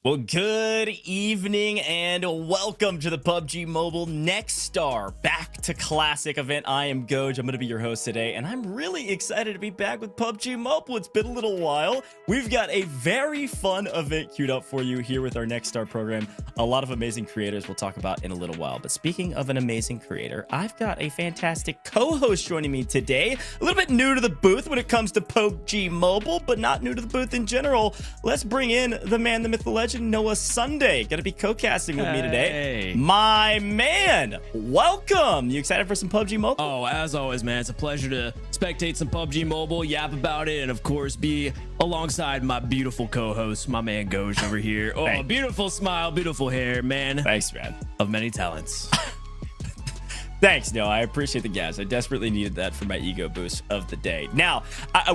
Well, good evening and welcome to the PUBG Mobile Nextar Back to Classic event. I am Goj. I'm going to be your host today, and I'm really excited to be back with PUBG Mobile. It's been a little while. We've got a very fun event queued up for you here with our Nextar program. A lot of amazing creators we'll talk about in a little while. But speaking of an amazing creator, I've got a fantastic co-host joining me today. A little bit new to the booth when it comes to PUBG Mobile, but not new to the booth in general. Let's bring in the man, the myth, the legend, Noah Sunday. Gonna be co-casting with me today. My man, welcome. You excited for some PUBG Mobile? Oh, as always, man. It's a pleasure to spectate some PUBG Mobile, yap about it, and of course be alongside my beautiful co-host, my man Goj over here. Oh, Thanks. Beautiful smile, beautiful hair, man. Thanks, man. Of many talents. Thanks, Noah. I appreciate the gas. I desperately needed that for my ego boost of the day. Now,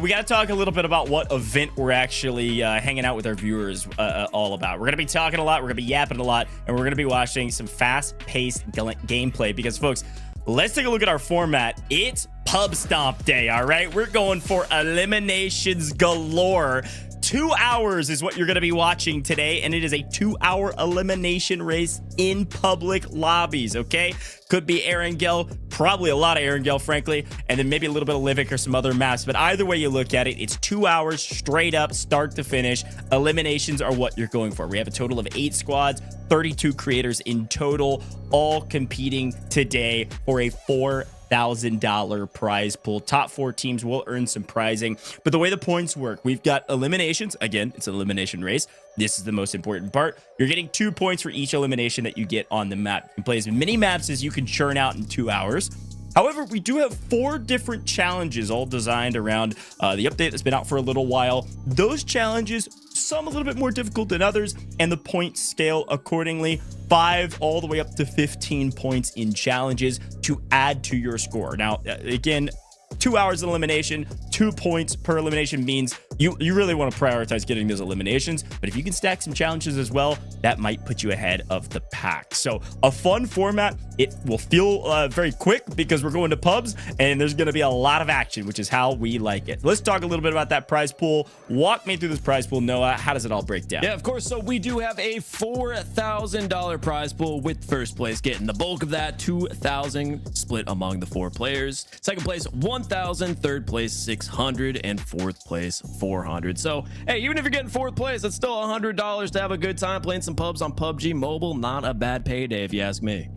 we got to talk a little bit about what event we're actually hanging out with our viewers all about. We're going to be talking a lot. We're going to be yapping a lot. And we're going to be watching some fast-paced gameplay because, folks, let's take a look at our format. It's Pub Stomp Day, all right? We're going for eliminations galore. 2 hours is what you're going to be watching today, and it is a 2-hour elimination race in public lobbies, okay? Could be Erangel, probably a lot of Erangel, frankly, and then maybe a little bit of Livic or some other maps, but either way you look at it, it's 2 hours straight up, start to finish. Eliminations are what you're going for. We have a total of 8 squads, 32 creators in total, all competing today for a $4,000 prize pool. Top 4 teams will earn some prizing, but the way the points work, we've got eliminations. Again, it's an elimination race. This is the most important part. You're getting 2 points for each elimination that you get on the map. You can play as many maps as you can churn out in 2 hours. However, we do have 4 different challenges all designed around the update that's been out for a little while. Those challenges, some a little bit more difficult than others, and the points scale accordingly. 5 all the way up to 15 points in challenges to add to your score. Now, again, 2 hours of elimination, 2 points per elimination means you really want to prioritize getting those eliminations. But if you can stack some challenges as well, that might put you ahead of the pack. So a fun format. It will feel very quick because we're going to pubs and there's going to be a lot of action, which is how we like it. Let's talk a little bit about that prize pool. Walk me through this prize pool, Noah. How does it all break down? Yeah, of course. So we do have a $4,000 prize pool with first place getting the bulk of that, $2,000 split among the 4 players. Second place, $1,000. Third place, $600, and fourth place, $400. So, hey, even if you're getting 4th place, it's still $100 to have a good time playing some pubs on PUBG Mobile. Not a bad payday, if you ask me.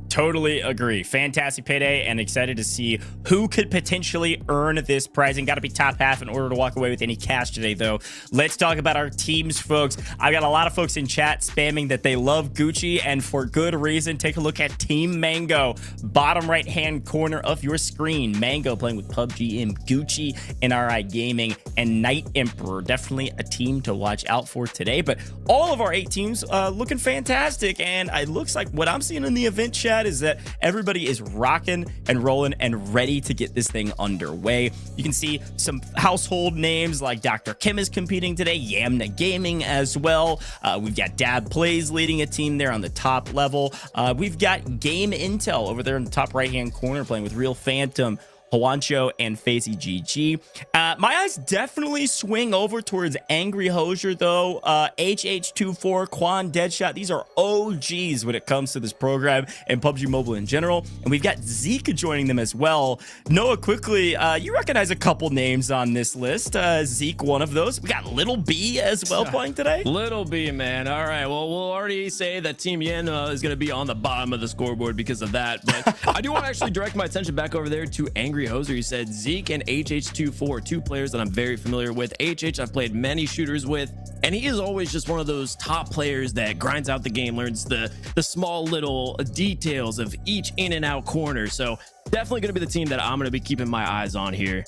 Totally agree. Fantastic payday and excited to see who could potentially earn this prizing. Got to be top half in order to walk away with any cash today, though. Let's talk about our teams, folks. I've got a lot of folks in chat spamming that they love Gucci, and for good reason. Take a look at Team Mango, bottom right-hand corner of your screen. Mango playing with PUBG and Gucci, NRI Gaming, and Night Emperor. Definitely a team to watch out for today, but all of our 8 teams looking fantastic, and it looks like what I'm seeing in the event chat is that everybody is rocking and rolling and ready to get this thing underway. You can see some household names like Dr. Kim is competing today, Yamna Gaming as well. We've got Dab Plays leading a team there on the top level. We've got Game Intel over there in the top right-hand corner playing with Real Phantom, Juancho, and Facey GG. My eyes definitely swing over towards Angry Hosier, though. HH24, Quan, Deadshot, these are OGs when it comes to this program and PUBG Mobile in general. And we've got Zeke joining them as well. Noah, quickly, you recognize a couple names on this list. Zeke, one of those. We got Little B as well playing today. Little B, man. All right. Well, we'll already say that Team Yen is going to be on the bottom of the scoreboard because of that. But I do want to actually direct my attention back over there to Angry Hoser. He said Zeke and HH24, 2 players that I'm very familiar with. HH I've played many shooters with, and he is always just one of those top players that grinds out the game, learns the small little details of each in and out corner. So definitely going to be the team that I'm going to be keeping my eyes on here.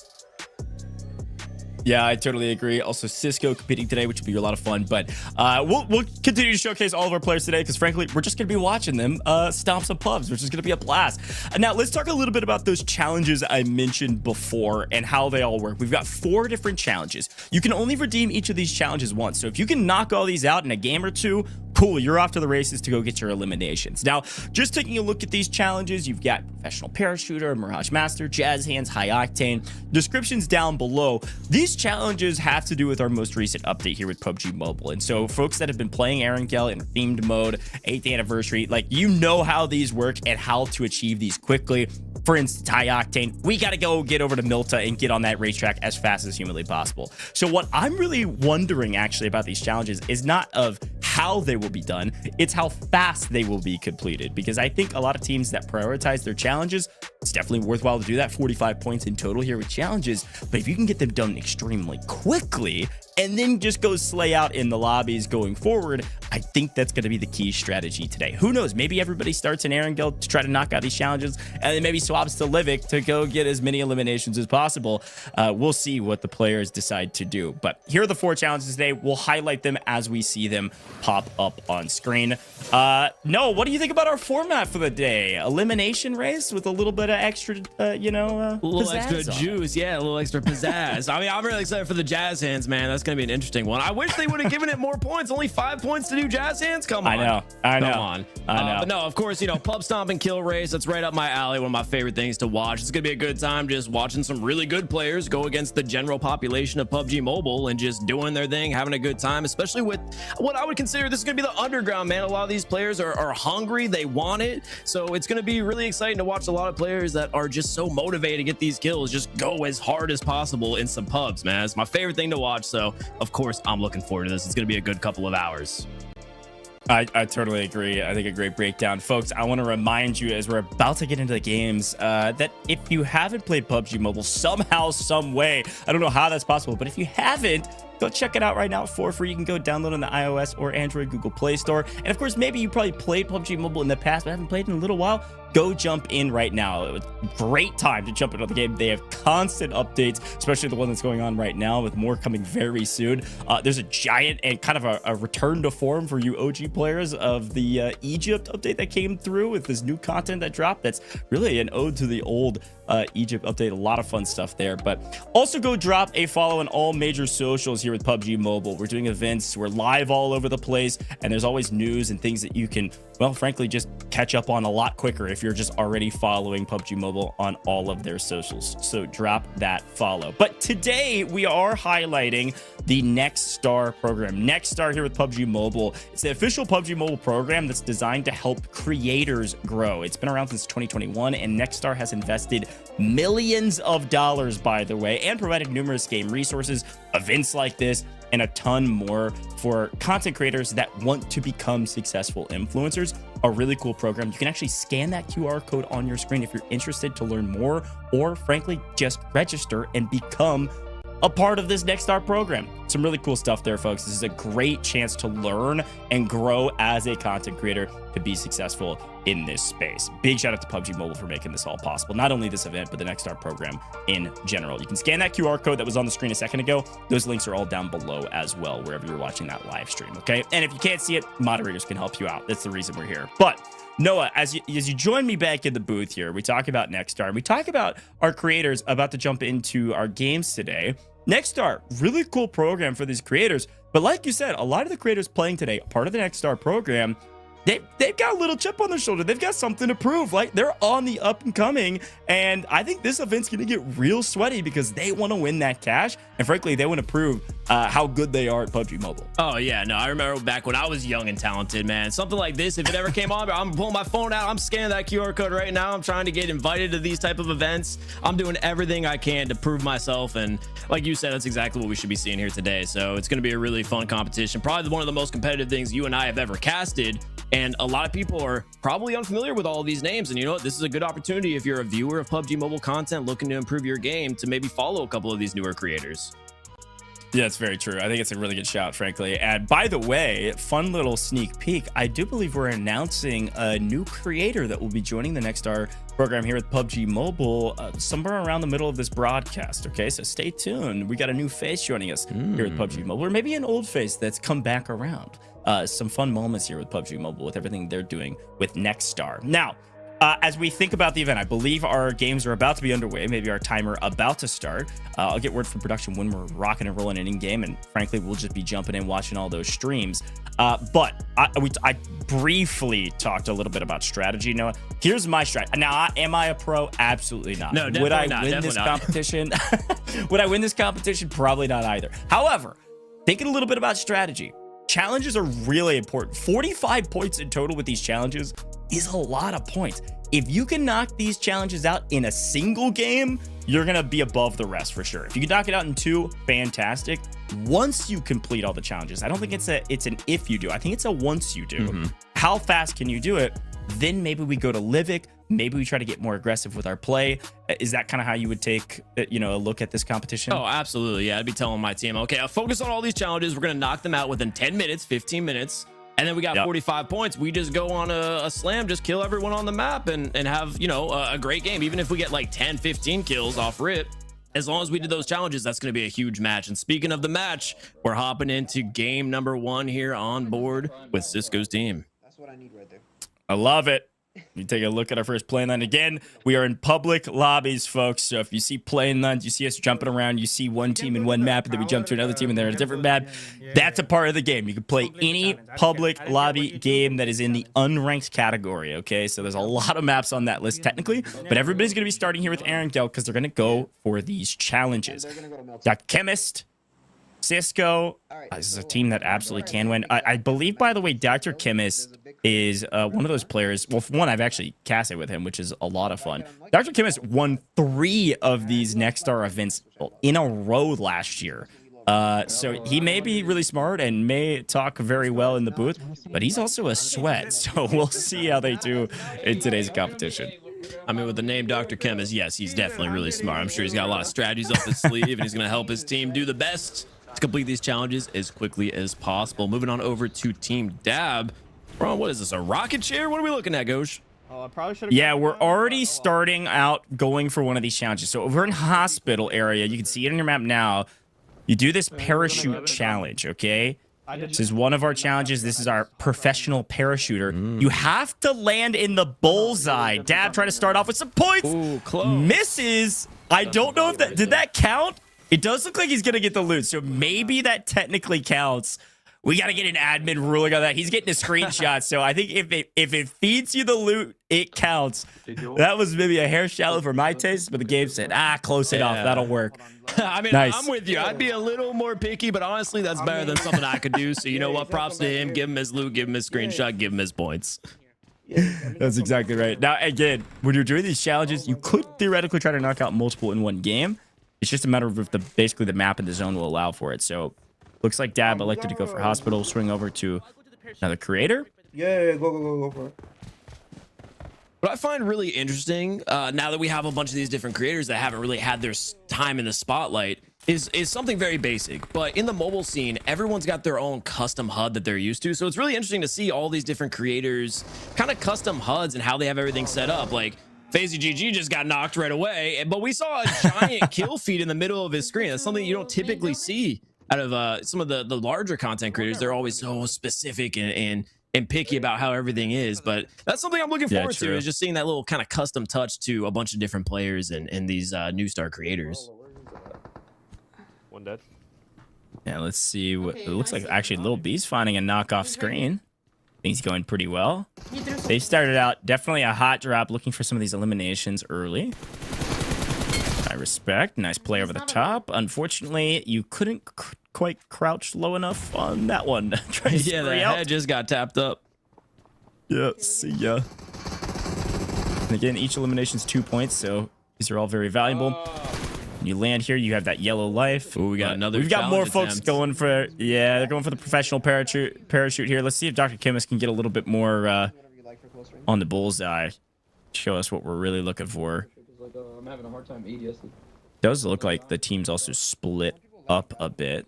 Yeah, I totally agree. Also, Cisco competing today, which will be a lot of fun. But we'll continue to showcase all of our players today because, frankly, we're just going to be watching them stomp some pubs, which is going to be a blast. Now, let's talk a little bit about those challenges I mentioned before and how they all work. We've got 4 different challenges. You can only redeem each of these challenges once. So if you can knock all these out in a game or 2, Cool, you're off to the races to go get your eliminations. Now, just taking a look at these challenges, you've got Professional Parachuter, Mirage Master, Jazz Hands, High Octane. Descriptions down below. These challenges have to do with our most recent update here with PUBG Mobile. And so folks that have been playing Erangel in themed mode, 8th anniversary, like, you know how these work and how to achieve these quickly. For instance, High Octane, we got to go get over to Milta and get on that racetrack as fast as humanly possible. So what I'm really wondering actually about these challenges is not of how they will be done, it's how fast they will be completed. Because I think a lot of teams that prioritize their challenges, it's definitely worthwhile to do that. 45 points in total here with challenges. But if you can get them done extremely quickly and then just go slay out in the lobbies going forward, I think that's going to be the key strategy today. Who knows? Maybe everybody starts in Erangel to try to knock out these challenges and then maybe swaps to Livik to go get as many eliminations as possible. We'll see what the players decide to do. But here are the 4 challenges today. We'll highlight them as we see them pop up on screen. No, what do you think about our format for the day? Elimination race with a little bit of extra, a little extra juice. Yeah, a little extra pizzazz. I mean, I'm really excited for the Jazz Hands, man. That's going to be an interesting one. I wish they would have given it more points. Only 5 points to do Jazz Hands? Come on. I know. Come on. But no, of course, pub stomp and kill race. That's right up my alley. One of my favorite things to watch. It's going to be a good time just watching some really good players go against the general population of PUBG Mobile and just doing their thing, having a good time, especially with what I would consider this is going to be the underground, man. A lot of these players are hungry. They want it. So it's going to be really exciting to watch a lot of players that are just so motivated to get these kills, just go as hard as possible in some pubs, man. It's my favorite thing to watch. So, of course, I'm looking forward to this. It's going to be a good couple of hours. I totally agree. I think a great breakdown. Folks, I want to remind you as we're about to get into the games that if you haven't played PUBG Mobile somehow, some way, I don't know how that's possible, but if you haven't, go check it out right now for free. You can go download on the iOS or Android Google Play Store. And of course, maybe you probably played PUBG Mobile in the past but haven't played in a little while. Go jump in right now. It was a great time to jump into the game. They have constant updates, especially the one that's going on right now with more coming very soon. There's a giant and kind of a return to form for you OG players of the Egypt update that came through with this new content that dropped. That's really an ode to the old Egypt update. A lot of fun stuff there. But also go drop a follow on all major socials here with PUBG Mobile. We're doing events. We're live all over the place. And there's always news and things that you can, well, frankly, just catch up on a lot quicker if you're just already following PUBG Mobile on all of their socials. So drop that follow. But today we are highlighting the Nextar program. Nextar here with PUBG Mobile. It's the official PUBG Mobile program that's designed to help creators grow. It's been around since 2021, and Nextar has invested millions of dollars, by the way, and provided numerous game resources, events like this, and a ton more for content creators that want to become successful influencers. A really cool program. You can actually scan that QR code on your screen if you're interested to learn more, or frankly, just register and become a part of this Nextar program. Some really cool stuff there, folks. This is a great chance to learn and grow as a content creator to be successful in this space. Big shout out to PUBG Mobile for making this all possible. Not only this event, but the Nextar program in general. You can scan that QR code that was on the screen a second ago. Those links are all down below as well, wherever you're watching that live stream, okay? And if you can't see it, moderators can help you out. That's the reason we're here. But Noah, as you join me back in the booth here, we talk about Nextar. We talk about our creators about to jump into our games today. Nextar, really cool program for these creators. But like you said, a lot of the creators playing today, part of the Nextar program, they've got a little chip on their shoulder. They've got something to prove. Like, they're on the up and coming. And I think this event's going to get real sweaty because they want to win that cash. And frankly, they want to prove how good they are at PUBG Mobile. Oh, yeah. No, I remember back when I was young and talented, man. Something like this, if it ever came on, I'm pulling my phone out. I'm scanning that QR code right now. I'm trying to get invited to these type of events. I'm doing everything I can to prove myself. And like you said, that's exactly what we should be seeing here today. So it's going to be a really fun competition. Probably one of the most competitive things you and I have ever casted. And a lot of people are probably unfamiliar with all of these names. And you know what? This is a good opportunity if you're a viewer of PUBG Mobile content looking to improve your game to maybe follow a couple of these newer creators. Yeah, it's very true. I think it's a really good shout, frankly. And by the way, fun little sneak peek, I do believe we're announcing a new creator that will be joining the Nextar program here with PUBG Mobile somewhere around the middle of this broadcast. Okay, so stay tuned. We got a new face joining us here with PUBG Mobile, or maybe an old face that's come back around. Some fun moments here with PUBG Mobile with everything they're doing with Nextar. Now, as we think about the event, I believe our games are about to be underway. Maybe our timer about to start. I'll get word from production when we're rocking and rolling in game, and frankly, we'll just be jumping in, watching all those streams. But I briefly talked a little bit about strategy. Noah, here's my strat. Now, am I a pro? Absolutely not. No, Would I not, win this competition? Would I win this competition? Probably not either. However, thinking a little bit about strategy, challenges are really important. 45 points in total with these challenges is a lot of points. If you can knock these challenges out in a single game, you're going to be above the rest for sure. If you can knock it out in 2, fantastic. Once you complete all the challenges, I don't think it's an if you do. I think it's a once you do. How fast can you do it? Then maybe we go to Livic. Maybe we try to get more aggressive with our play. Is that kind of how you would take, a look at this competition? Oh, absolutely. Yeah, I'd be telling my team, okay, I'll focus on all these challenges. We're going to knock them out within 10 minutes, 15 minutes. And then we got 45 points. We just go on a slam, just kill everyone on the map and have, a great game. Even if we get like 10, 15 kills off rip, as long as we did those challenges, that's going to be a huge match. And speaking of the match, we're hopping into game number 1 here on board with Cisco's team. That's what I need right there. I love it. You take a look at our first plane line. Again, we are in public lobbies, folks. So if you see plane lines, you see us jumping around, you see one team in one map, and then we jump to another team and they're in a different map. That's a part of the game. You can play any public lobby game that is in the unranked category, okay? So there's a lot of maps on that list technically, but everybody's going to be starting here with Arendelle because they're going to go for these challenges. Dr. Chemist, Cisco, this is a team that absolutely can win. I believe, by the way, Dr. Chemist is one of those players. Well, for one, I've actually casted with him, which is a lot of fun. Dr. Chemist won 3 of these Nextar events in a row last year. So he may be really smart and may talk very well in the booth, but he's also a sweat. So we'll see how they do in today's competition. I mean, with the name Dr. Chemist, yes, he's definitely really smart. I'm sure he's got a lot of strategies up his sleeve, and he's going to help his team do the best to complete these challenges as quickly as possible. Moving on over to Team Dab. We're on, what is this, a rocket chair? What are we looking at, Gosh? Oh, I probably should have. Yeah, we're already starting out going for one of these challenges. So over in hospital area, you can see it on your map now. You do this parachute challenge, okay? This is one of our challenges. This is our professional parachuter. You have to land in the bullseye. Dab trying to start off with some points. Ooh, close. Misses. I don't know if that did that count. It does look like he's gonna get the loot, so maybe that technically counts. We got to get an admin ruling on that. He's getting a screenshot, so I think if it feeds you the loot, it counts. That was maybe a hair shallow for my taste, but the game said, close enough. That'll work. I mean, nice. I'm with you. I'd be a little more picky, but honestly, that's better than something I could do. So you know what? Props to him. Give him his loot. Give him his screenshot. Give him his points. That's exactly right. Now, again, when you're doing these challenges, you could theoretically try to knock out multiple in one game. It's just a matter of if basically the map and the zone will allow for it. So looks like Dab elected to go for hospital, swing over to another creator. Yeah, go for it. What I find really interesting, now that we have a bunch of these different creators that haven't really had their time in the spotlight, is something very basic. But in the mobile scene, everyone's got their own custom HUD that they're used to. So it's really interesting to see all these different creators kind of custom HUDs and how they have everything set up. Like, Fazy GG just got knocked right away, but we saw a giant kill feed in the middle of his screen. That's something you don't typically see out of some of the larger content creators. They're always so specific and picky about how everything is, but that's something I'm looking forward to, is just seeing that little kind of custom touch to a bunch of different players and these new star creators. One dead. Yeah, let's see what it looks like. Actually, Little B's finding a knockoff screen. Things going pretty well. They started out definitely a hot drop, looking for some of these eliminations early. I respect. Nice play over the top. Unfortunately, you couldn't quite crouch low enough on that one. Yeah, the head just got tapped up. Yeah, see ya. And again, each elimination is 2 points, so these are all very valuable. When you land here, you have that yellow life. Ooh, we got another. We've got more folks going for, they're going for the professional parachute here. Let's see if Dr. Chemist can get a little bit more on the bullseye. Show us what we're really looking for. I'm having a hard time ADS. Does look like the team's also split up a bit.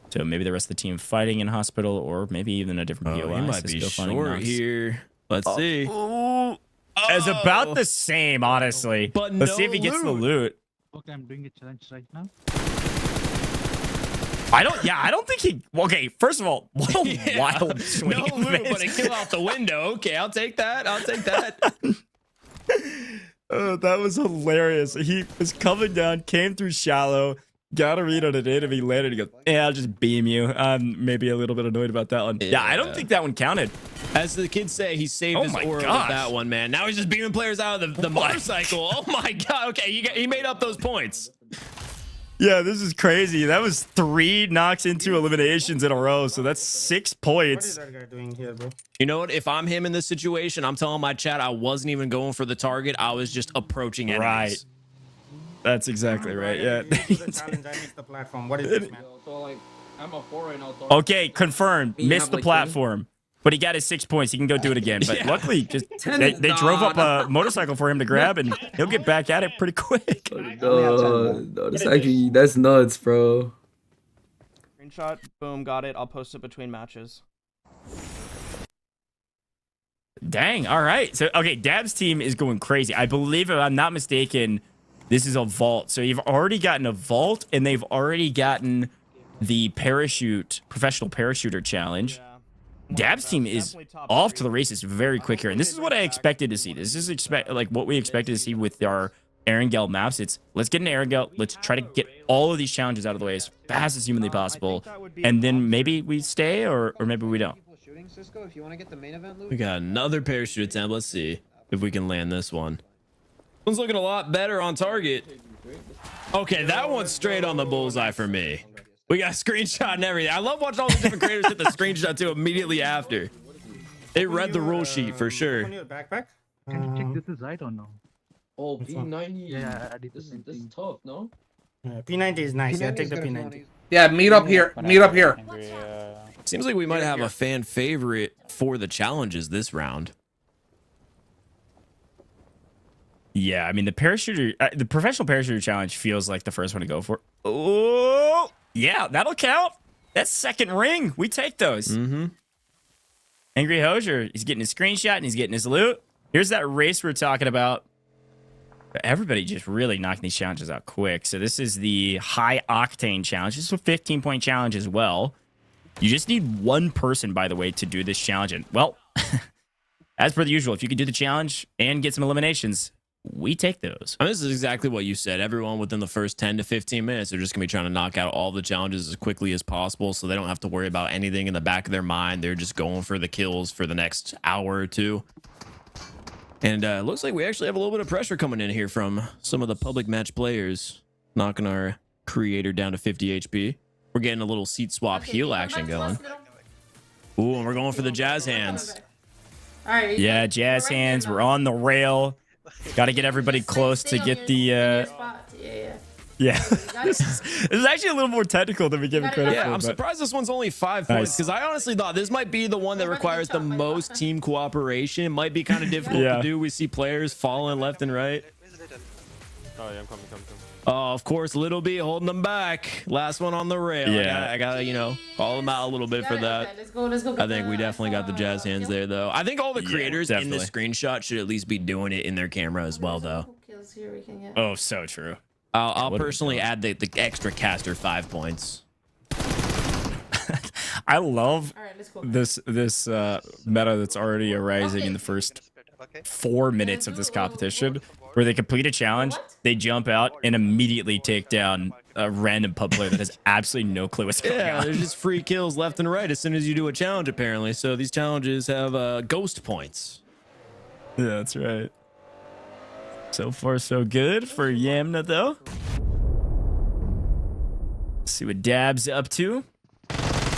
So maybe the rest of the team fighting in hospital, or maybe even a different POI. He might be short here. Let's see. It's about the same, honestly. But let's see if he gets the loot. Okay, I'm doing a challenge right now. I don't think he. Okay, first of all, what a wild swing. No loot, but a kill out the window. Okay, I'll take that. I'll take that. Oh, that was hilarious. He was coming down, came through shallow, Gotta read on it if he landed. He goes, yeah, I'll just beam you. I'm maybe a little bit annoyed about that one. Yeah, I don't think that one counted. As the kids say, he saved his aura with that one, man. Now he's just beaming players out of the motorcycle. Oh my god. Okay, he made up those points. Yeah, this is crazy. That was 3 knocks into eliminations in a row, so that's 6 points. What is that guy doing here, bro? You know what? If I'm him in this situation, I'm telling my chat I wasn't even going for the target. I was just approaching enemies. Right. That's exactly right. Yeah. You do the challenge, I missed the platform. What is this, man? So like, I'm a 4 right now. So Okay, confirmed. You Missed have, the like, platform. But he got his 6 points. He can go do it again. But Yeah. luckily, just they drove up a motorcycle for him to grab, and he'll get back at it pretty quick. No, that's nuts, bro. Screenshot. Boom. Got it. I'll post it between matches. Dang. All right. So, okay, Dab's team is going crazy. I believe, if I'm not mistaken, this is a vault. So you've already gotten a vault, and they've already gotten the parachute, professional parachuter challenge. Dab's team is off to the races very quick here, and this is what I expected to see. This is like what we expected to see with our Erangel maps. It's let's get an Erangel, let's try to get all of these challenges out of the way as fast as humanly possible, and then maybe we stay or maybe we don't. We got another parachute attempt. Let's see if we can land this one. One's looking a lot better on target. Okay, that one's straight on the bullseye for me. We got a screenshot and everything. I love watching all the different creators hit the screenshot too immediately after. It read the rule sheet for sure. On your backpack? Can you check this is right or no? Oh, P90. Yeah, I did This the is same thing. tough, no? P90 is nice. Yeah, take the P90. Yeah, meet up here. Meet up here. Seems like we might have a fan favorite for the challenges this round. Yeah, I mean the parachuter, the professional parachuter challenge feels like the first one to go for. Oh, yeah, that'll count. That's second ring. We take those. Mm-hmm. Angry Hosier, he's getting his screenshot and he's getting his loot. Here's that race we're talking about. Everybody just really knocking these challenges out quick. So this is the high octane challenge. This is a 15-point challenge as well. You just need one person, by the way, to do this challenge. And well, as per the usual, if you can do the challenge and get some eliminations, we take those. I mean, this is exactly what you said. Everyone within the first 10 to 15 minutes, they're just going to be trying to knock out all the challenges as quickly as possible, so they don't have to worry about anything in the back of their mind. They're just going for the kills for the next hour or two. And it looks like we actually have a little bit of pressure coming in here from some of the public match players, knocking our creator down to 50 HP. We're getting a little seat swap heal action going. Ooh, and we're going for the jazz hands. All right. Yeah, jazz hands. We're on the rail. Got to get everybody close to get the. Yeah. This is actually a little more technical than we give it credit for. Yeah, I'm surprised this one's only 5 points, because I honestly thought this might be the one that requires the most team cooperation. It might be kind of difficult to do. We see players falling left and right. Oh yeah, I'm coming. Oh, of course, Little B holding them back. Last one on the rail. Yeah. I gotta, you know, call them out a little bit for that. Let's go. I think we definitely got the jazz hands there, though. I think all the creators in this screenshot should at least be doing it in their camera as well, though. Oh, so true. I'll personally add the extra caster 5 points. I love this meta that's already arising in the first 4 minutes of this competition, where they complete a challenge, they jump out and immediately take down a random pub player that has absolutely no clue what's going Yeah, on. there's just free kills left and right as soon as you do a challenge, apparently. So these challenges have ghost points. Yeah, that's right. So far, so good for Yamna, though. Let's see what Dab's up to.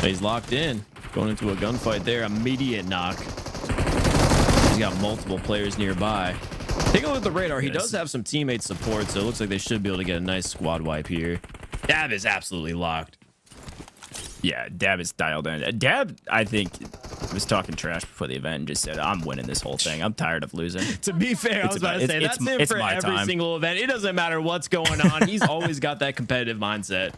He's locked in. Going into a gunfight there. Immediate knock. He's got multiple players nearby. Take a look at the radar. He does have some teammate support, so it looks like they should be able to get a nice squad wipe here. Dab is absolutely locked. Yeah, Dab is dialed in. Dab, I think, was talking trash before the event and just said, I'm winning this whole thing. I'm tired of losing. To be fair, I was about to say, that's him for every single event. It doesn't matter what's going on. He's always got that competitive mindset.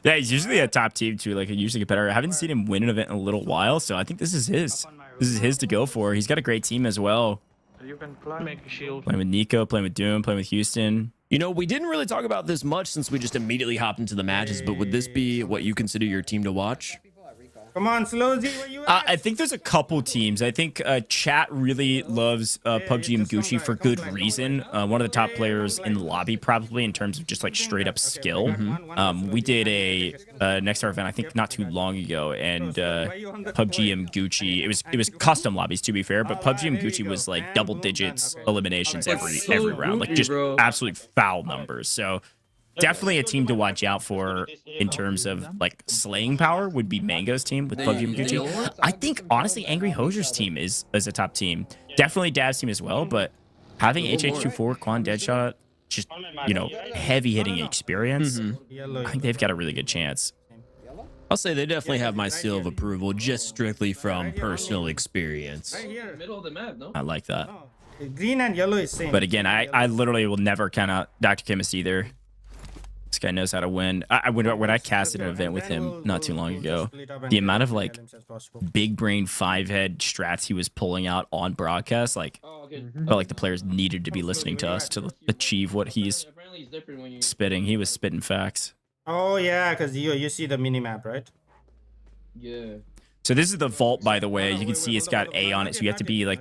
Yeah, he's usually a top team too, like a usually competitor. I haven't seen him win an event in a little while, so I think this is his. This is his to go for. He's got a great team as well. You can make a shield. Playing with Nico, playing with Doom, playing with Houston. You know, we didn't really talk about this much since we just immediately hopped into the matches, but would this be what you consider your team to watch? Come on, Slow Z, where you at? I think there's a couple teams. I think chat really loves PUBG and Gucci for good reason. One of the top players in the lobby, probably in terms of just like straight up skill. We did a Nextar event, I think, not too long ago, and PUBG and Gucci. It was custom lobbies, to be fair, but PUBG and Gucci was like double digits eliminations every round, like just absolute foul numbers. So. Definitely a team to watch out for in terms of like slaying power would be Mango's team with PUBG and Gucci. I think honestly Angry Hosier's team is a top team. Definitely Dab's team as well, but having HH24, Quan Deadshot, just heavy hitting experience, I think they've got a really good chance. I'll say they definitely have my seal of approval just strictly from personal experience. Middle of the map, no? I like that. Green and yellow is same. But again, I literally will never count out Dr. Chemist either. This guy knows how to win. When I casted an event with him not too long ago, the amount of like big brain 5-head strats he was pulling out on broadcast, like felt like the players needed to be listening to us to achieve what he's spitting. He was spitting facts. Oh yeah, because you see the mini map, right? Yeah. So this is the vault, by the way. You can see it's got A on it, so you have to be like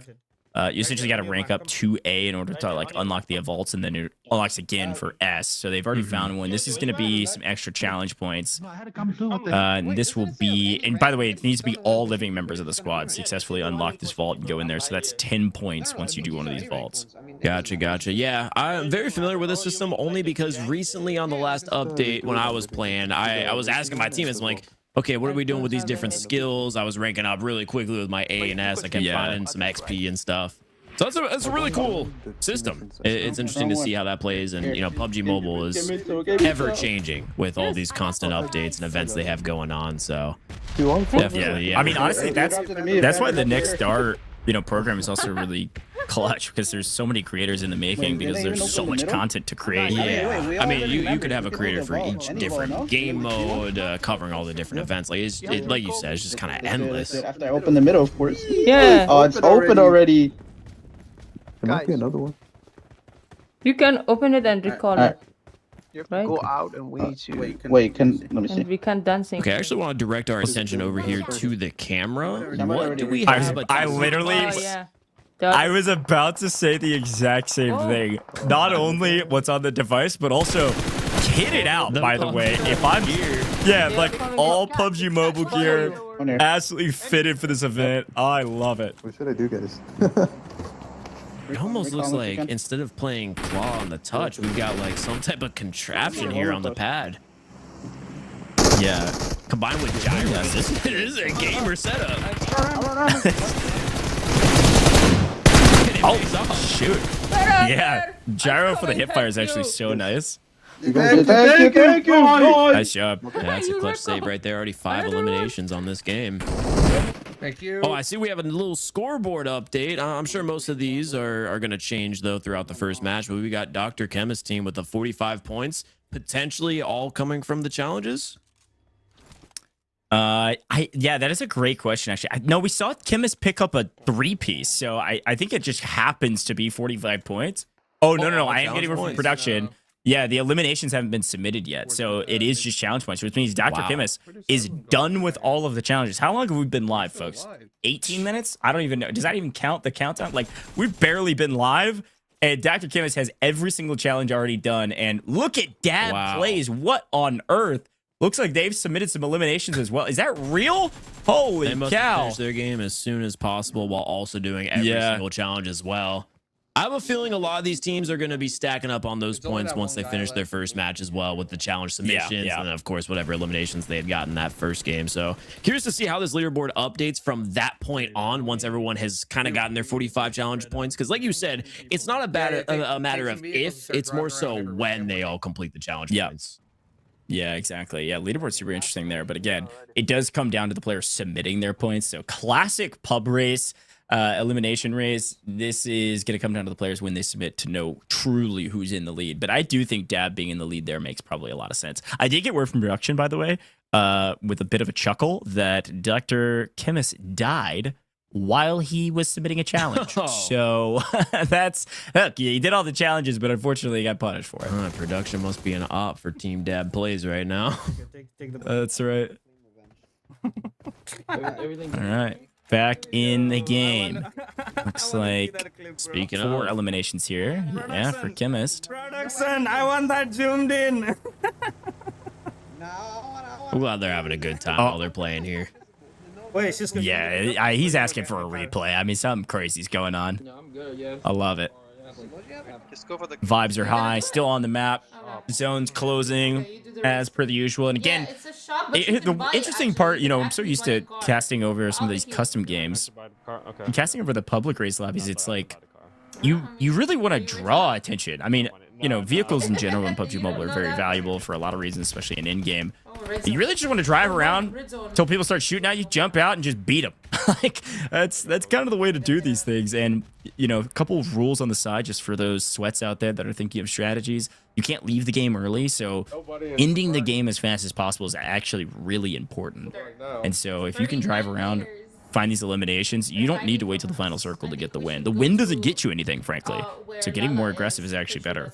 you essentially got to rank up to A in order to like unlock the vaults, and then it unlocks again for S. So they've already found one. This is going to be some extra challenge points. And this will be, and by the way, it needs to be all living members of the squad successfully unlock this vault and go in there. So that's 10 points once you do one of these vaults. Gotcha. Yeah, I'm very familiar with this system only because recently on the last update when I was playing, I was asking my teammates, I'm like, okay, what are we doing with these different skills? I was ranking up really quickly with my A and S. I kept finding some XP and stuff. So that's a really cool system. It's interesting to see how that plays. And, PUBG Mobile is ever changing with all these constant updates and events they have going on. So definitely, yeah. I mean, honestly, that's why the Nextar, program is also really clutch, because there's so many creators in the making, because there's so much content to create. Yeah, I mean, you could have a creator for each different game mode, covering all the different events. Like like you said, it's just kind of endless. After I open the middle, of course. Yeah. Oh, it's open already. There might be another one. You can open it and recall it. You have to go out and we need to... Wait, let me see. And we can dancing. Okay, I actually want to direct our attention over here to the camera. What do we have? I literally... Oh, yeah. I was about to say the exact same thing. Not only what's on the device, but also kitted out, by the way. If I'm here, like all PUBG Mobile gear, absolutely fitted for this event. I love it. What should I do, guys? It almost looks like instead of playing claw on the touch, we've got like some type of contraption here on the pad. Yeah. Combined with gyros, this is a gamer setup. Oh, shoot. Yeah, gyro for the hipfire is actually so nice. Thank you. Nice job. Yeah, that's a clutch save right there. Already 5 eliminations on this game. Thank you. Oh, I see we have a little scoreboard update. I'm sure most of these are going to change, though, throughout the first match. But we got Dr. Chemist's team with the 45 points, potentially all coming from the challenges. Yeah, that is a great question, actually. No, we saw Chemist pick up a 3-piece, so I think it just happens to be 45 points. Oh, no, I am getting one from production. Yeah, the eliminations haven't been submitted yet, so it is just challenge points, which means Dr. Chemist is done with all of the challenges. How long have we been live, folks? 18 minutes? I don't even know. Does that even count the countdown? Like, we've barely been live, and Dr. Chemist has every single challenge already done. And look at Dad Plays. What on earth? Looks like they've submitted some eliminations as well. Is that real? Holy cow. They must finish their game as soon as possible while also doing every single challenge as well. I have a feeling a lot of these teams are going to be stacking up on those points once they finish their first match as well, with the challenge submissions and then, of course, whatever eliminations they had gotten that first game. So curious to see how this leaderboard updates from that point on once everyone has kind of gotten their 45 challenge points. Because like you said, it's not a matter of if, it's more so when they all complete the challenge points. Yeah, exactly. Yeah, leaderboard's super interesting there. But again, it does come down to the players submitting their points. So classic pub race. Elimination race, this is going to come down to the players when they submit to know truly who's in the lead. But I do think Dab being in the lead there makes probably a lot of sense. I did get word from production, by the way, with a bit of a chuckle, that Dr. Chemist died while he was submitting a challenge. So look, he did all the challenges, but unfortunately he got punished for it. Production must be an op for Team Dab Plays right now. That's right. Everything. All right, back in the game. Looks like Speaking 4 of, eliminations here. Yeah, for Chemist. Production, I want that zoomed in. I'm glad they're having a good time while they're playing here. Wait, she's gonna. Yeah, he's asking for a replay. I mean, something crazy's going on. No, I'm good. Yeah. I love it. Just go for the. Vibes are high, still on the map. Zones closing as per the usual. And again, the interesting part, you know, I'm so used to casting over some of these custom games. And casting over the public race lobbies, it's like you really want to draw attention. I mean, you know, vehicles in general in PUBG Mobile are very valuable for a lot of reasons, especially in in-game. You really just want to drive around until people start shooting at you, jump out, and just beat them. Like, that's kind of the way to do these things. And, you know, a couple of rules on the side just for those sweats out there that are thinking of strategies. You can't leave the game early, so ending the game as fast as possible is actually really important. And so if you can drive around, find these eliminations, you don't need to wait till the final circle to get the win. The win doesn't get you anything, frankly. So getting more aggressive is actually better.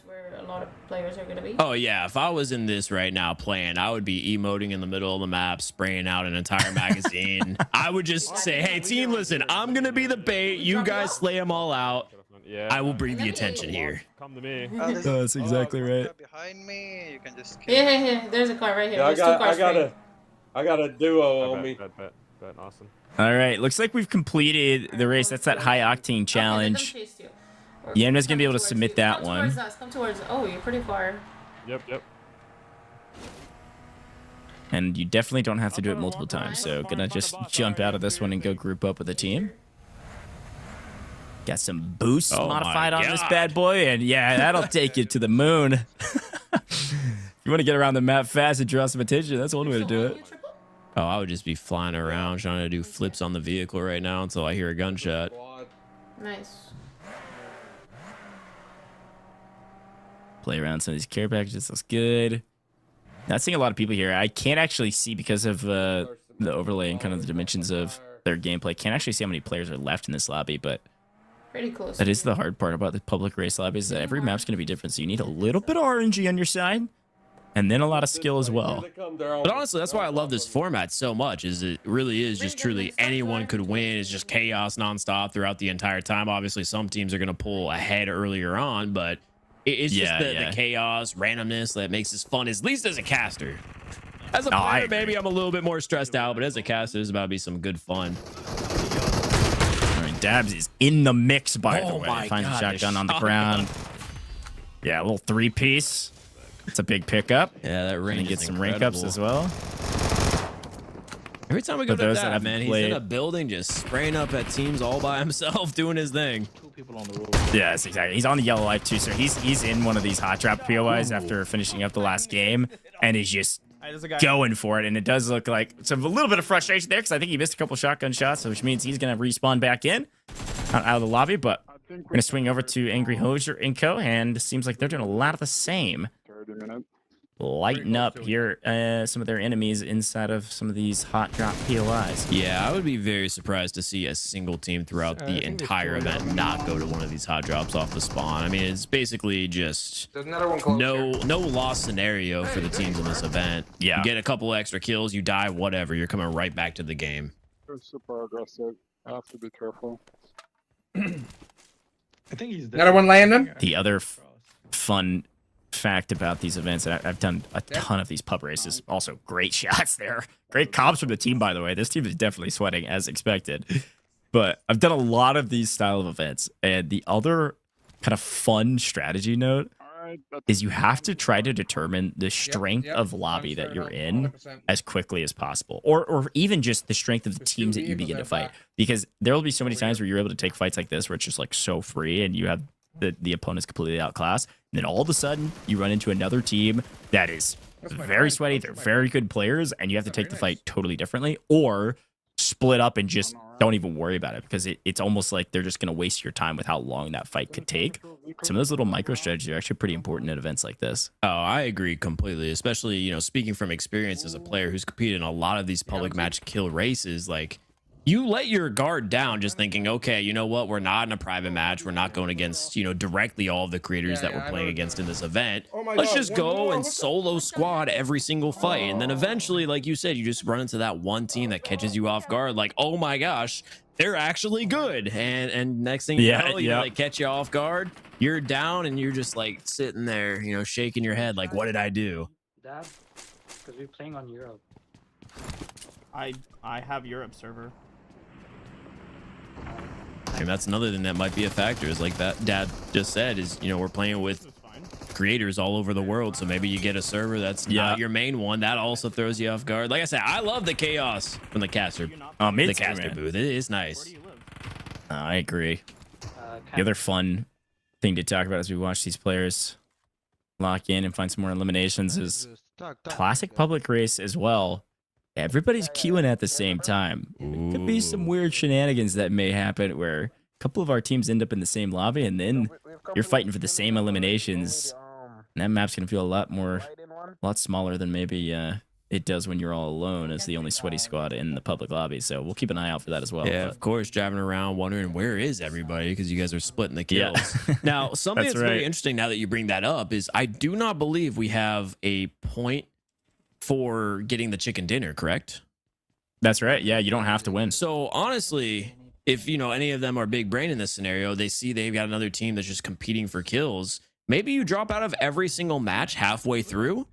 Players are gonna be. Oh yeah, if I was in this right now playing, I would be emoting in the middle of the map, spraying out an entire magazine. I would just say, hey team, listen, I'm gonna be the bait, you guys slay them all out. I will bring the attention here. Come to me. That's exactly right. Behind me, you can just. Yeah, there's a car right here. There's 2 cars. I got a duo on me. Bet, awesome. All right, looks like we've completed the race. That's that high octane challenge. Yemna's gonna be able to submit that one. Come towards us. Oh, you're pretty far. Yep. And you definitely don't have to do it multiple times. So gonna just jump out of this one and go group up with the team. Got some boosts modified on this bad boy, and yeah, that'll take you to the moon. If you want to get around the map fast and draw some attention, that's one way to do it. Oh, I would just be flying around trying to do flips on the vehicle right now until I hear a gunshot. Nice. Play around some of these care packages. Looks good. Not seeing a lot of people here. I can't actually see because of the overlay and kind of the dimensions of their gameplay. Can't actually see how many players are left in this lobby, but Pretty close. that is the hard part about the public race lobbies. That every map's going to be different, so you need a little bit of RNG on your side, and then a lot of skill as well. But honestly, that's why I love this format so much. Is it really is just truly anyone could win. It's just chaos nonstop throughout the entire time. Obviously, some teams are going to pull ahead earlier on, but it's just the chaos, randomness that makes this fun, at least as a caster. As a player, maybe I'm a little bit more stressed out, but as a caster, there's about to be some good fun. All right, Dabs is in the mix, by the way. Finds a shotgun on the ground. Yeah, a little 3-piece. It's a big pickup. Yeah, that range get some rank ups as well. Every time we go to that, man, he's in a building just spraying up at teams all by himself, doing his thing. 2 people on the road. Yes, exactly. He's on the yellow light too, so he's in one of these hot trap POIs after finishing up the last game, and he's just going for it. And it does look like a little bit of frustration there because I think he missed a couple shotgun shots, which means he's gonna respawn back in out of the lobby. But we're gonna swing over to Angry Hosier and Co. And it seems like they're doing a lot of the same. Lighten up here some of their enemies inside of some of these hot drop POIs. Yeah, I would be very surprised to see a single team throughout the entire event not go to one of these hot drops off the spawn. I mean, it's basically just no loss scenario for the teams in this event. Yeah, you get a couple extra kills, you die, whatever, you're coming right back to the game. They're super aggressive. I have to be careful. I think he's Another one landing. The other fun fact about these events, and I've done a ton of these pub races, also great shots there, great comps from the team, by the way. This team is definitely sweating as expected, but I've done a lot of these style of events, and the other kind of fun strategy note is you have to try to determine the strength of lobby that you're in as quickly as possible, or even just the strength of the teams that you begin to fight, because there will be so many times where you're able to take fights like this where it's just like so free and you have the opponent's completely outclassed, and then all of a sudden you run into another team that is very sweaty, they're very good players, and you have to take the fight totally differently, or split up and just don't even worry about it, because it's almost like they're just going to waste your time with how long that fight could take. Some of those little micro strategies are actually pretty important at events like this. Oh, I agree completely, especially, you know, speaking from experience as a player who's competed in a lot of these public match kill races. Like, you let your guard down just thinking, okay, you know what? We're not in a private match. We're not going against, you know, directly all of the creators that we're playing against in this event. Let's just go and solo squad every single fight. And then eventually, like you said, you just run into that one team that catches you off guard. Like, oh my gosh, they're actually good. And next thing you know, you like catch you off guard. You're down and you're just like sitting there, you know, shaking your head like, what did I do? Dad, because we're playing on Europe. I have Europe server. And that's another thing that might be a factor, is like that Dad just said, is, you know, we're playing with creators all over the world, so maybe you get a server that's not your main one. That also throws you off guard. Like I said, I love the chaos from the caster. The caster booth. It is nice. I agree. The other fun thing to talk about as we watch these players lock in and find some more eliminations is classic public race as well. Everybody's queuing at the same time. It could be some weird shenanigans that may happen where a couple of our teams end up in the same lobby and then you're fighting for the same eliminations. And that map's going to feel a lot smaller than maybe it does when you're all alone as the only sweaty squad in the public lobby. So we'll keep an eye out for that as well. Yeah, of course, driving around wondering where is everybody, because you guys are splitting the kills. Now, something that's very interesting now that you bring that up is I do not believe we have a point for getting the chicken dinner, correct? That's right. Yeah, you don't have to win. So honestly, if you know any of them are big brain in this scenario, they see they've got another team that's just competing for kills. Maybe you drop out of every single match halfway through.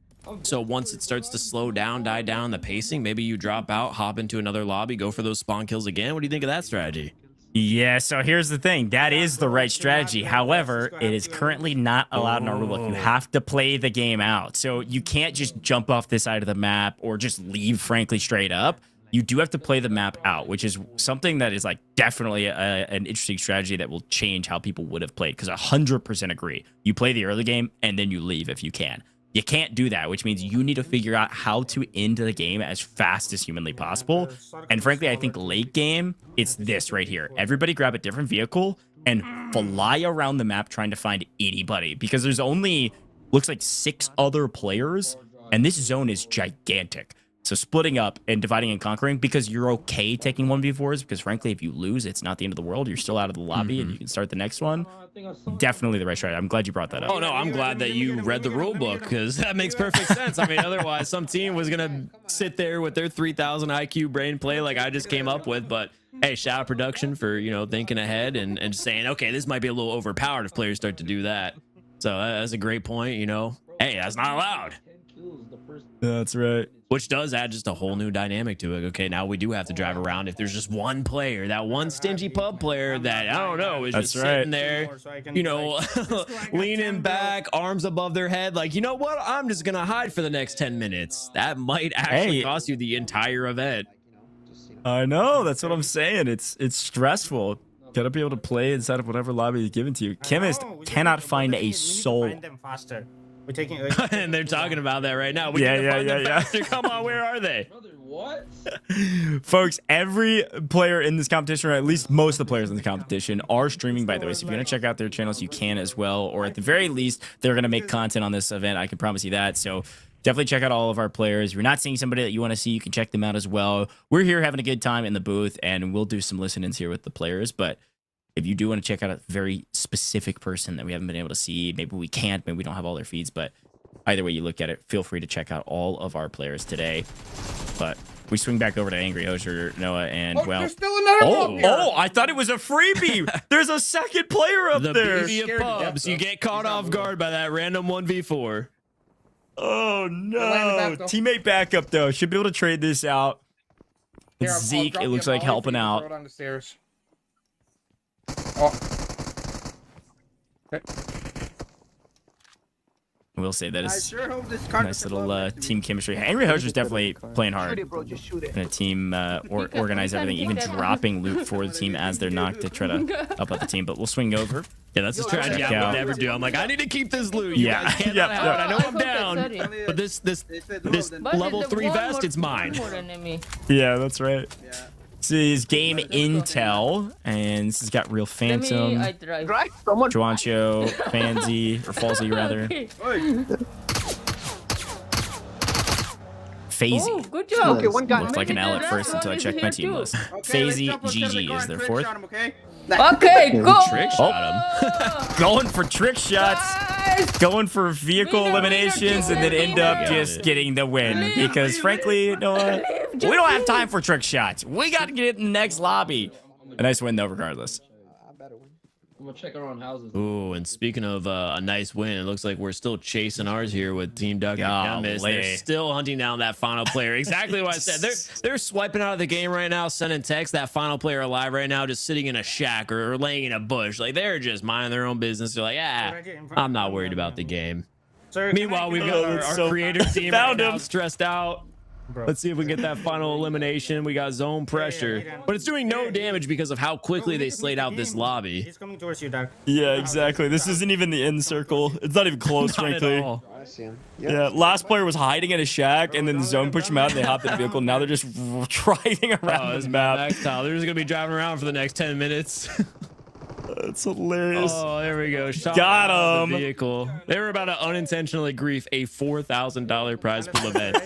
So once it starts to slow down, die down the pacing, maybe you drop out, hop into another lobby, go for those spawn kills again. What do you think of that strategy? Yeah, so here's the thing. That is the right strategy. However, it is currently not allowed in our rulebook. You have to play the game out. So you can't just jump off this side of the map or just leave, frankly, straight up. You do have to play the map out, which is something that is like definitely an interesting strategy that will change how people would have played. Because 100% agree. You play the early game and then you leave if you can. You can't do that, which means you need to figure out how to end the game as fast as humanly possible. And frankly, I think late game, it's this right here. Everybody grab a different vehicle and fly around the map trying to find anybody, because there's only, looks like 6 other players, and this zone is gigantic. So splitting up and dividing and conquering, because you're okay taking 1v4s, because frankly, if you lose, it's not the end of the world. You're still out of the lobby and you can start the next one. Definitely the right strategy. I'm glad you brought that up. Oh, no, I'm glad that you read the rule book, because that makes perfect sense. I mean, otherwise, some team was going to sit there with their 3,000 IQ brain play like I just came up with. But hey, shout out production for, you know, thinking ahead and saying, okay, this might be a little overpowered if players start to do that. So that's a great point, you know. Hey, that's not allowed. That's right. Which does add just a whole new dynamic to it. Okay, now we do have to drive around. If there's just one player, that one stingy pub player that, I don't know, is just sitting there, you know, leaning back, arms above their head, like, you know what? I'm just going to hide for the next 10 minutes. That might actually cost you the entire event. I know. That's what I'm saying. It's stressful. Got to be able to play inside of whatever lobby is given to you. Chemist cannot find a soul. We're taking and they're talking about that right now. We need to find them faster. Come on, where are they? What? Folks, every player in this competition, or at least most of the players in the competition, are streaming, by the way. So if you're going to check out their channels, you can as well. Or at the very least, they're going to make content on this event. I can promise you that. So definitely check out all of our players. If you're not seeing somebody that you want to see, you can check them out as well. We're here having a good time in the booth, and we'll do some listen-ins here with the players. But if you do want to check out a very specific person that we haven't been able to see, maybe we can't, maybe we don't have all their feeds, but either way you look at it, feel free to check out all of our players today. But we swing back over to Angry Hosier, Noah, and well, there's still another I thought it was a freebie. There's a second player up the there. beauty of pubs, you get caught off guard by that random 1v4. Oh no, teammate backup though. Should be able to trade this out. Zeke, it looks like helping out. On the stairs. Oh. Okay. I will say that is sure hope this nice little team chemistry. Angry Hosier's definitely playing hard. And a team organize everything, even dropping loot for the team as they're knocked to try to help out the team. But we'll swing over. Yeah, that's a strategy I would never do. I'm like, I need to keep this loot. You guys can't yeah. have it. I know I'm down, but this level 3 vest, it's mine. Yeah, that's right. This is game intel, and this has got Real Phantom, Juancho, Fanzy, or Falsey rather. FaZe. Oh, good job. Okay, one guy. Looked like an L at first until I checked my team list. FaZe GG is their fourth. Okay, go. Trick shot him. Going for trick shots. Going for vehicle eliminations and then end up just getting the win because frankly, Noah, we don't have time for trick shots. We got to get in the next lobby. A nice win though, regardless. I'm gonna check around houses. Ooh, and speaking of a nice win, it looks like we're still chasing ours here with Team Duck. They're still hunting down that final player. Exactly what I said. They're swiping out of the game right now, sending text. That final player alive right now, just sitting in a shack or laying in a bush. Like they're just minding their own business. They're like, I'm not worried about the game. Sir, Meanwhile, we've got our creative team Found right now him. stressed out. Bro. Let's see if we can get that final elimination. We got zone pressure, but it's doing no damage because of how quickly they slayed out this lobby. He's coming towards you, Doc. Yeah, exactly. This isn't even the end circle. It's not even close, Not at frankly. all. I see him. Yeah, last player was hiding in a shack, and then the zone pushed him out, and they hopped in the vehicle. Now they're just driving around This the map. Next time, they're just gonna be driving around for the next 10 minutes. That's hilarious. Oh, there we go. Shot Got out of the him. vehicle. They were about to unintentionally grief a $4,000 prize pool event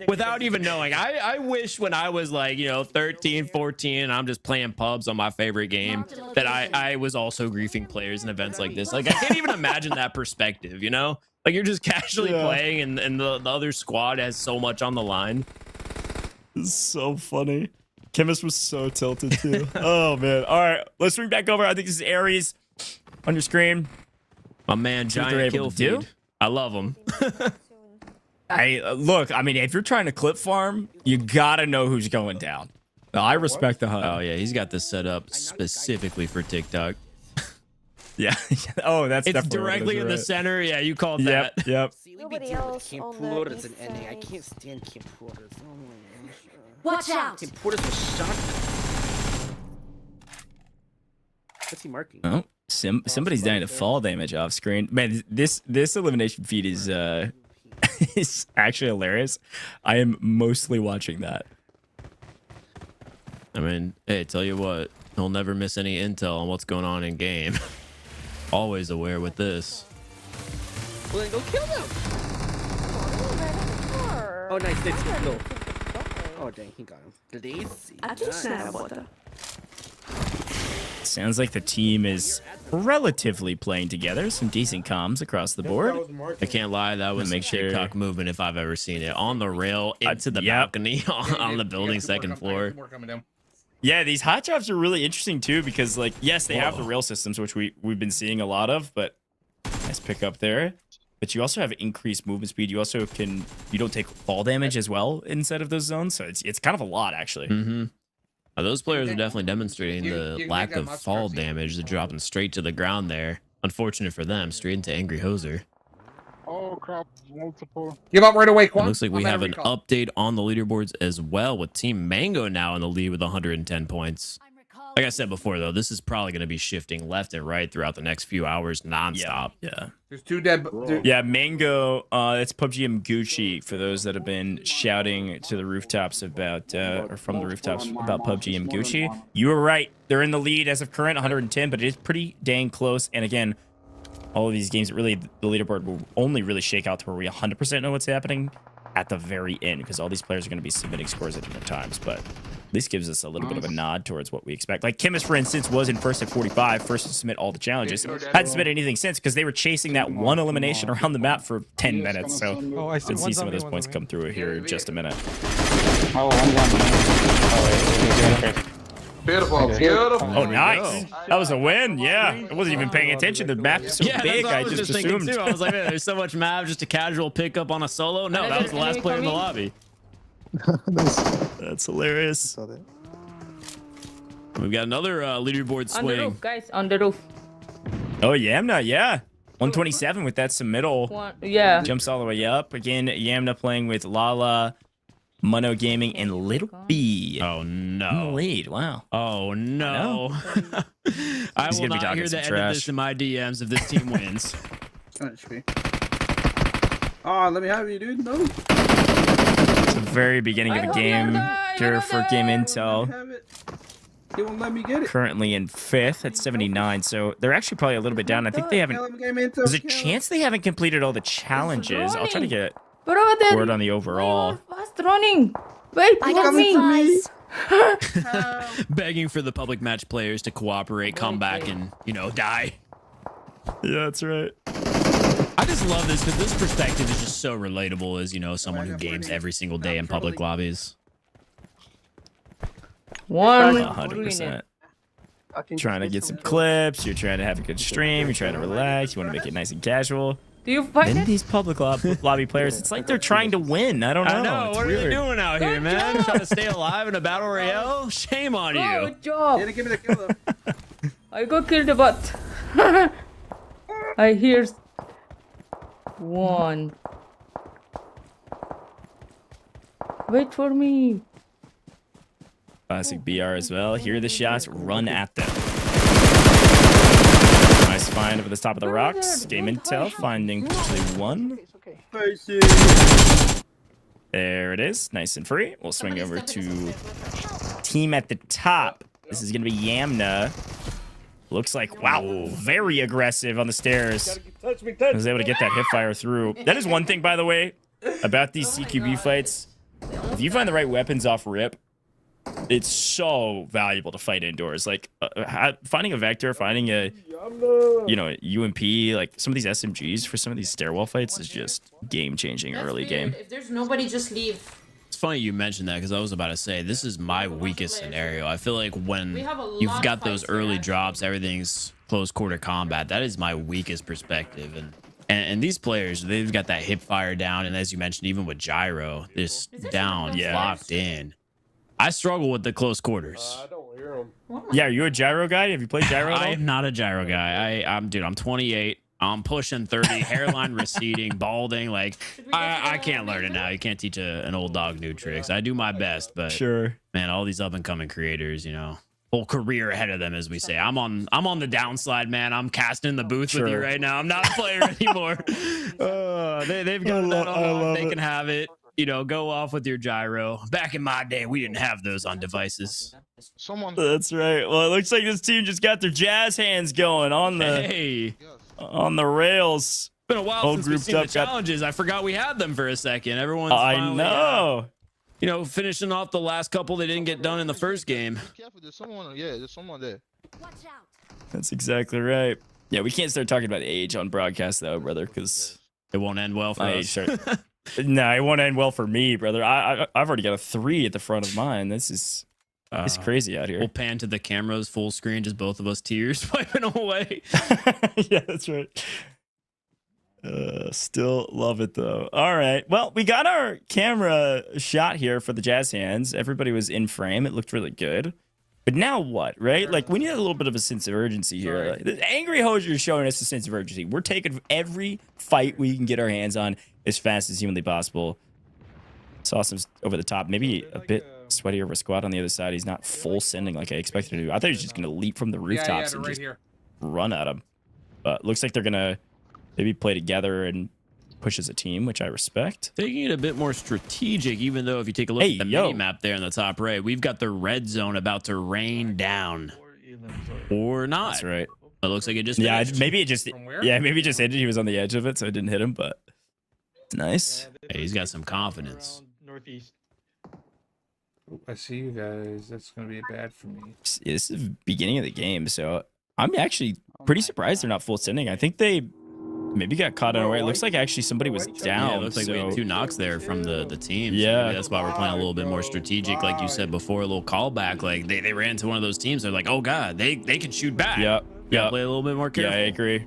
without even knowing. I wish when I was like, 13, 14, and I'm just playing pubs on my favorite game that I was also griefing players in events like this. Like, I can't even imagine that perspective, Like, you're just casually playing and the other squad has so much on the line. This is so funny. Chemist was so tilted too. Oh man. All right, let's swing back over. I think this is Aries on your screen. My man, See what they're Giant able Kill to do? Feed. I love him. Look, I mean, if you're trying to clip farm, you gotta know who's going down. Now, I respect the hunt. Oh yeah, he's got this set up specifically for TikTok. Yeah. Oh, that's It's definitely directly in the center. Yeah, you called that. Yep. Nobody else on the east side. I can't stand Camp Porters. Oh my gosh. Watch out. Camp Porters was shot. What's he marking? Oh, somebody's dying to fall damage off screen. Man, this elimination feed is is actually hilarious. I am mostly watching that. I mean, hey, tell you what, he'll never miss any intel on what's going on in game. Always aware with this. Well, then go kill them. Oh, nice. That's no. Oh, dang, he got him. Did he see? Sounds like the team is relatively playing together. Some decent comms across the board. I can't lie, that was Make a sure- TikTok movement if I've ever seen it. On the rail into the Yep. balcony on the building second floor. Yeah, these hot drops are really interesting too because, like, yes, they have the rail systems, which we've been seeing a lot of, but nice pick up there. But you also have increased movement speed. You also you don't take fall damage as well inside of those zones, so it's kind of a lot actually. Mm-hmm. Those players are definitely demonstrating the lack of fall damage. They're dropping straight to the ground there. Unfortunate for them, straight into Angry Hoser. Oh crap, multiple. Give up right away, It Quan. looks like we have an update on the leaderboards as well with Team Mango now in the lead with 110 points. Like I said before, though, this is probably going to be shifting left and right throughout the next few hours nonstop. Yeah. There's two dead. Yeah, Mango, it's PUBG and Gucci for those that have been shouting to the rooftops about, or from the rooftops about PUBG and Gucci. You were right. They're in the lead as of current, 110, but it is pretty dang close. And again, all of these games, really, the leaderboard will only really shake out to where we 100% know what's happening at the very end because all these players are going to be submitting scores at different times. But at least gives us a little bit of a nod towards what we expect. Like Chemist, for instance, was in first at 45, first to submit all the challenges. Hadn't submitted anything since because they were chasing that one elimination around the map for 10 minutes. So we'll see some of those points come through here in just a minute. Beautiful, beautiful. Oh, nice. That was a win. Yeah. I wasn't even paying attention. The map is so big. That's what I was just thinking assumed. too. I was like, man, there's so much map, just a casual pickup on a solo. No, that was the last player in the lobby. That's hilarious. We've got another leaderboard swing. Guys, on the roof. Oh, Yamna. Yeah. 127 with that submittal. Yeah. Jumps all the way up. Again, Yamna playing with Lala, Mono Gaming, and Little B. Oh, In the no. lead. Wow. Oh, no. I He's will gonna be not talking hear some the end of trash. this in my DMs if this team wins. Oh, let me have you, dude. No. It's the very beginning of the game here for Game Intel. Have it. They won't let me get it. Currently in 5th at 79, so they're actually probably a little bit down. I think they haven't. There's a chance they haven't completed all the challenges. I'll try to get word on the overall. Fast running. Wait for me. Begging for the public match players to cooperate, come back, and die. Yeah, that's right. I just love this because this perspective is just so relatable as someone who games every single day in public lobbies. 100%. Trying to get some clips. You're trying to have a good stream. You're trying to relax. You want to make it nice and casual. Do you find Then it? these public lobby players, it's like they're trying to win. I don't know. I know. It's What weird. are they doing out here, man? Trying to stay alive in a battle royale? Shame on you. Good job. Give me the kill though. I got killed, but I hear one. Wait for me. Classic BR as well. Hear the shots, run at them. Nice find over the top of the rocks. Game intel, finding potentially one. There it is, nice and free. We'll swing over to team at the top. This is gonna be Yamna. Looks like, wow, very aggressive on the stairs. I was able to get that hip fire through. That is one thing, by the way, about these CQB fights. If you find the right weapons off rip, it's so valuable to fight indoors. Like finding a Vector, finding a UMP, like some of these SMGs for some of these stairwell fights is just game-changing early game. If there's nobody, just leave. It's funny you mentioned that because I was about to say this is my weakest scenario. I feel like when you've got those early drops, everything's close quarter combat. That is my weakest perspective. And these players, they've got that hip fire down, and as you mentioned, even with gyro, this down, locked in. I struggle with the close quarters. I don't hear him. Yeah, are you a gyro guy? Have you played gyro at all? I am not a gyro guy. I'm 28. I'm pushing 30, hairline receding, balding. Like, I can't learn it now. You can't teach an old dog new tricks. I do my best, but Sure. man, all these up and coming creators, whole career ahead of them, as we say. I'm on the downside, man. I'm casting in the booth with you right now. I'm not a player anymore. They've got that on. They can have it. Go off with your gyro. Back in my day, we didn't have those on devices. That's right. Well, it looks like this team just got their jazz hands going on the on the rails. It's been a while since we've seen the challenges. I forgot we had them for a second. Everyone's finally, finishing off the last couple they didn't get done in the first game. There's someone there. Watch out. That's exactly right. Yeah, we can't start talking about age on broadcast though, brother, because it won't end well for us. No, it won't end well for me, brother. I've already got a 3 at the front of mine. This is it's crazy out here. We'll pan to the cameras full screen, just both of us tears wiping away. Yeah, that's right. Still love it though. All right. Well, we got our camera shot here for the jazz hands. Everybody was in frame. It looked really good. But now what, right? Like, we need a little bit of a sense of urgency here. Like, the Angry Hoser is showing us a sense of urgency. We're taking every fight we can get our hands on as fast as humanly possible. Saw some over the top. Maybe a bit sweatier of a squad on the other side. He's not full sending like I expected to do. I thought he was just going to leap from the rooftops and just run at him. But looks like they're going to maybe play together and push as a team, which I respect. Taking it a bit more strategic, even though if you take a look at the mini map there in the top right, we've got the red zone about to rain down. Or not. That's right. It looks like it just finished. Maybe it just maybe it just ended. He was on the edge of it, so it didn't hit him, but it's nice. Hey, he's got some confidence. Northeast. I see you guys. That's gonna be bad for me. This is the beginning of the game, so I'm actually pretty surprised they're not full sending. I think they maybe got caught unaware. It looks like actually somebody was down. Yeah, it looks like we had 2 knocks there from the team. So yeah, maybe that's why we're playing a little bit more strategic, like you said before. A little callback. Like they ran to one of those teams. They're like, oh god, they can shoot back. Yep. Yeah, play a little bit more careful. Yeah, I agree.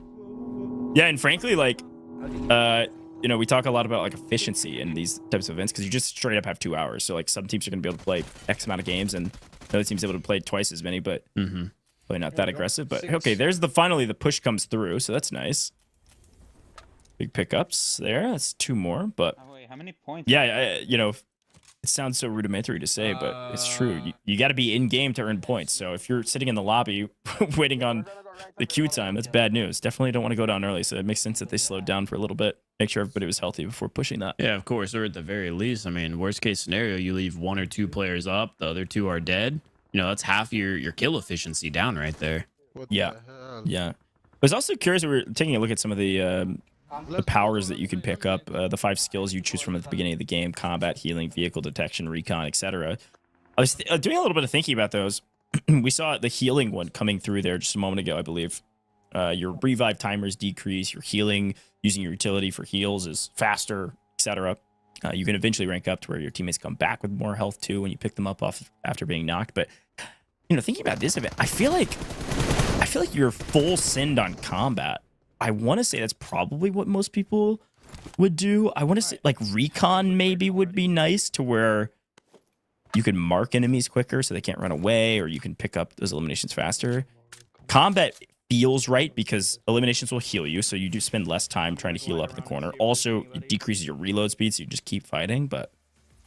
Yeah, and frankly, like, we talk a lot about like efficiency in these types of events because you just straight up have 2 hours. So like some teams are gonna be able to play X amount of games, and other teams able to play twice as many, but probably not that aggressive. But okay, there's finally the push comes through, so that's nice. Big pickups there. That's 2 more, but how many points? yeah, it sounds so rudimentary to say, but it's true. You got to be in game to earn points. So if you're sitting in the lobby waiting on the queue time, that's bad news. Definitely don't want to go down early. So it makes sense that they slowed down for a little bit. Make sure everybody was healthy before pushing that. Yeah, of course. Or at the very least, I mean, worst case scenario, you leave 1 or 2 players up, the other 2 are dead. That's half your kill efficiency down right there. Yeah. I was also curious. We were taking a look at some of the the powers that you can pick up, the 5 skills you choose from at the beginning of the game: combat, healing, vehicle detection, recon, etc. I was doing a little bit of thinking about those. We saw the healing one coming through there just a moment ago, I believe. Your revive timers decrease, your healing using your utility for heals is faster, etc. You can eventually rank up to where your teammates come back with more health too when you pick them up off after being knocked. But thinking about this event, I feel like you're full send on combat. I want to say that's probably what most people would do. I want to say like recon maybe would be nice to where you can mark enemies quicker so they can't run away, or you can pick up those eliminations faster. Combat feels right because eliminations will heal you, so you do spend less time trying to heal up in the corner. Also, it decreases your reload speed, so you just keep fighting. But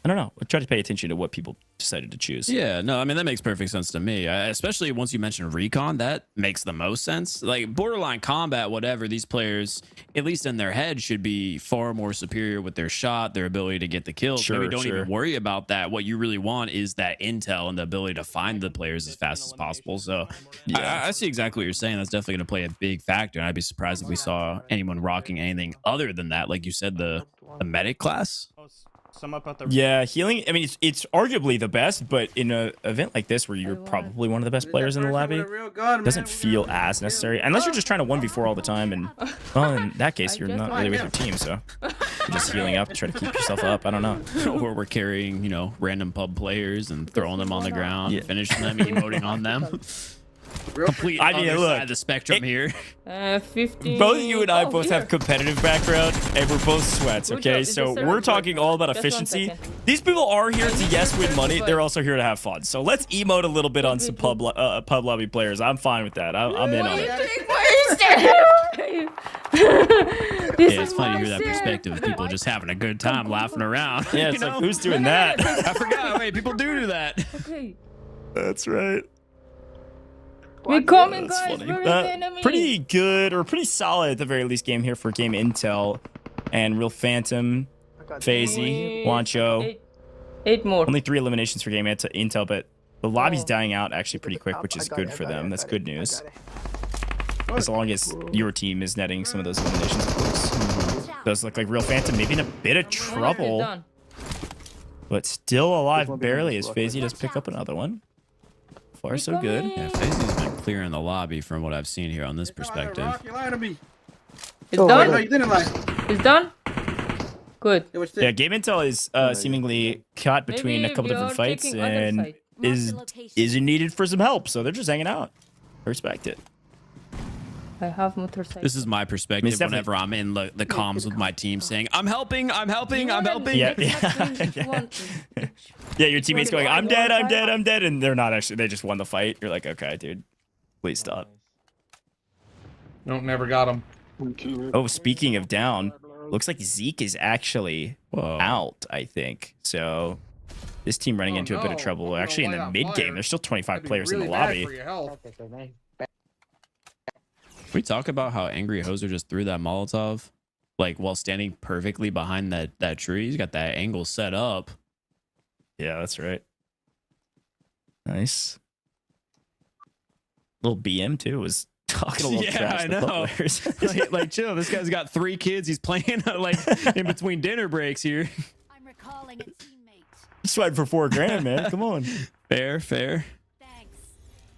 I don't know. I try to pay attention to what people decided to choose. Yeah, no, I mean, that makes perfect sense to me. Especially once you mention recon, that makes the most sense. Like borderline combat, whatever, these players, at least in their head, should be far more superior with their shot, their ability to get the kills. Sure, Maybe don't even worry about that. What you really want is that intel and the ability to find the players as fast as possible. So I see exactly what you're saying. That's definitely going to play a big factor. And I'd be surprised if we saw anyone rocking anything other than that. Like you said, the medic class. Sum up at the Healing. I mean, it's arguably the best, but in an event like this where you're probably one of the best players in the lobby, it doesn't feel as necessary unless you're just trying to 1v4 all the time. And well, in that case, you're not really with your team, so you're just healing up to try to keep yourself up. I don't know. Or we're carrying, random pub players and throwing them on the ground, finishing them, emoting on them. Complete other side of the spectrum here. 15. Both you and I both have competitive background, and we're both sweats, okay? So we're talking all about efficiency. These people are here to, yes, win money. They're also here to have fun. So let's emote a little bit on some pub lobby players. I'm fine with that. I'm in on it. It's funny to hear that perspective of people just having a good time, laughing around. Yeah, it's like, who's doing that? I forgot. Wait, people do that. Okay. That's right. We're coming, That's guys. funny. We're in the enemy. Pretty good, or pretty solid at the very least game here for Game Intel and Real Phantom, FaZe, Wancho. 8 more. Only 3 eliminations for Game Intel, but the lobby's dying out actually pretty quick, which is good for them. That's good news. As long as your team is netting some of those eliminations, of course. Does look like Real Phantom maybe in a bit of trouble, but still alive barely as FaZe does pick up another one. Far so good. Yeah, FaZe's been clearing the lobby from what I've seen here on this perspective. It's done? No, you didn't lie. It's done? Good. Yeah, Game Intel is seemingly caught between Maybe a couple we different are fights taking other and side. is needed for some help, so they're just hanging out. I respect it. I have motorcycle. This is my perspective definitely- whenever I'm in the comms with my team saying, I'm helping, I'm helping, I'm helping. Yeah, yeah, your teammates going, I'm dead, I'm dead, I'm dead, and they're not actually, they just won the fight. You're like, okay, dude, please stop. Nope, never got him. Oh, speaking of down, looks like Zeke is actually out, I think. So this team running into a bit of trouble. Actually, in the mid game, there's still 25 players in the lobby. We talk about how Angry Hoser just threw that Molotov, like while standing perfectly behind that tree. He's got that angle set up. Yeah, that's right. Nice. Little BM too was talking a little trash. I know. like, chill. This guy's got 3 kids. He's playing like in between dinner breaks here. I'm recalling a teammate. Sweating for $4,000, man. Come on. Fair. Thanks.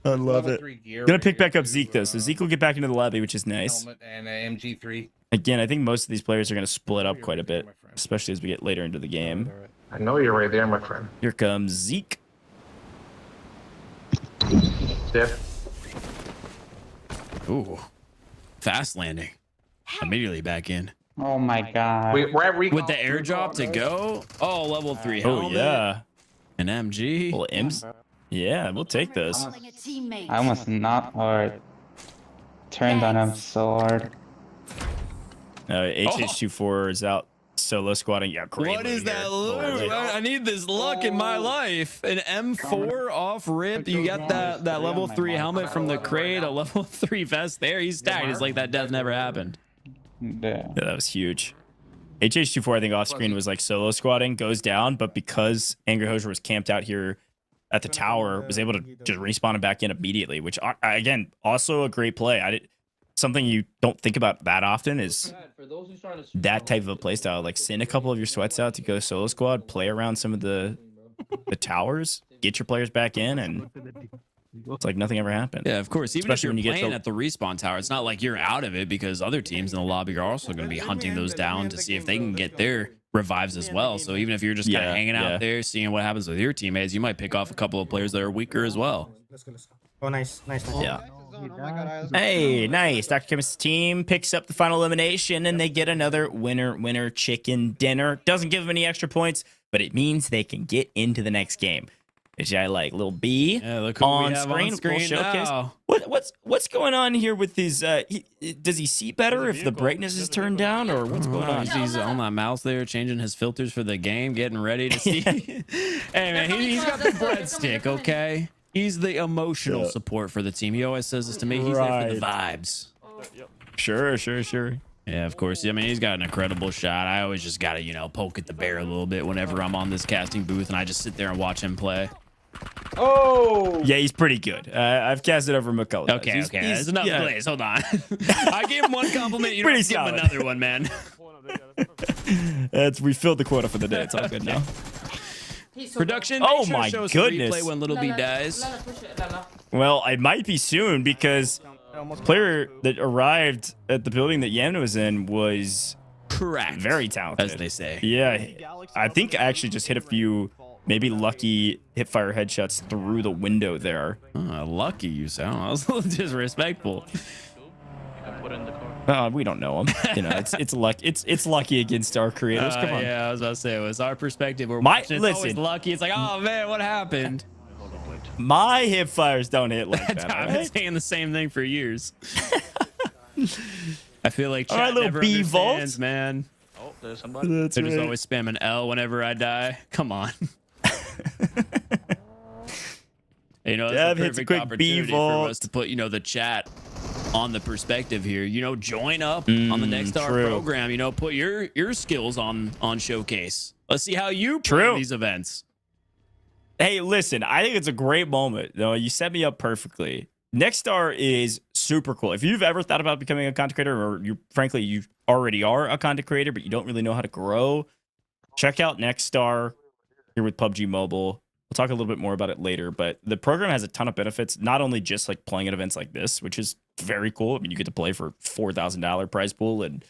I love it. Gonna pick back up Zeke though, so Zeke will get back into the lobby, which is nice. Helmet and MG3. Again, I think most of these players are gonna split up quite a bit, especially as we get later into the game. I know you're right there, my friend. Here comes Zeke. Yep. Ooh, fast landing. Immediately back in. Oh my god. We're at recon. With the airdrop to go. Oh, level 3 Oh helmet. yeah. An MG. Well, M's. Yeah, we'll take those. Recalling a teammate. I almost not hard. Turned on him so hard. HH24 is out solo squatting. Yeah, great. What is that loot? I need this luck in my life. An M4 off rip. You got that level 3 helmet from the crate, a level 3 vest there. He's stacked. It's like that death never happened. Yeah. Yeah, that was huge. HH24, I think off screen was like solo squatting, goes down, but because Angry Hoser was camped out here at the tower, was able to just respawn him back in immediately, which again, also a great play. something you don't think about that often is For those who's trying to that type of a playstyle. Like send a couple of your sweats out to go solo squad, play around some of the towers, get your players back in, and it's like nothing ever happened. Yeah, of course. Even Especially if when you're you get playing to- at the respawn tower, it's not like you're out of it because other teams in the lobby are also going to be hunting those down to see if they can get their revives as well. So even if you're just kind of hanging out there, seeing what happens with your teammates, you might pick off a couple of players that are weaker as well. Oh, nice. Yeah. Hey, nice. Dr. Chemist's team picks up the final elimination, and they get another winner chicken dinner. Doesn't give them any extra points, but it means they can get into the next game. Which I like. Little B look who on we have screen. on screen We'll showcase. now. What's going on here with his? Does he see better if the brightness is turned down, or what's going on? He's on my mouse there, changing his filters for the game, getting ready to see. Hey man, he's got the breadstick. Okay, he's the emotional support for the team. He always says this to me. He's there for the vibes. Sure. Yeah, of course. I mean, he's got an incredible shot. I always just gotta, poke at the bear a little bit whenever I'm on this casting booth, and I just sit there and watch him play. Oh! Yeah, he's pretty good. I've casted over him a couple times. Okay, He's there's enough plays. Hold on. I gave him one compliment. You Pretty don't give him solid. another one, man. We filled the quota for the day. It's all good now. Production. Oh make sure to my show us the goodness. replay when Little B dies. Well, it might be soon because the player that arrived at the building that Yan was in was Correct. very talented, as they say. Yeah, I think I actually just hit a few maybe lucky hipfire headshots through the window there. Oh, lucky you sound. I was a little disrespectful. We don't know him. It's luck. It's lucky against our creators. Come on. Yeah, I was about to say it was our perspective. We're My- watching. It's listen. always lucky. It's like, oh man, what happened? My hipfires don't hit like that. I've all been right? saying the same thing for years. I feel like All chat right, little never B vault. understands, man. Oh, there's somebody. That's They're just right. always spamming L whenever I die. Come on. It's Dev a hits a perfect quick opportunity for B-vault. us to put, the chat on the perspective here. Join up on the Nextar true. program. Put your skills on showcase. Let's see how you play True. these events. Hey, listen, I think it's a great moment. You set me up perfectly. Nextar is super cool. If you've ever thought about becoming a content creator, or frankly, you already are a content creator, but you don't really know how to grow, check out Nextar here with PUBG Mobile. We'll talk a little bit more about it later, but the program has a ton of benefits, not only just like playing at events like this, which is very cool. I mean, you get to play for $4,000 prize pool and,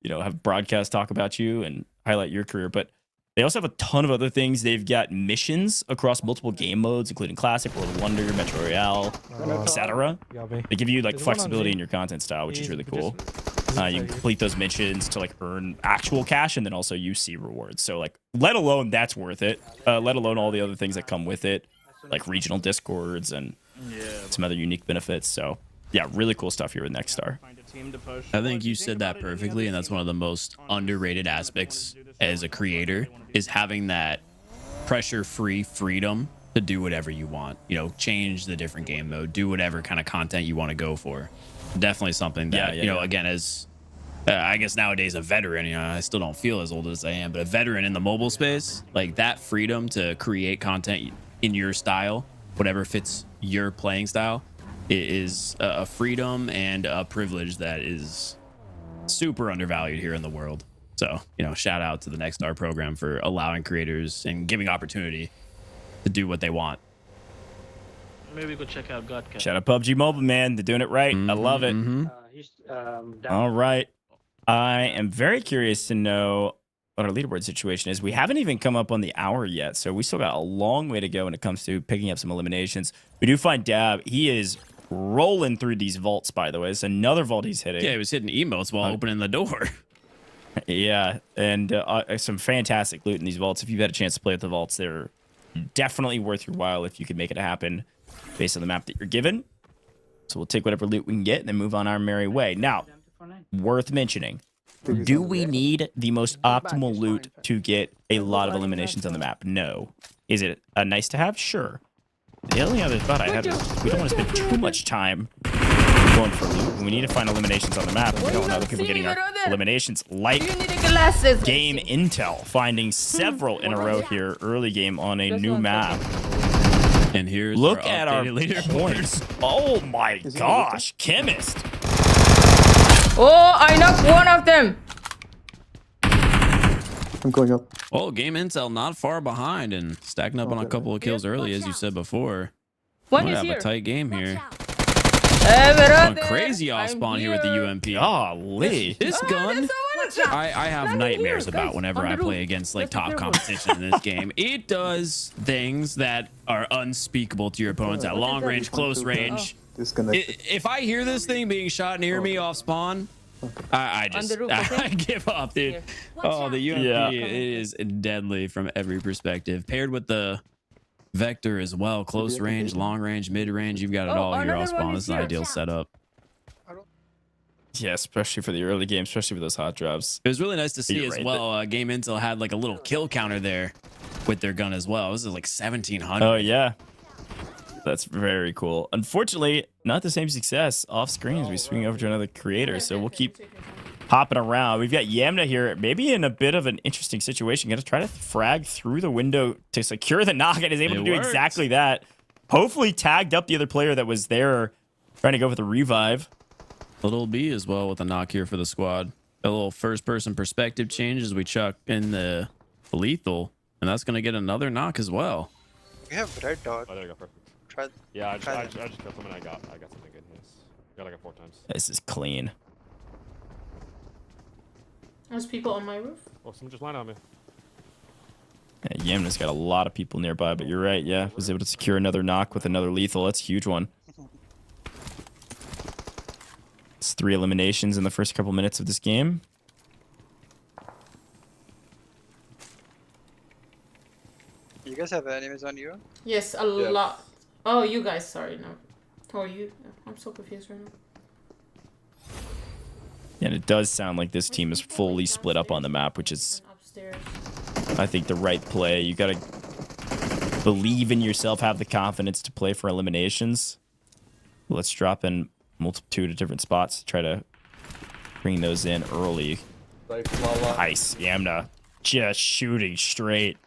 have broadcast talk about you and highlight your career, but they also have a ton of other things. They've got missions across multiple game modes, including Classic, World of Wonder, Metro Royale, etc. They give you like flexibility in your content style, which is really cool. You can complete those missions to like earn actual cash, and then also UC rewards. So like, let alone that's worth it. Let alone all the other things that come with it, like regional discords and some other unique benefits. So yeah, really cool stuff here with Nextar. I think you said that perfectly, and that's one of the most underrated aspects as a creator is having that pressure-free freedom to do whatever you want. Change the different game mode, do whatever kind of content you want to go for. Definitely something that again, as I guess nowadays a veteran, I still don't feel as old as I am, but a veteran in the mobile space, like that freedom to create content in your style, whatever fits your playing style, is a freedom and a privilege that is super undervalued here in the world. So, shout out to the Nextar program for allowing creators and giving opportunity to do what they want. Maybe we could check out Godcat. Shout out PUBG Mobile, man. They're doing it right. I love it. All right. I am very curious to know what our leaderboard situation is. We haven't even come up on the hour yet, so we still got a long way to go when it comes to picking up some eliminations. We do find Dab. He is rolling through these vaults, by the way. It's another vault he's hitting. Yeah, he was hitting emotes while opening the door. Yeah, and some fantastic loot in these vaults. If you've had a chance to play with the vaults, they're definitely worth your while if you could make it happen based on the map that you're given. So we'll take whatever loot we can get and then move on our merry way. Now, worth mentioning, do we need the most optimal loot to get a lot of eliminations on the map? No. Is it a nice to have? Sure. The only other thought I had was we don't want to spend too much time going for loot. We need to find eliminations on the map. We don't want other people getting our eliminations, like game intel, finding several in a row here early game on a new map. And here's look at our leaderboard. points. Oh my gosh, Chemist Oh, I knocked one of them. I'm going up. Oh, Game Intel not far behind and stacking up on a couple of kills early, as you said before. One Might is have here. a tight game here. Hey, Going brother. crazy off I'm spawn here with the here. UMP. Golly. This gun, I have Not nightmares here, about guys. whenever On the I play roof. against like Let's be top careful. competition in this game. It does things that are unspeakable to your opponents at long range, close range. Disconnected. If I hear this thing being shot near me off spawn, I just On the roof, okay? I give up, dude. Here. Oh, the UMP Yeah. it is deadly from every perspective. Paired with the Vector as well, close range, long range, mid range. You've got it Oh, all here another off spawn. one This is is an here. ideal setup. Yeah, especially for the early game, especially with those hot drops. It was really nice to see You're as right well. Game Intel had like a little kill counter there with their gun as well. This is like 1,700. Oh yeah, that's very cool. Unfortunately, not the same success off screen as we swing over to another creator. So we'll keep hopping around. We've got Yamna here, maybe in a bit of an interesting situation. Going to try to frag through the window to secure the knock, and is able It to do worked. exactly that. Hopefully tagged up the other player that was there, trying to go for the revive. Little B as well with a knock here for the squad. A little first-person perspective change as we chuck in the lethal, and that's going to get another knock as well. We have red dot. Oh, there you go, perfect. Try. Yeah, I Try just killed someone. I got something good. Yes. Got like a 4 times. This is clean. There's people on my roof. Oh, someone just landed on me. Yeah, Yamna's got a lot of people nearby, but you're right. Yeah, was able to secure another knock with another lethal. That's a huge one. It's 3 eliminations in the first couple minutes of this game. You guys have enemies on you? Yes, a lot. Oh, you guys. Sorry, no. Oh, you. I'm so confused right now. And it does sound like this team is fully split up on the map, which is, Upstairs. I think, the right play. You got to believe in yourself, have the confidence to play for eliminations. Let's drop in multitude of different spots to try to bring those in early. Nice. Yamna just shooting straight.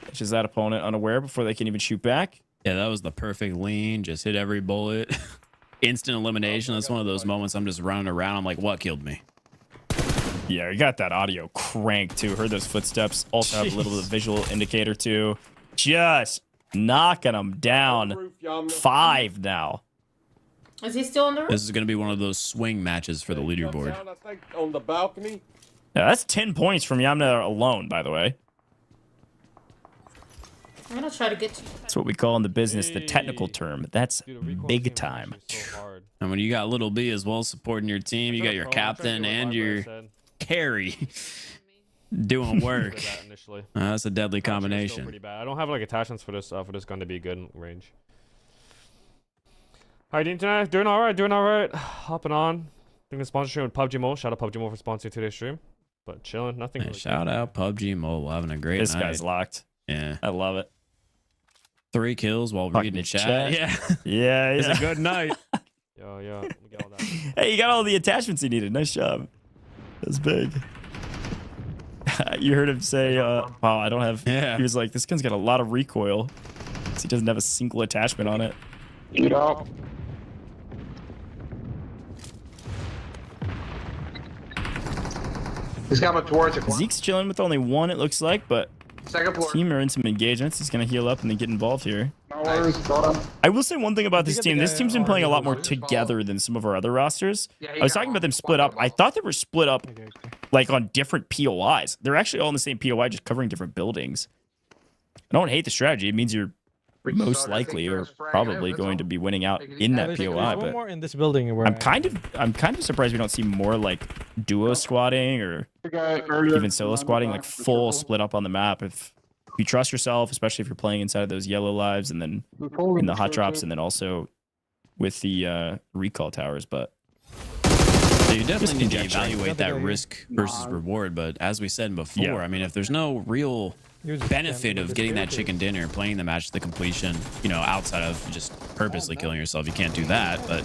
Catches that opponent unaware before they can even shoot back. Yeah, that was the perfect lean. Just hit every bullet. Instant elimination. That's one of those moments I'm just running around. I'm like, what killed me? Yeah, you got that audio cranked too. Heard those footsteps. Also have a little bit of visual indicator too. Just knocking them down. 5 now. Is he still on the roof? This is going to be one of those swing matches for the leaderboard. On the balcony. Yeah, that's 10 points from Yamna alone, by the way. I'm gonna try to get to you. That's what we call in the business the technical term. That's Dude, the recoil big game is time. actually so hard. And when you got Little B as well supporting your team, you got your captain and your carry doing work. Initially. That's a deadly Still combination. pretty bad. I don't have like attachments for this gun to be good in range. How you doing tonight? Doing all right. Doing all right. Hopping on. Doing a sponsorship with PUBG Mobile. Shout out PUBG Mobile for sponsoring today's stream. But chilling. Nothing. Yeah, Really shout out PUBG Mobile, having a great This night. guy's locked. Yeah, I love it. 3 kills while Fucking reading the chat. chat. Yeah, Yeah, it's yeah. a good night. Yo, let me get all that. Hey, you got all the attachments you needed. Nice job. That's big. You heard him say, "Oh, I don't have." Yeah. He was like, "This gun's got a lot of recoil. 'Cause he doesn't have a single attachment on it." Get up. He's coming towards it. Zeke's chilling with only 1, it looks like, but Second floor. team are in some engagements. He's gonna heal up and then get involved here. No worries. Got him. I will say one thing about this team. This team's been playing a lot more together than some of our other rosters. I was talking about them split up. I thought they were split up like on different POIs. They're actually all in the same POI, just covering different buildings. I don't hate the strategy. It means you're most likely or probably going to be winning out in that POI. But more in this building where I'm kind of surprised we don't see more like duo squatting or even solo squatting, like full split up on the map. If you trust yourself, especially if you're playing inside of those yellow lives and then in the hot drops and then also with the recall towers. But So you definitely need to conjecturing. evaluate that risk versus reward. But as we said before, Yeah. I mean, if there's no real benefit of getting that chicken dinner, playing the match to the completion, you know, outside of just purposely killing yourself, you can't do that. But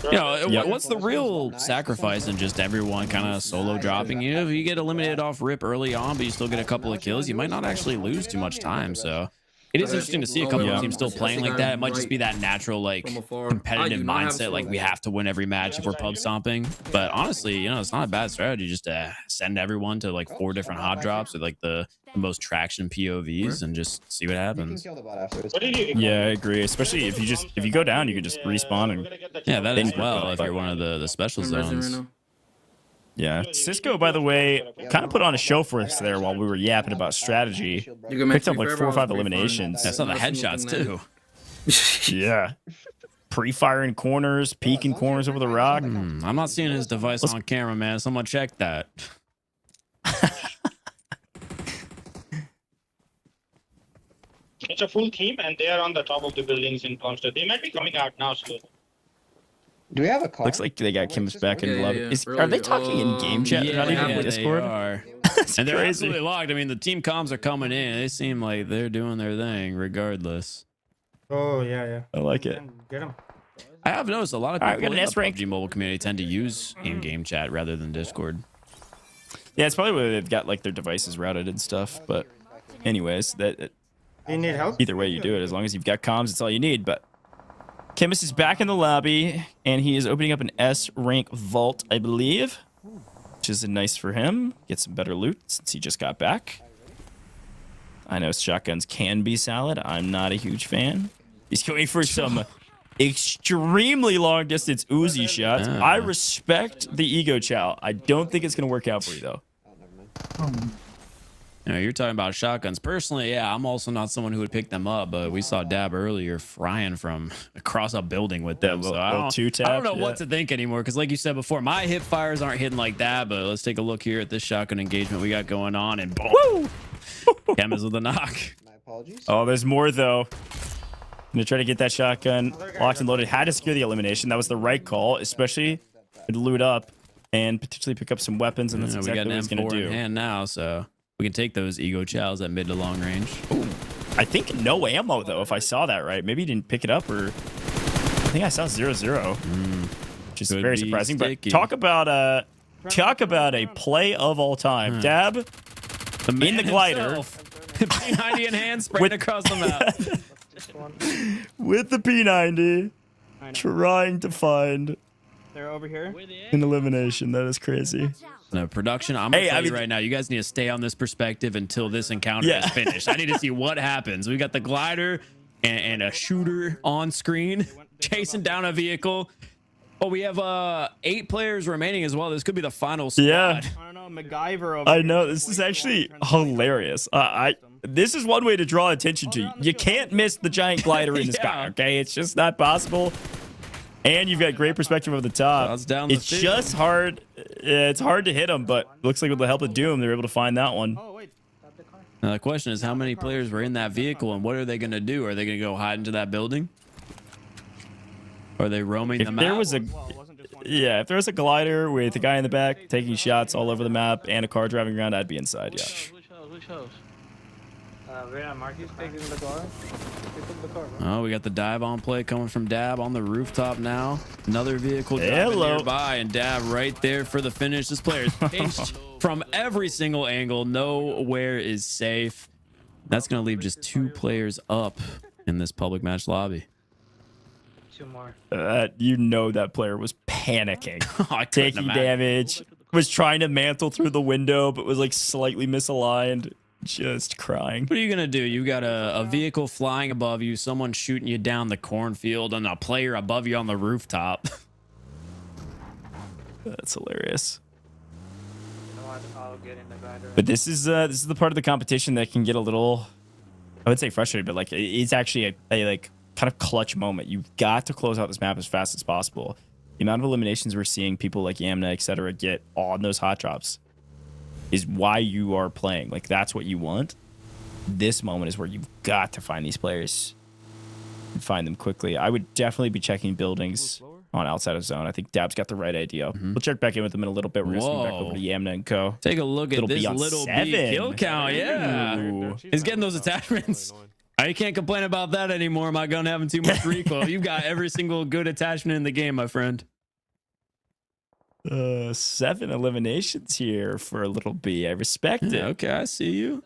you know, Yep. what's the real sacrifice in just everyone kind of solo dropping? You know, if you get eliminated off rip early on, but you still get a couple of kills, you might not actually lose too much time. So It is interesting to see a couple of teams still playing like that. It might just be Right that natural, like, from afar. I competitive do not have mindset. Like, we slow. have to win every match if we're pub stomping. But honestly, you know, it's not a bad strategy just to send everyone to like 4 different hot drops with like the most traction POVs and just see what happens. Yeah, I agree. Especially if you go down, you can just respawn and Yeah, that as Then- well if you're one of the special I'm resing right zones. now. yeah. Cisco, by the way, kind of put on a show for us there while we were yapping about strategy. You can make Picked up me like forever, 4 or 5 I was pre-firing eliminations. that I saw the every single headshots thing too. Yeah. Pre-firing corners, peeking corners over the rock. I'm not seeing his device on camera, man. Someone check that. It's a full team, and they are on the top of the buildings in Palmstead. They might be coming out now slowly. Do we have a car? Looks like they got Kim's back in Yeah, lobby. yeah, Are they talking in game chat? Yeah, Not even in they Discord? are. That's And they're crazy. absolutely locked. I mean, the team comms are coming in. They seem like they're doing their thing regardless. Oh, yeah. I like it. Get him. I have noticed a lot of All right, people we got in an the S rank. PUBG mobile community tend to use in-game chat rather than Discord. Yeah, it's probably where they've got like their devices routed and stuff. But anyways, that Do you need help? either way you do it, as long as you've got comms, it's all you need. But Kimus is back in the lobby, and he is opening up an S rank vault, I believe, which is nice for him. Get some better loot since he just got back. I know shotguns can be solid. I'm not a huge fan. He's going for some extremely long distance Uzi shots. I respect the ego chow. I don't think it's going to work out for you, though. You know, you're talking about shotguns. Personally, yeah, I'm also not someone who would pick them up, but we saw Dab earlier frying from across a building with them. So I don't know what to think anymore, because like you said before, my hip fires aren't hitting like that, but let's take a look here at this shotgun engagement we got going on, and boom! Chem is with a knock. My apologies. Oh, there's more, though. I'm going to try to get that shotgun locked and loaded. Had to secure the elimination. That was the right call, especially to loot up and potentially pick up some weapons, and that's We exactly got what an he's going M4 to in do. hand now, so we can take those ego chows at mid to long range. I think no ammo, though, if I saw that right. Maybe he didn't pick it up, or I think I saw 0-0, which is Could very be surprising. sticky. But talk about a play of all time. Dab in the glider. P90 in hand, spraying across the map. With the P90, trying to find They're over here. an elimination. That is crazy. No, production, I'm going to Hey, tell I you mean- right now, you guys need to stay on this perspective until this encounter Yeah. is finished. I need to see what happens. We got the glider and a shooter on screen chasing down a vehicle. Oh, we have 8 players remaining as well. This could be the final squad. Yeah. I don't know, MacGyver over I here. know, this is actually hilarious. This is one way to draw attention to. You can't miss the giant glider in the sky, Yeah. okay? It's just not possible. And you've got great perspective over the top. Shots down the It's field. just hard. It's hard to hit them, but looks like with the help of Doom, they're able to find that one. Oh, wait. Stop the car. Now, the question is, how many players were in that vehicle, and what are they going to do? Are they going to go hide into that building? Are they roaming If the there map? was a, Well, it wasn't just one. yeah, if there was a glider with a guy in the back taking shots all over the map and a car driving around, I'd be inside. Yeah. Which house? Where are Marcus taking the car? They took the car, bro. Oh, we got the dive on play coming from Dab on the rooftop now. Another vehicle driving Hello. nearby, and Dab right there for the finish. This player is pinched from every single angle. Nowhere is safe. That's going to leave just 2 players up in this public match lobby. 2 more. You know that player was panicking, I couldn't taking imagine. damage, was trying to mantle through the window, but was like slightly misaligned, just crying. What are you going to do? You got a vehicle flying above you, someone shooting you down the cornfield, and a player above you on the rooftop. That's hilarious. You know what? I'll get in the glider. But this is the part of the competition that can get a little, I would say frustrated, but like it's actually a like kind of clutch moment. You've got to close out this map as fast as possible. The amount of eliminations we're seeing people like Yamna, etc., get on those hot drops is why you are playing. Like that's what you want. This moment is where you've got to find these players and find them quickly. I would definitely be checking buildings on outside of zone. I think Dab's got the right idea. We'll check back in with them in a little bit. We're going to swing back over to Yamna and Co. Take a look at Little this B on little 7. B kill count. Yeah. Ooh. He's getting those attachments. I can't complain about that anymore. My gun having too much recoil. You've got every single good attachment in the game, my friend. 7 eliminations here for a little B. I respect it. Yeah, okay, I see you.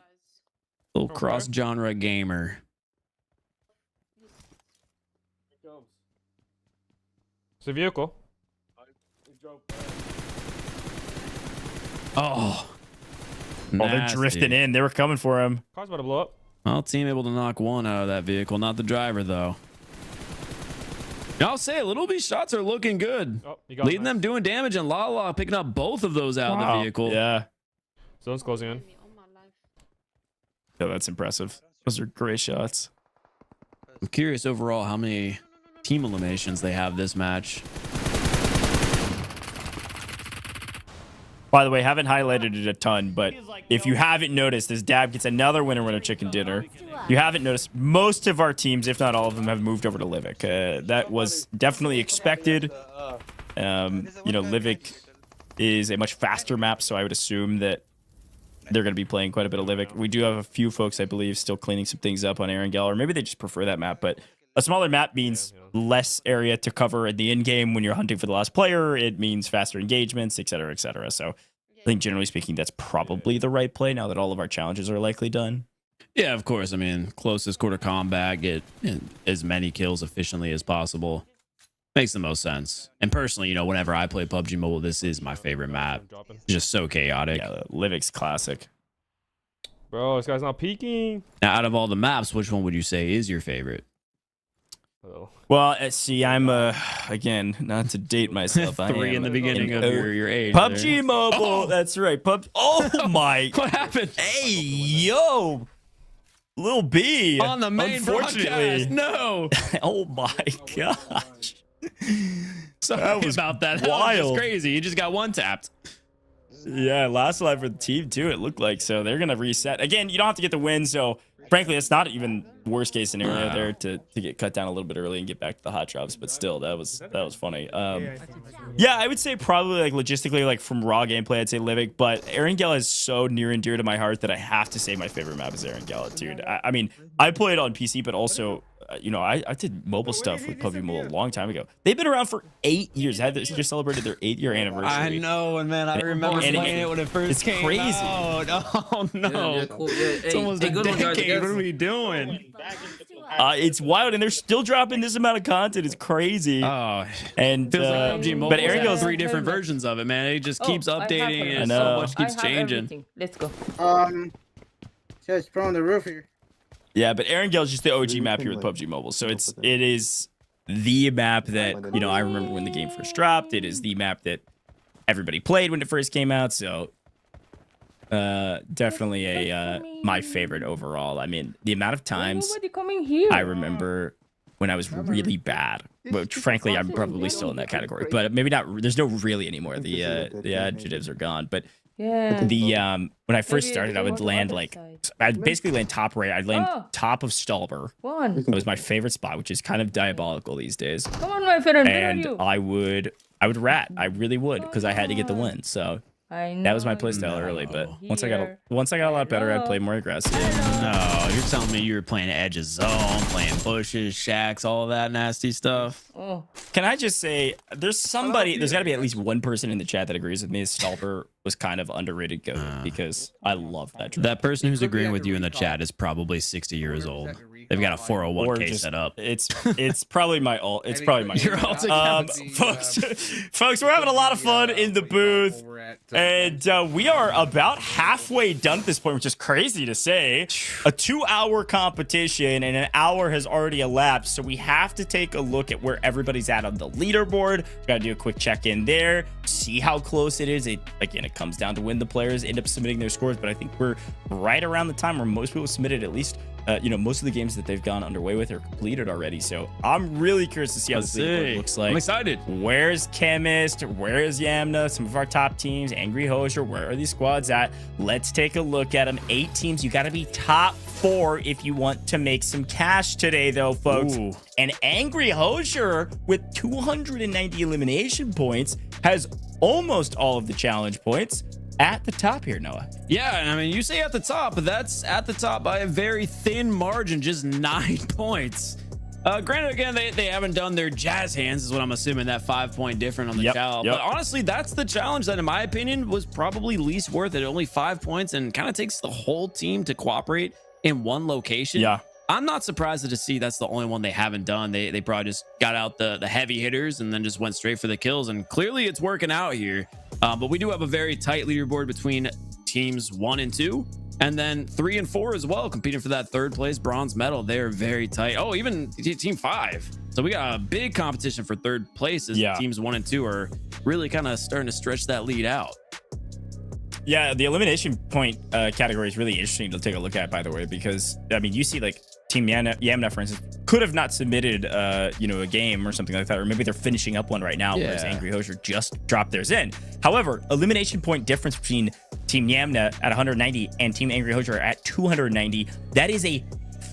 Little cross-genre gamer. It's a vehicle. Oh. Oh, they're drifting in. They were coming for him. Car's about to blow up. Well, team able to knock one out of that vehicle, not the driver though. I'll say a little bit shots are looking good. Oh, you got Leading them doing damage, and Lala picking up both of those out of the vehicle. Yeah. Zone's closing in. Yeah, that's impressive. Those are great shots. I'm curious overall how many team eliminations they have this match. By the way, haven't highlighted it a ton, but if you haven't noticed, this Dab gets another winner chicken dinner. You haven't noticed, most of our teams, if not all of them, have moved over to Livic. That was definitely expected. You know, Livic is a much faster map, so I would assume that they're going to be playing quite a bit of Livic. We do have a few folks, I believe, still cleaning some things up on Erangel, or maybe they just prefer that map, but a smaller map means less area to cover in the end game when you're hunting for the last player. It means faster engagements, etc., etc. So I think generally speaking, that's probably the right play now that all of our challenges are likely done. Yeah, of course. I mean, closest quarter combat, get as many kills efficiently as possible. Makes the most sense. And personally, you know, whenever I play PUBG Mobile, this is my favorite map. It's just so chaotic. Yeah, Livic's classic. Bro, this guy's not peeking. Now, out of all the maps, which one would you say is your favorite? Well, see, I'm again, not to date myself. I Three am in the beginning of your age. PUBG there. Mobile. Oh. That's right. Oh my! What happened? Hey, yo, Lil B On the main unfortunately. broadcast. No. Oh my gosh. Sorry about that. That was wild. just crazy. You just got one tapped. Yeah, last live for the team too. It looked like so they're gonna reset again. You don't have to get the win, so frankly, it's not even worst case scenario there to get cut down a little bit early and get back to the hot drops. But still, that was funny. Yeah, I would say probably like logistically, like from raw gameplay, I'd say Livic. But Erangel is so near and dear to my heart that I have to say my favorite map is Erangel, dude. I mean, I played on PC, but also. You know, I did mobile stuff with PUBG Mobile a long time ago. They've been around for 8 years. They just celebrated their 8-year anniversary. I know, and man, I remember playing it when it first came crazy. out. Oh no, it's almost a decade. What are we doing? It's wild, and they're still dropping this amount of content. It's crazy. Oh, and feels like PUBG Mobile but has Erangel 3 different versions of it, man. It just keeps updating, and so much keeps changing. Let's go. Just throw on the roof here. Yeah, but Erangel is just the OG map here with PUBG Mobile. So it is the map that, you know, I remember when the game first dropped. It is the map that everybody played when it first came out. So definitely my favorite overall. I mean, the amount of times I remember when I was really bad, which frankly, I'm probably still in that category, but maybe not. There's no really anymore. The adjectives are gone, but when I first started, I would land I'd basically land top right. I'd land top of Stalber. It was my favorite spot, which is kind of diabolical these days. Come on, my friend. And I would rat. I really would, because I had to get the win. So that was my playstyle early. But once I got a lot better, I'd play more aggressive. No, you're telling me you were playing edge of zone, playing bushes, shacks, all of that nasty stuff. Can I just say, there's got to be at least one person in the chat that agrees with me. Stalber was kind of underrated goat because I love that drop. That person who's agreeing with you in the chat is probably 60 years old. They've got a 401k set up. It's probably my ult. It's probably my your ult account. folks, we're having a lot of fun in the booth, and we are about halfway done at this point, which is crazy to say. A 2-hour competition, and an hour has already elapsed, so we have to take a look at where everybody's at on the leaderboard. Got to do a quick check-in there, see how close it is. It comes down to when the players end up submitting their scores, but I think we're right around the time where most people submitted at least. Most of the games that they've gone underway with are completed already. So I'm really curious to see how this leaderboard looks like. I'm excited. Where's Chemist? Where's Yamna? Some of our top teams. Angry Hosier. Where are these squads at? Let's take a look at them. 8 teams. You got to be top 4 if you want to make some cash today, though, folks. Ooh. And Angry Hosier, with 290 elimination points, has almost all of the challenge points. At the top here, Noah. Yeah, and I mean, you say at the top, but that's at the top by a very thin margin, just 9 points. Granted, again, they haven't done their jazz hands, is what I'm assuming, that 5-point different on the challenge. But honestly, that's the challenge that, in my opinion, was probably least worth it. Only 5 points, and kind of takes the whole team to cooperate in one location. Yeah. I'm not surprised to see that's the only one they haven't done. They probably just got out the heavy hitters and then just went straight for the kills. And clearly it's working out here. But we do have a very tight leaderboard between teams 1 and 2. And then 3 and 4 as well, competing for that 3rd place bronze medal. They're very tight. Oh, even team 5. So we got a big competition for 3rd place as teams 1 and 2 are really kind of starting to stretch that lead out. Yeah, the elimination point category is really interesting to take a look at, by the way, because I mean, you see like Team Yamna, for instance, could have not submitted a game or something like that, or maybe they're finishing up one right now, whereas Angry Hosier just dropped theirs in. However, elimination point difference between Team Yamna at 190 and Team Angry Hosier at 290, that is a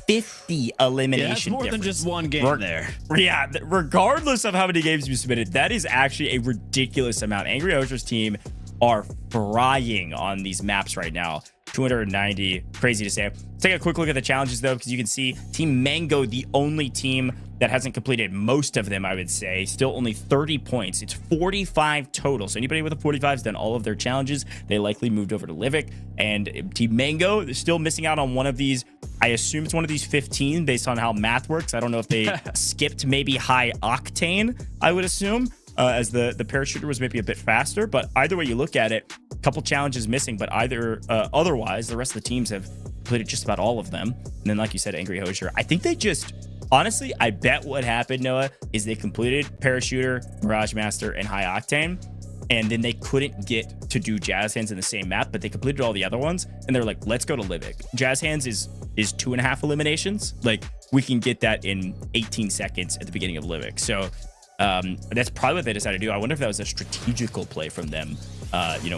50 elimination that's more difference. than just one game there. Yeah, regardless of how many games you submitted, that is actually a ridiculous amount. Angry Hosier's team are frying on these maps right now. 290, crazy to say. Let's take a quick look at the challenges though, because you can see Team Mango, the only team that hasn't completed most of them, I would say. Still only 30 points. It's 45 total. So anybody with a 45 has done all of their challenges. They likely moved over to Livic. And Team Mango is still missing out on one of these. I assume it's one of these 15 based on how math works. I don't know if they skipped maybe high octane, I would assume. As the parachuter was maybe a bit faster, but either way you look at it, a couple challenges missing, but otherwise the rest of the teams have completed just about all of them. And then, like you said, Angry Hosier, I think they just honestly, I bet what happened, Noah, is they completed parachuter, Mirage Master, and high octane, and then they couldn't get to do Jazz Hands in the same map, but they completed all the other ones, and they're like, let's go to Livic. Jazz Hands is 2.5 eliminations. Like, we can get that in 18 seconds at the beginning of Livic. So that's probably what they decided to do. I wonder if that was a strategical play from them,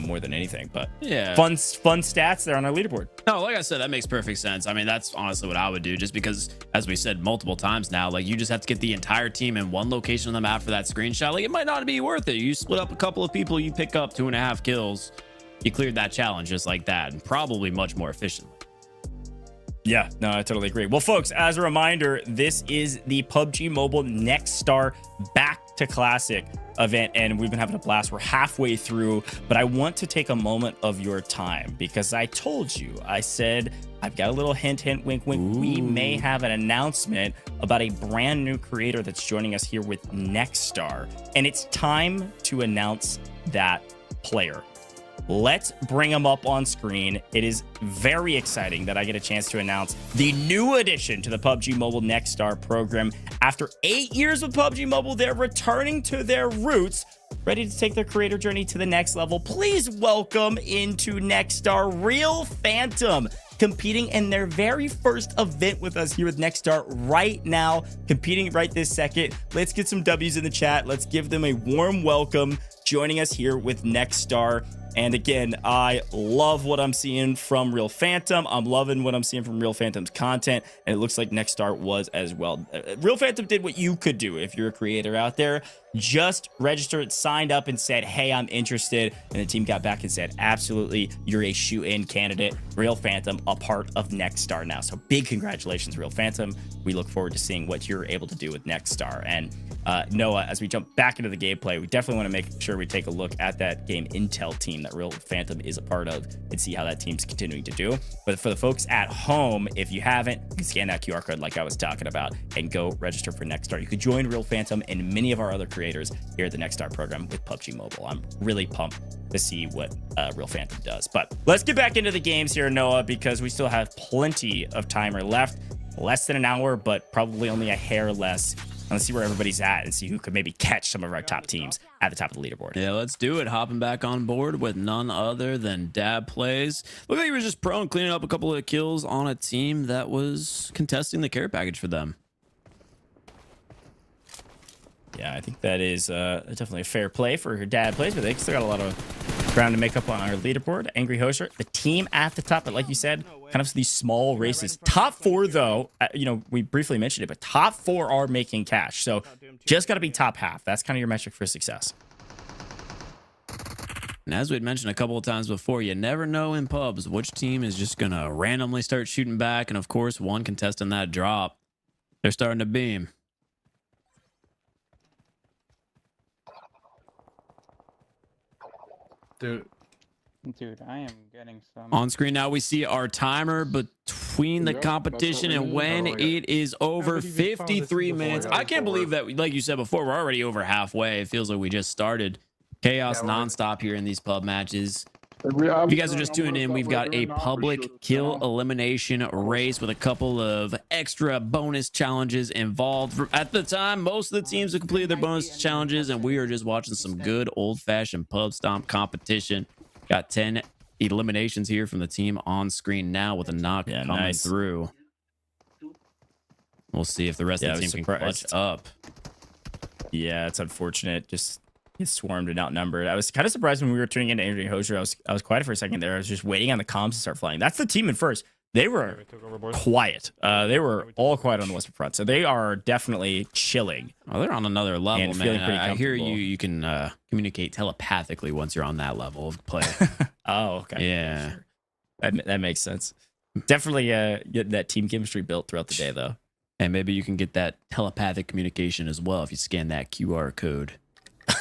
more than anything. But yeah, fun stats there on our leaderboard. No, like I said, that makes perfect sense. I mean, that's honestly what I would do, just because, as we said multiple times now, like, you just have to get the entire team in one location on the map for that screenshot. Like, it might not be worth it. You split up a couple of people, you pick up 2.5 kills, you cleared that challenge just like that, and probably much more efficient. Yeah, no, I totally agree. Well, folks, as a reminder, this is the PUBG Mobile Nextar Back to Classic event, and we've been having a blast. We're halfway through, but I want to take a moment of your time because I told you, I said, I've got a little hint, wink, wink. Ooh. We may have an announcement about a brand new creator that's joining us here with Nextar, and it's time to announce that player. Let's bring them up on screen. It is very exciting that I get a chance to announce the new addition to the PUBG Mobile Nextar program. After 8 years with PUBG Mobile, they're returning to their roots, ready to take their creator journey to the next level. Please welcome into Nextar Real Phantom, competing in their very first event with us here with Nextar right now, competing right this second. Let's get some W's in the chat. Let's give them a warm welcome, joining us here with Nextar. And again, I love what I'm seeing from Real Phantom. I'm loving what I'm seeing from Real Phantom's content, and it looks like Nextar was as well. Real Phantom did what you could do if you're a creator out there. Just registered, signed up, and said, hey, I'm interested. And the team got back and said, absolutely, you're a shoe-in candidate. Real Phantom, a part of Nextar now. So big congratulations, Real Phantom. We look forward to seeing what you're able to do with Nextar. And Noah, as we jump back into the gameplay, we definitely want to make sure we take a look at that game intel team that Real Phantom is a part of and see how that team's continuing to do. But for the folks at home, if you haven't, you can scan that QR code like I was talking about and go register for Nextar. You could join Real Phantom and many of our other creators here at the Nextar program with PUBG Mobile. I'm really pumped to see what Real Phantom does. But let's get back into the games here, Noah, because we still have plenty of timer left. Less than an hour, but probably only a hair less. Let's see where everybody's at and see who could maybe catch some of our top teams at the top of the leaderboard. Yeah, let's do it. Hopping back on board with none other than Dab Plays. Looked like he was just prone, cleaning up a couple of kills on a team that was contesting the care package for them. Yeah, I think that is definitely a fair play for her Dad Plays, but they still got a lot of ground to make up on our leaderboard. Angry Hosier, the team at the top, but like you said, kind of these small races. Top 4, though, we briefly mentioned it, but top 4 are making cash. So just got to be top half. That's kind of your metric for success. And as we'd mentioned a couple of times before, you never know in pubs which team is just going to randomly start shooting back. And of course, one contestant that drop, they're starting to beam. Dude, I am getting some. On screen now, we see our timer, but between the competition and when it is over. 53 minutes. I can't believe that, like you said before, we're already over halfway. It feels like we just started. Chaos nonstop here in these pub matches. If you guys are just tuning in, we've got a public kill elimination race with a couple of extra bonus challenges involved. At the time, most of the teams have completed their bonus challenges, and we are just watching some good old-fashioned pub stomp competition. Got 10 eliminations here from the team on screen now with a knock coming through. We'll see if the rest of the team can clutch up. Yeah, it's unfortunate. Just get swarmed and outnumbered. I was kind of surprised when we were tuning into Andrew Hosier. I was quiet for a second there. I was just waiting on the comms to start flying. That's the team in first. They were quiet. They were all quiet on the Western Front. So they are definitely chilling. Oh, they're on another level, and man. I hear you can communicate telepathically once you're on that level of play. Oh, okay. Yeah. Sure. That makes sense. Definitely get that team chemistry built throughout the day, though. And maybe you can get that telepathic communication as well if you scan that QR code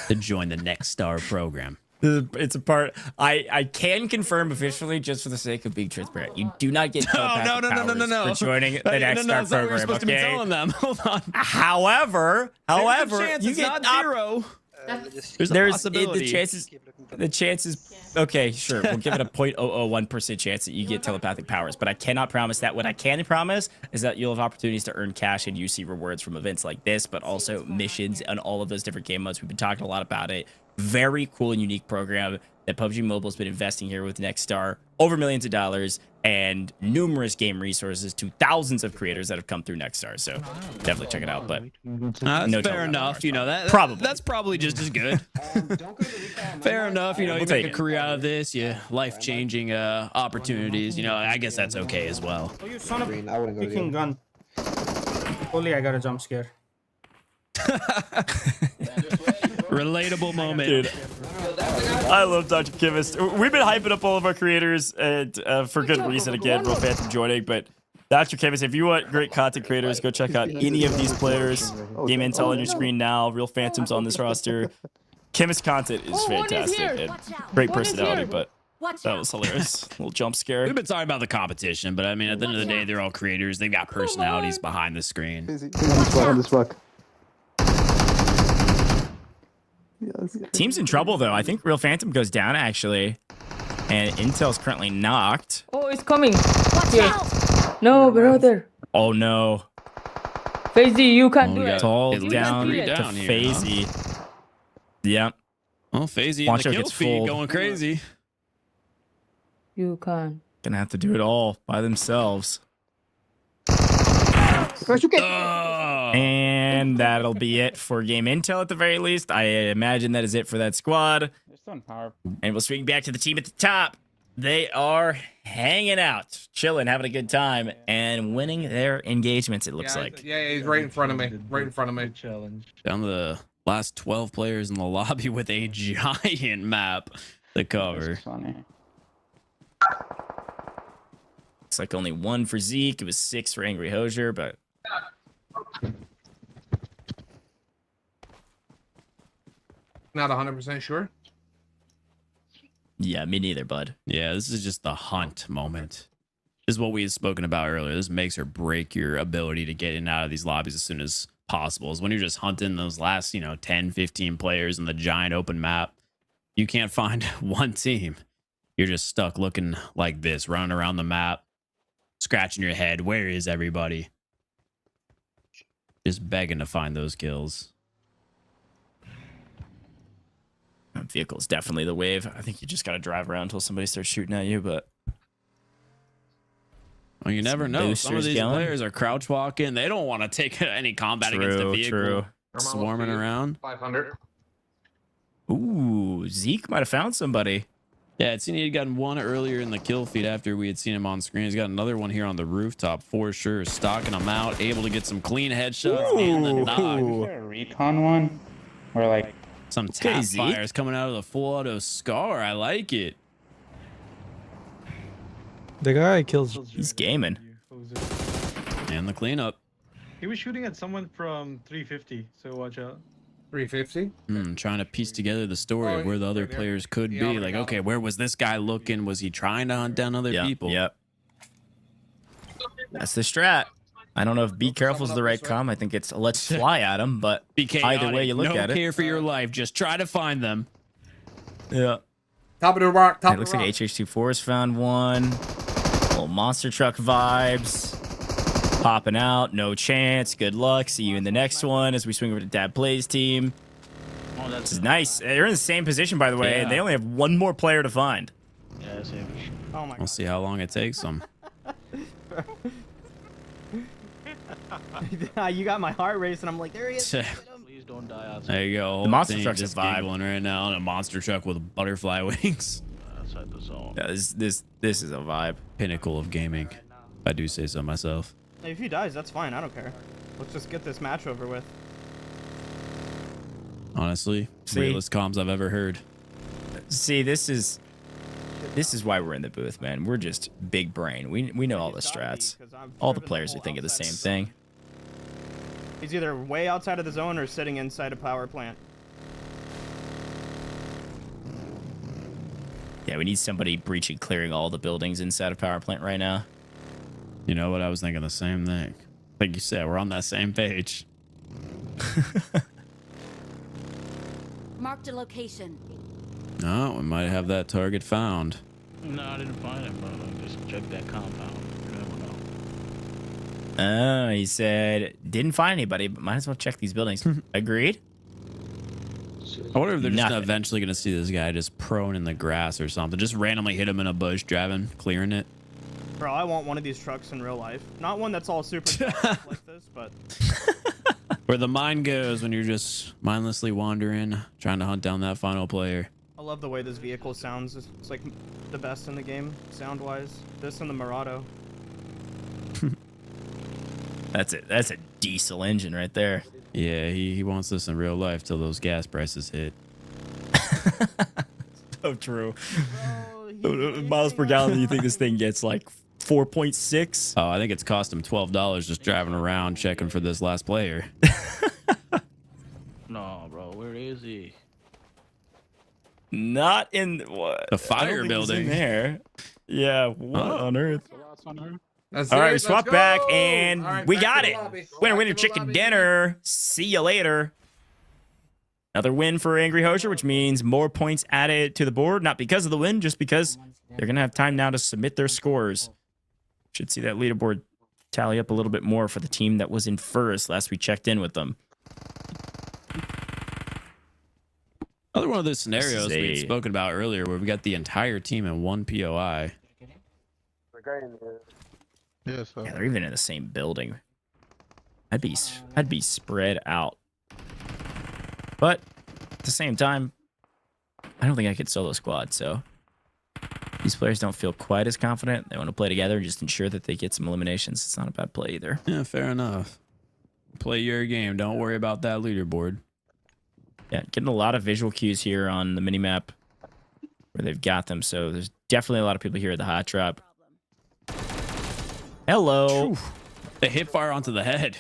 to join the Nextar program. It's a part. I can confirm officially, just for the sake of being transparent, you do not get telepathic powers for joining the Nextar program. We're supposed to be telling them. Hold on. However, you get not zero. There's a possibility. the chances. Okay, sure. We'll give it a 0.001% chance that you get telepathic powers, but I cannot promise that. What I can promise is that you'll have opportunities to earn cash and UC rewards from events like this, but also missions and all of those different game modes. We've been talking a lot about it. Very cool and unique program that PUBG Mobile has been investing here with Nextar. Over millions of dollars and numerous game resources to thousands of creators that have come through Nextar. So definitely check it out. But no, fair enough. You know that's probably just as good. Fair enough. You know, you make a career out of this. Yeah, life-changing opportunities. You know, I guess that's okay as well. Oh, you son of a freaking gun! Only I got a jump scare. Relatable moment. Dude, I love Dr. Chemist. We've been hyping up all of our creators and for good reason. Again, Real Phantom joining, but Dr. Chemist, if you want great content creators, go check out any of these players. Game Intel on your screen now. Real Phantom's on this roster. Chemist content is fantastic and great personality, but that was hilarious. Little jump scare. We've been talking about the competition, but I mean, at the end of the day, they're all creators. They've got personalities behind the screen. On this rock. Team's in trouble, though. I think Real Phantom goes down, actually. And Intel's currently knocked. Oh, it's coming. Here. No, brother. Oh, no. FaZe, you can't do it. It's all down to FaZe. Yeah. Well, FaZe and the kill feed going crazy. You can't. Gonna have to do it all by themselves. And that'll be it for Game Intel at the very least. I imagine that is it for that squad. And we'll swing back to the team at the top. They are hanging out, chilling, having a good time, and winning their engagements, it looks like. Yeah, he's right in front of me. Right in front of me. Challenge. Down to the last 12 players in the lobby with a giant map to cover. Looks like only one for Zeke. It was 6 for Angry Hosier, but... Not 100% sure. Yeah, me neither, bud. Yeah, this is just the hunt moment. This is what we had spoken about earlier. This makes or break your ability to get in and out of these lobbies as soon as possible. Is when you're just hunting those last, 10, 15 players in the giant open map. You can't find one team. You're just stuck looking like this, running around the map, scratching your head. Where is everybody? Just begging to find those kills. Vehicle's definitely the wave. I think you just got to drive around until somebody starts shooting at you, but... Well, you never know. Some of these players are crouch walking. They don't want to take any combat against the vehicle. True. Swarming around. 500. Ooh, Zeke might have found somebody. Yeah, it seemed he had gotten one earlier in the kill feed after we had seen him on screen. He's got another one here on the rooftop for sure. Stalking him out, able to get some clean headshots and the knock. Is there a recon one? Or like... Some tap fires coming out of the full auto Scar. I like it. The guy kills. He's gaming. And the cleanup. He was shooting at someone from 350, so watch out. 350? Trying to piece together the story of where the other players could be. Like, okay, where was this guy looking? Was he trying to hunt down other people? Yep. That's the strat. I don't know if be careful is the right comm. I think it's let's fly at them, but Be chaotic. either way you look no at it. care for your life. Just try to find them. Yeah. Top of the rock. Top It of looks the like rock. HH24 has found one. Little monster truck vibes. Popping out. No chance. Good luck. See you in the next one as we swing over to Dad Plays team. Oh, This is nice. They're in the same position, by the way, and they only have one more player to find. Yeah, that's heavy. Oh my We'll see how long it takes them. god. You got my heart racing. I'm like, there he is. Please don't die outside. There you go. The monster Team truck's a just vibe. giggling right now on a monster truck with butterfly wings. Outside the zone. Yeah, this is a vibe. Pinnacle of gaming. If I do say so myself. If he dies, that's fine. I don't care. Let's just get this match over with. Honestly, See? realest comms I've ever heard. See, this is why we're in the booth, man. We're just big brain. We know all the strats. All the players are thinking the same thing. He's either way outside of the zone or sitting inside a power plant. Yeah, we need somebody breaching, clearing all the buildings inside a power plant right now. You know what? I was thinking the same thing. Like you said, we're on that same page. Marked a location. Oh, we might have that target found. No, I didn't find him, bro. Just check that compound. You never know. Oh, he said didn't find anybody, but might as well check these buildings. Agreed. I wonder if they're just Nothing. eventually going to see this guy just prone in the grass or something. Just randomly hit him in a bush, driving, clearing it. Bro, I want one of these trucks in real life. Not one that's all super like this, but Where the mind goes when you're just mindlessly wandering, trying to hunt down that final player. I love the way this vehicle sounds. It's like the best in the game, sound-wise. This and the Murado. That's it. That's a diesel engine right there. Yeah, he wants this in real life till those gas prices hit. So true. Miles per gallon, you think this thing gets like 4.6? Oh, I think it's cost him $12 just driving around checking for this last player. No, bro. Where is he? Not in what? The fire I don't think he's building. in there. Yeah, what on earth? That's All it, right, we let's swap go. back All and right, we back got to the it. lobby. Winner, Back winner, to the chicken lobby. dinner. See you later. Another win for Angry Hosier, which means more points added to the board. Not because of the win, just because they're going to have time now to submit their scores. Should see that leaderboard tally up a little bit more for the team that was in first last we checked in with them. Another one of those scenarios This is we'd spoken about earlier where we got the entire team in one POI. Yes, sir. Yeah, they're even in the same building. I'd be spread out. But at the same time, I don't think I could solo squad, so these players don't feel quite as confident. They want to play together and just ensure that they get some eliminations. It's not a bad play either. Yeah, fair enough. Play your game. Don't worry about that leaderboard. Yeah, getting a lot of visual cues here on the minimap where they've got them. So there's definitely a lot of people here at the hot drop. Hello. Oof. The hip fire onto the head.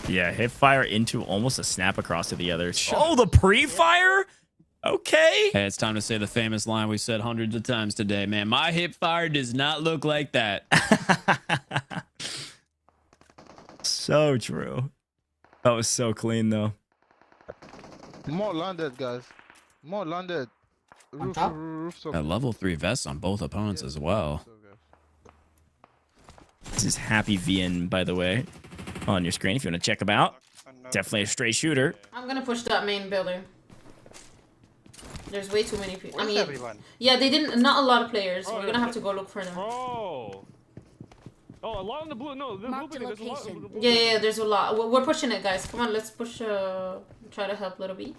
Yeah, hip fire into almost a snap across to the other. Oh, the pre-fire? Okay. Hey, it's time to say the famous line we said hundreds of times today, man. My hip fire does not look like that. So true. That was so clean, though. More landed, guys. More landed. Roof, A level 3 vest on both opponents as well. This is Happy VN, by the way, on your screen if you want to check him out. Definitely a straight shooter. I'm gonna push that main building. There's way too many people. I mean, everyone? yeah, they didn't. Not a lot of players. We're gonna have to go look for them. Bro. Oh, a lot in the blue. No, the Marked blue a building. There's a lot. location. Yeah, there's a lot. We're pushing it, guys. Come on, let's push. Try to help Little B.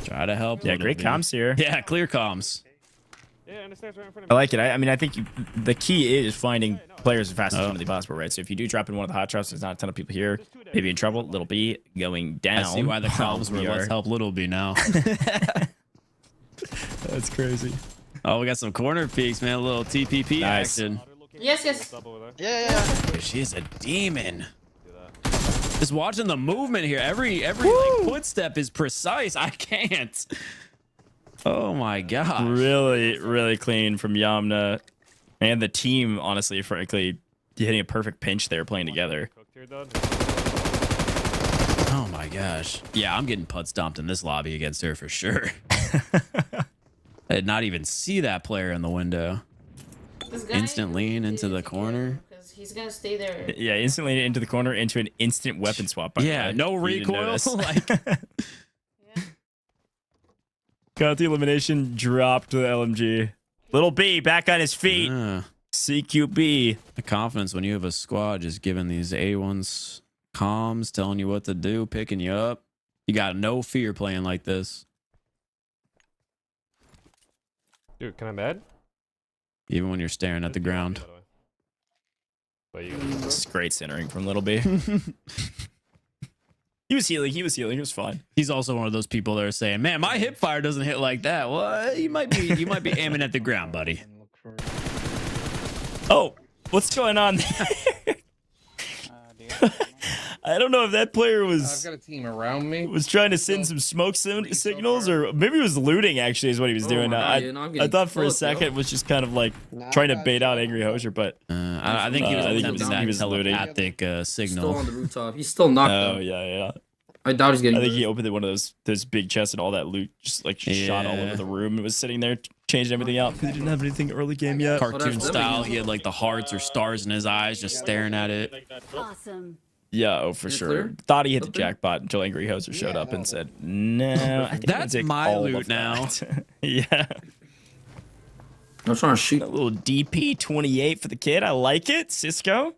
Try to help. Yeah, Little great B. comms here. Yeah, clear comms. Yeah, and it stands right in front of I me. like it. I mean, I think the key is finding players as fast as humanly possible, right? So if you do drop in one of the hot drops, there's not a ton of people here. Maybe in trouble. Little B going down. I see why the comms were let's help Little B now. That's crazy. Oh, we got some corner peeks, man. A little TPP Nice. action. Yes, yes. Yeah. She's a demon. Just watching the movement here. Every like, footstep is precise. I can't. Oh my god. Really, really clean from Yamna and the team, honestly, frankly. hitting a perfect pinch there, playing together. Oh my gosh. Yeah, I'm getting putt stomped in this lobby against her for sure. I did not even see that player in the window. This guy Instant lean into the corner. because he's gonna stay there. Yeah, instantly into the corner into an instant weapon swap. By the Yeah, way. no You didn't recoil. notice. Like, Got the elimination, dropped the LMG. Little B back on his feet. CQB. The confidence when you have a squad just giving these A1s comms, telling you what to do, picking you up. You got no fear playing like this. Dude, can I med? Even when you're staring at the ground. But you This is great centering from Little B. He was healing. He was healing. He was fine. He's also one of those people that are saying, "Man, my hip fire doesn't hit like that." Well, you might be aiming at the ground, buddy. Oh, what's going on there? I don't know if that player I've was got a team around me. trying to send some smoke signals, or maybe he was looting. Actually, is what he was doing. my God, you're not I getting thought for a cooked, yo. second it was just kind of like trying to bait out Angry Hosier, but I think he was I think attempting he was that looting. telepathic Still signal. on the rooftop. He's still knocked Oh out. yeah. I doubt he's getting. I think he opened one of those big chests and all that loot just like shot all Yeah. over the room. It was sitting there, changing everything out because he didn't have anything early game yet. Cartoon style. He had like the hearts or stars in his eyes, just staring at it. Awesome. Yeah, oh for Is it sure. clear? Thought he hit the Up there? jackpot until Angry Hoser showed up and said, "No, I think I'm gonna That's take my all loot of now." that." Yeah, I'm trying to shoot. a little DP 28 for the kid. I like it, Cisco.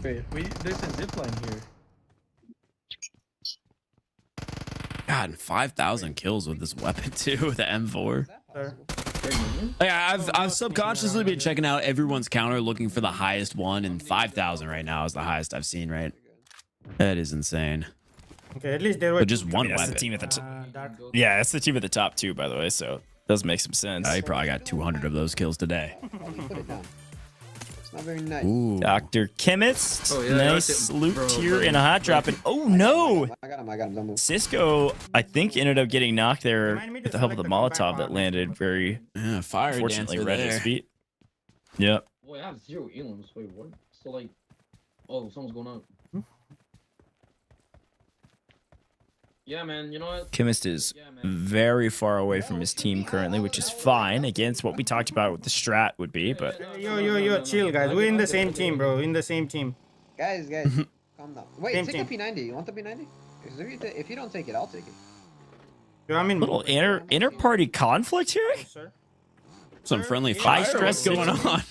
Wait, there's a zip line here. God, 5,000 kills with this weapon too, with the M4. Sir. Yeah, I've subconsciously been checking out everyone's counter, looking for the highest one, and 5,000 right now is the highest I've seen. Right, that is insane. Okay, at least there were. But just one That's weapon. the team at the top. Dark. Yeah, that's the team at the top too, by the way. So it does make some sense. He probably got 200 of those kills today. Put it down. It's not very nice. Ooh. Dr. Chemist, Oh, yeah, nice that's it. loot Bro, here bro. and a hot drop. And oh no, I got him. Don't move. Cisco, I think ended up getting knocked there Remind me to with the help of the select the Molotov comeback that button. landed very Yeah, fire fortunately dancer right at there. his feet. Yep. Wait, I have 0 elims. Wait, what? So like, oh, something's going on. Yeah, man. You know what? Chemist is very far away from his team currently, which is fine. Again, it's what we talked about what the strat would be, but Yo, chill, guys. We're in the same team, bro. In the same team. Guys, calm down. Wait, Same take team. a P90. You want the P90? If you don't take it, I'll take it. Yo, I mean, little inter-party conflict here. sir. Some friendly High fire. stress What's going on?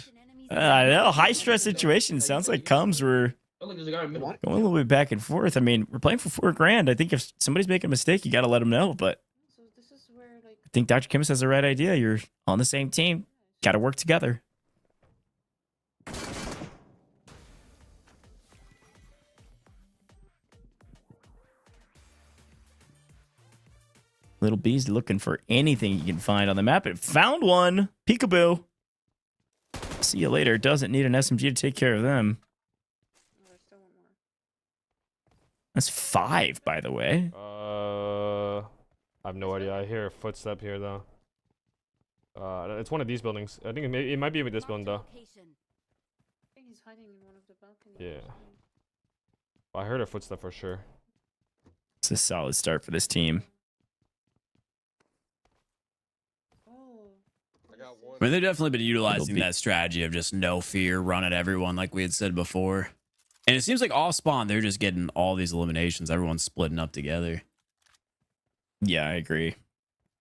I know, high stress situation. Sounds like comms were Oh, look, there's a guy in the middle. going a little bit back and forth. I mean, we're playing for $4,000. I think if somebody's making a mistake, you got to let them know. But So this is where like I think Dr. Chemist has the right idea. You're on the same team. Got to work together. Little B's looking for anything you can find on the map. It found one. Peekaboo. See you later. Doesn't need an SMG to take care of them. there's still one more. That's 5, by the way. I have no idea. I hear a footstep here though. It's one of these buildings. I think it might be with this building though. I think he's hiding in one of the balconies. Yeah. I heard a footstep for sure. It's a solid start for this team. I mean, they've definitely been utilizing It'll be- that strategy of just no fear, run at everyone, like we had said before. And it seems like off spawn, they're just getting all these eliminations. Everyone's splitting up together. Yeah, I agree.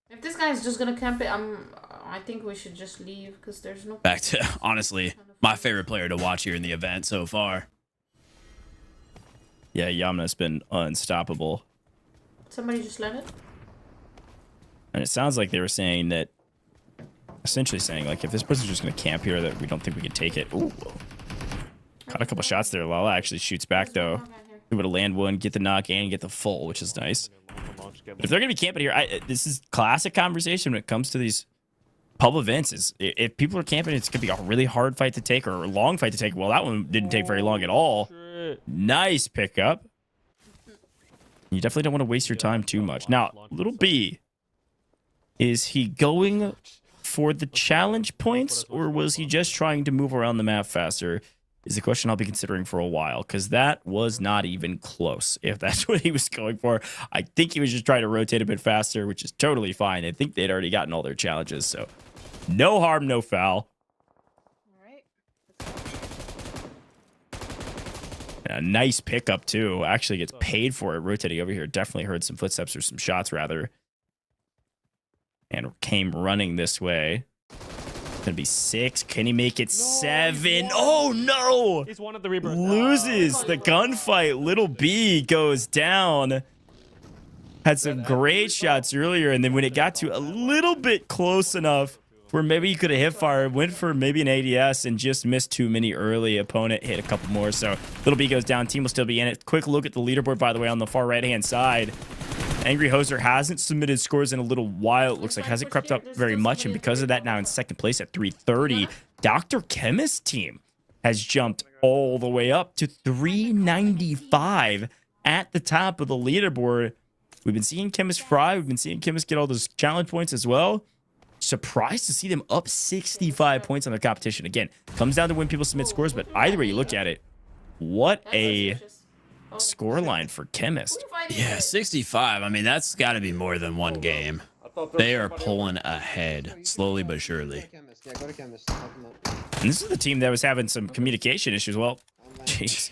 If this guy's just gonna camp it, I think we should just leave because there's no. Back to, honestly, my favorite player to watch here in the event so far. Yeah, Yamna's been unstoppable. Somebody just let it. And it sounds like they were saying that, essentially saying, like, if this person's just going to camp here, that we don't think we can take it. Ooh. Caught a couple shots there. Lala actually shoots back, though. Able to land one, get the knock, and get the full, which is nice. But if they're going to be camping here, this is classic conversation when it comes to these pub events. Is if people are camping, it's going to be a really hard fight to take or a long fight to take. Well, that one didn't take very long at all. Nice pickup. You definitely don't want to waste your time too much. Now, little B, is he going for the challenge points, or was he just trying to move around the map faster? Is the question I'll be considering for a while, because that was not even close. If that's what he was going for, I think he was just trying to rotate a bit faster, which is totally fine. I think they'd already gotten all their challenges, so no harm, no foul. A nice pickup, too. Actually gets paid for it, rotating over here. Definitely heard some footsteps or some shots, rather. And came running this way. Gonna be 6. Can he make it 7? Oh, no! He's one of the rebirth. Loses the gunfight. Little B goes down. Had some great shots earlier, and then when it got to a little bit close enough where maybe he could have hip fired, went for maybe an ADS and just missed too many early. Opponent hit a couple more, so Little B goes down. Team will still be in it. Quick look at the leaderboard, by the way, on the far right-hand side. Angry Hoser hasn't submitted scores in a little while. It looks like hasn't crept up very much, and because of that, now in second place at 330. Dr. Chemist team has jumped all the way up to 395 at the top of the leaderboard. We've been seeing Chemist fry. We've been seeing Chemist get all those challenge points as well. Surprised to see them up 65 points on the competition. Again, comes down to when people submit scores, but either way you look at it, what a score line for Chemist. Yeah, 65. I mean, that's got to be more than one game. They are pulling ahead, slowly but surely. Yeah, go to chemist. Help him out. And this is the team that was having some communication issues. Well, jeez.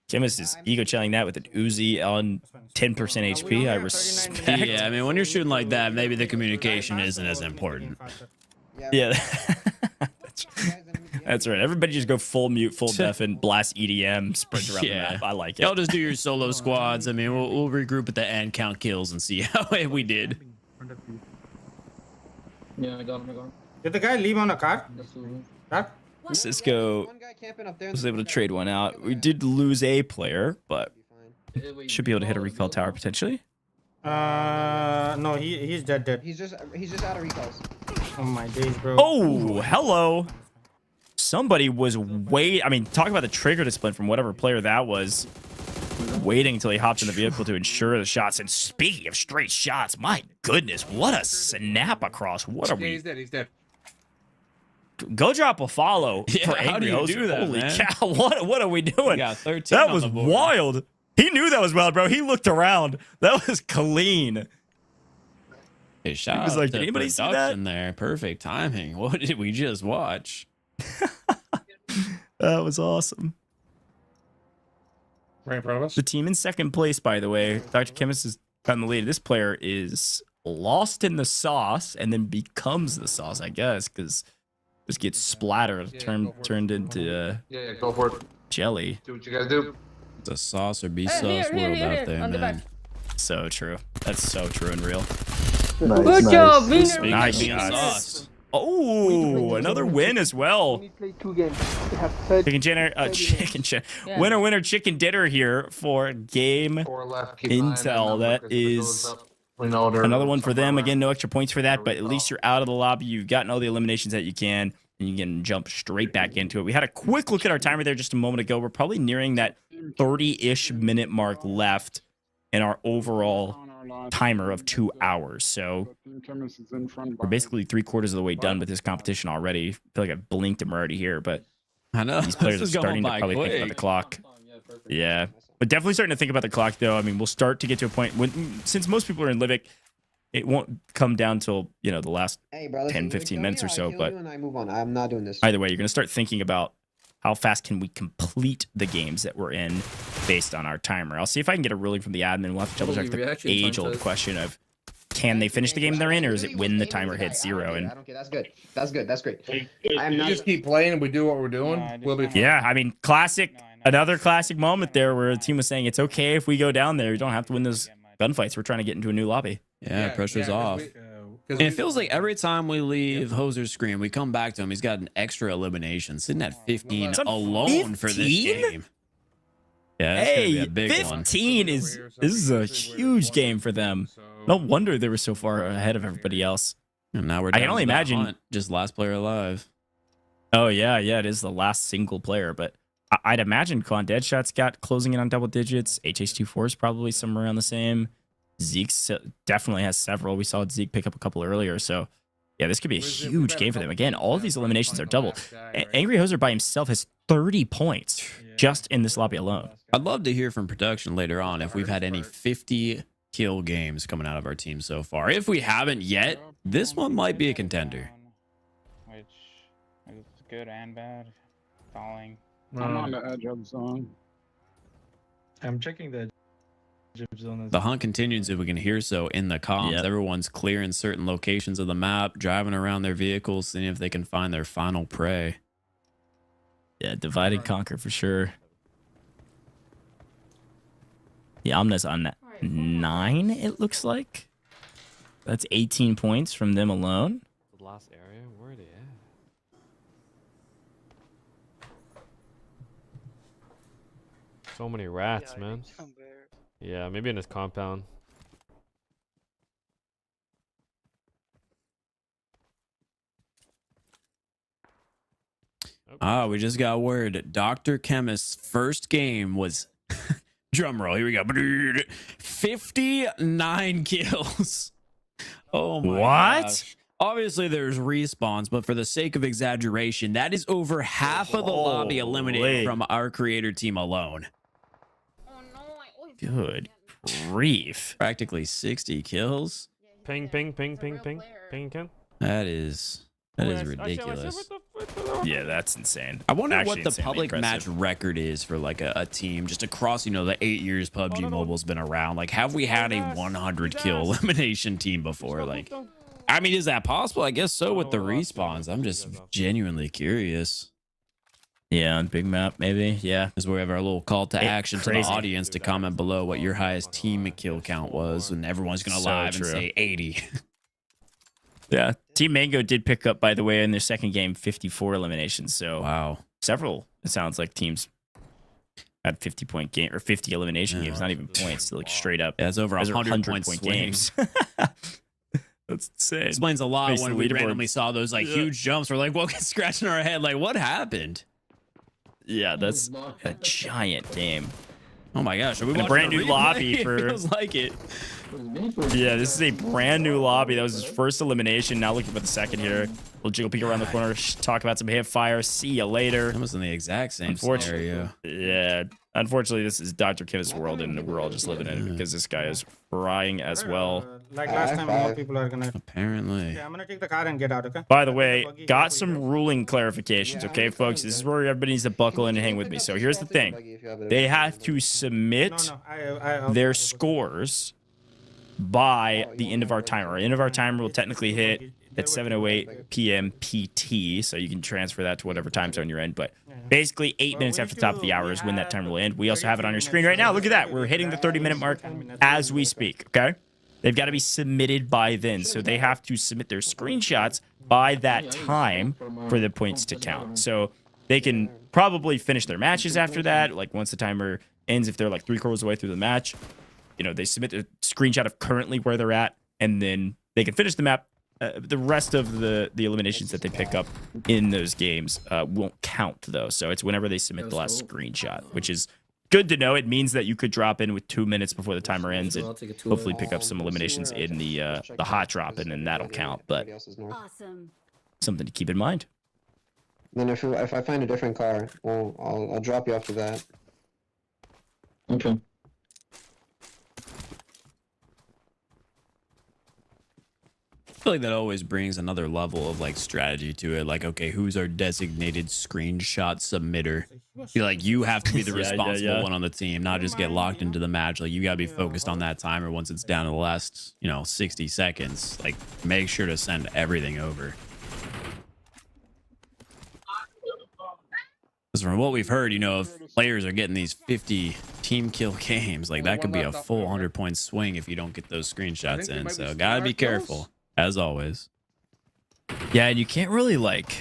Chemist is ego chilling that with an Uzi on 10% HP. I respect. Yeah, I mean, when you're shooting like that, maybe the communication isn't as important. Yeah. That's right. Everybody just go full mute, full def, and blast EDM, sprint around the map. I like it. Y'all just do your solo squads. I mean, we'll regroup at the end, count kills, and see how we did. Yeah, I got him. Did the guy leave on a car? Car? Cisco was able to trade one out. We did lose a player, but should be able to hit a recall tower potentially. No, he's dead. He's just out of recalls. Oh my days, bro. Oh, hello. Somebody was I mean, talk about the trigger discipline from whatever player that was. Waiting until he hopped in the vehicle to ensure the shots. And speaking of straight shots, my goodness, what a snap across. What are we? He's dead. He's dead. Go drop a follow for how do Angry you Hoser. do that, Holy man? cow, what are we doing? got 13 that on was the board. wild. He knew that was wild, bro. He looked around. That was clean. Hey, shout was out like, to did anybody see that? production there. Perfect timing. What did we just watch? That was awesome. Right in front of us. The team in second place, by the way, Dr. Chemist is on the lead. This player is lost in the sauce and then becomes the sauce, I guess, because just gets splattered, turned into Yeah, go for it. jelly. Do what you gotta do. It's a sauce or be sauce world out there, man. So true. That's so true and real. Nice, nice. job, Speaking Nice of being shots. sauce. Oh, another win as well. Play 2 games. Chicken dinner, winner chicken dinner here for game 4 left. Keep Intel. That is another one for them. Again, no extra points for that, but at least you're out of the lobby. You've gotten all the eliminations that you can, and you can jump straight back into it. We had a quick look at our timer there just a moment ago. We're probably nearing that 30-ish minute mark left in our overall timer of 2 hours. So we're basically 3/4 of the way done with this competition already. I feel like I've blinked and we're already here, but I know. these players are This is going starting to by probably think about quick. the clock. Yeah, but definitely starting to think about the clock, though. I mean, we'll start to get to a point when, since most people are in Livic, it won't come down till, you know, the last Hey, brother, 10, 15 minutes or so. But I move on. I'm not doing this. either way, you're going to start thinking about how fast can we complete the games that we're in based on our timer. I'll see if I can get a ruling from the admin. We'll have to double check the age-old question of, can they finish the game they're in, or is it when the timer hits 0? And I don't care. That's good. That's good. That's great. I am You not. just keep playing and we do what we're doing. We'll be fine. yeah, I mean, another classic moment there where the team was saying it's okay if we go down there. You don't have to win those gunfights. We're trying to get into a new lobby. Yeah, pressure's off. And it feels like every time we leave Hoser's screen, we come back to him. He's got an extra elimination, sitting at 15 alone for this 15? game. Yeah, that's gonna be Hey, a big one. 15 this is a huge game for them. No wonder they were so far ahead of everybody else. And now we're I can down only to the imagine- hunt, just last player alive. Oh, yeah, it is the last single player, but I'd imagine Quan Deadshot's got closing in on double digits. HH24 is probably somewhere around the same. Zeke's definitely has several. We saw Zeke pick up a couple earlier, so Yeah, this could be a huge game for them. Again, all of these eliminations are double. Angry Hoser by himself has 30 points just in this lobby alone. I'd love to hear from production later on if we've had any 50 kill games coming out of our team so far. If we haven't yet, this one might be a contender. Which is good and bad. Falling. I'm on the edge of the zone. I'm checking the edge of zone. The hunt continues, if we can hear so in the comms. Yep. Everyone's clearing certain locations of the map, driving around their vehicles, seeing if they can find their final prey. Yeah, divide and conquer for sure. The Omna's on 9, it looks like. That's 18 points from them alone. The last area? Where are they at? So many rats, man. Yeah, maybe in his compound. We just got word. Dr. Chemist's first game was, drum roll, here we go, 59 kills. Oh my gosh. Obviously, there's respawns, but for the sake of exaggeration, that is over half of the lobby eliminated from our creator team alone. Good grief. Practically 60 kills. Ping, ping, ping, ping, ping. Ping again. That is ridiculous. Yeah, that's insane. I wonder Actually what the insanely public match impressive. record is for like a team just across, you know, the 8 years PUBG Mobile's been around. Like, have we had a 100 kill elimination team before? Like, I mean, is that possible? I guess so with the respawns. I'm just genuinely curious. Yeah, on big map, maybe. Yeah. This is where we have our little call to action to the crazy. audience to comment below what your highest team kill count was, and everyone's gonna So live true. and say 80. Yeah. Team Mango did pick up, by the way, in their second game, 54 eliminations. So Wow. several, it sounds like, teams had 50-point game or 50 elimination games, not even points, like straight up. Yeah, it's over Those are 100 point games. That's insane. Explains a lot Makes when the we leaderboard. randomly saw those like huge jumps. We're like, well, scratching our head, like, what happened? Yeah, that's a giant game. Oh my gosh, are we And a watching brand new replay? lobby It for- feels like it. Yeah, this is a brand new lobby. That was his first elimination. Now looking for the second here. We'll jiggle peek around the corner, talk about some hip fire. See you later. That was in the exact same Unfortunately, scenario. yeah. Unfortunately, this is Dr. Kim's world, and we're all just living in it because this guy is frying as well. Like last time, more people are gonna. Apparently. Yeah, I'm gonna take the car and get out. Okay. By the way, got some ruling clarifications, okay, folks? This is where everybody needs to buckle in and hang with me. So here's the thing. They have to submit their scores by the end of our timer. Our end of our timer will technically hit at 7:08 p.m. PT, so you can transfer that to whatever time zone you're in. But basically, 8 minutes after the top of the hour is when that timer will end. We also have it on your screen right now. Look at that. We're hitting the 30-minute mark as we speak, okay? They've got to be submitted by then, so they have to submit their screenshots by that time for the points to count. So they can probably finish their matches after that. Like once the timer ends, if they're like 3/4 of the way through the match, you know, they submit a screenshot of currently where they're at, and then they can finish the map. The rest of the eliminations that they pick up in those games won't count, though. So it's whenever they submit the last screenshot, which is good to know. It means that you could drop in with 2 minutes before the timer ends and hopefully pick up some eliminations in the hot drop, and then that'll count. But Awesome. something to keep in mind. Then if I find a different car, well, I'll drop you after that. Okay. I feel like that always brings another level of like strategy to it. Like, okay, who's our designated screenshot submitter? Feel like you have to be the responsible one on the team, not just get locked into the match. Like, you gotta be focused on that timer once it's down to the last, 60 seconds. Like, make sure to send everything over. Because from what we've heard, if players are getting these 50 team kill games, like that could be a full 100-point swing if you don't get those screenshots in. So gotta be careful, as always. Yeah, and you can't really like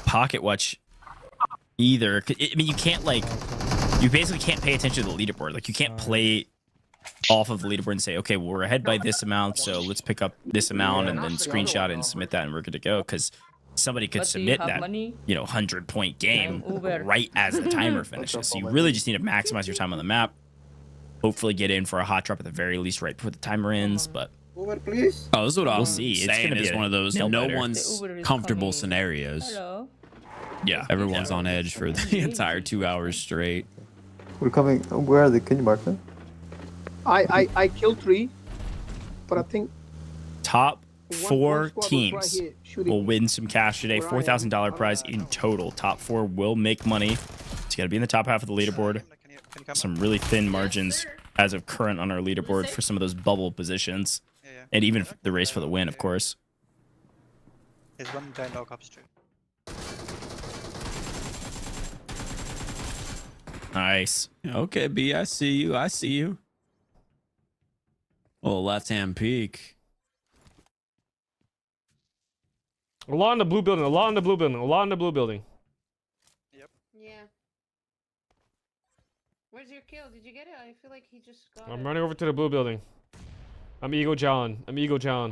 pocket watch either. I mean, you can't you basically can't pay attention to the leaderboard. Like, you can't play off of the leaderboard and say, okay, well, we're ahead by this amount, so let's pick up this amount and then screenshot and submit that, and we're good to go. Because somebody could submit that 100-point game right as the timer finishes. So you really just need to maximize your time on the map. Hopefully get in for a hot drop at the very least right before the timer ends. But Uber, please. Oh, this is what We'll I'm see. It's saying. gonna be Is a one of those nail no biter. one's The Uber is comfortable coming. scenarios. Hello. Yeah. Everyone's on edge for the entire 2 hours straight. We're coming. Where are they? Can you mark them? I killed 3, but I think Top one 4 squad was teams right here shooting. will win some cash today. Where I am. $4,000 prize in total. Top 4 will make money. So you got to be in the top half of the leaderboard. Some really thin margins as of current on our leaderboard for some of those bubble positions. And even the race for the win, of course. There's one guy log upstream. Nice. Okay, B, I see you. I see you. Oh, left-hand peek. A lot in the blue building. A lot in the blue building. A lot in the blue building. Yeah. Where's your kill? Did you get it? I feel like he just got I'm it. running over to the blue building. I'm Ego John.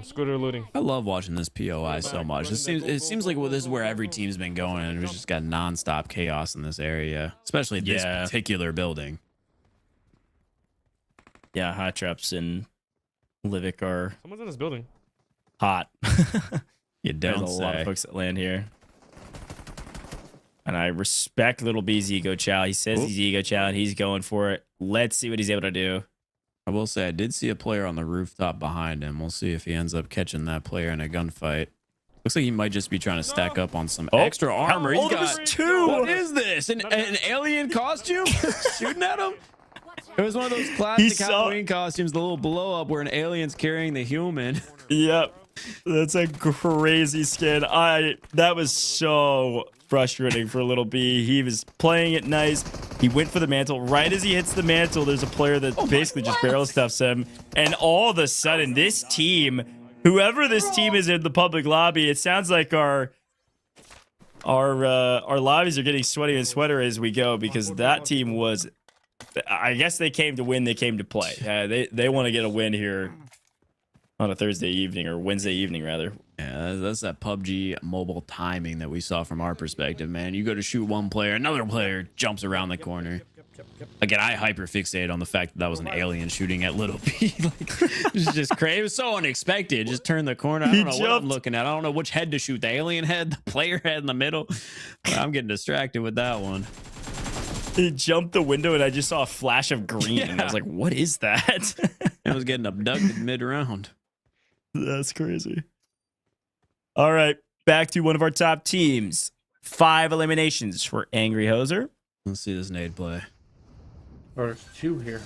Scooter looting. I love watching this POI so much. It seems like this is where every team's been going, and we've just got nonstop chaos in this area, especially this particular building. Yeah, hot traps and Livic are Someone's in this building. hot. You There's don't a lot of say. folks that land here. And I respect Little B's ego chow. He says he's ego chow and he's going for it. Let's see what he's able to do. I will say I did see a player on the rooftop behind him. We'll see if he ends up catching that player in a gunfight. Looks like he might just be trying to stack up on some extra armor. He's there's got 2. What is this? An alien costume? Shooting at him? It was one of those classic Halloween costumes, the little blow up where an alien's carrying the human. Yep. That's a crazy skin. That was so frustrating for Little B. He was playing it nice. He went for the mantle. Right as he hits the mantle, there's a player that basically just barrel stuffs him. And all of a sudden, this team, whoever this team is in the public lobby, it sounds like our lobbies are getting sweatier and sweatier as we go, because that team was, I guess they came to win, they came to play. They want to get a win here on a Thursday evening, or Wednesday evening rather. Yeah, that's that PUBG mobile timing that we saw from our perspective, man. You go to shoot one player, another player jumps around the corner. Again, I hyper fixated on the fact that that was an alien shooting at Little P. It was just crazy. It was so unexpected. Just turn the corner. I don't know what I'm looking at. I don't know which head to shoot. The alien head, the player head in the middle. I'm getting distracted with that one. He jumped the window and I just saw a flash of green. Yeah. I was like, what is that? I was getting abducted mid-round. That's crazy. All right, back to one of our top teams. 5 eliminations for Angry Hoser. Let's see this nade play. Oh, there's 2 here.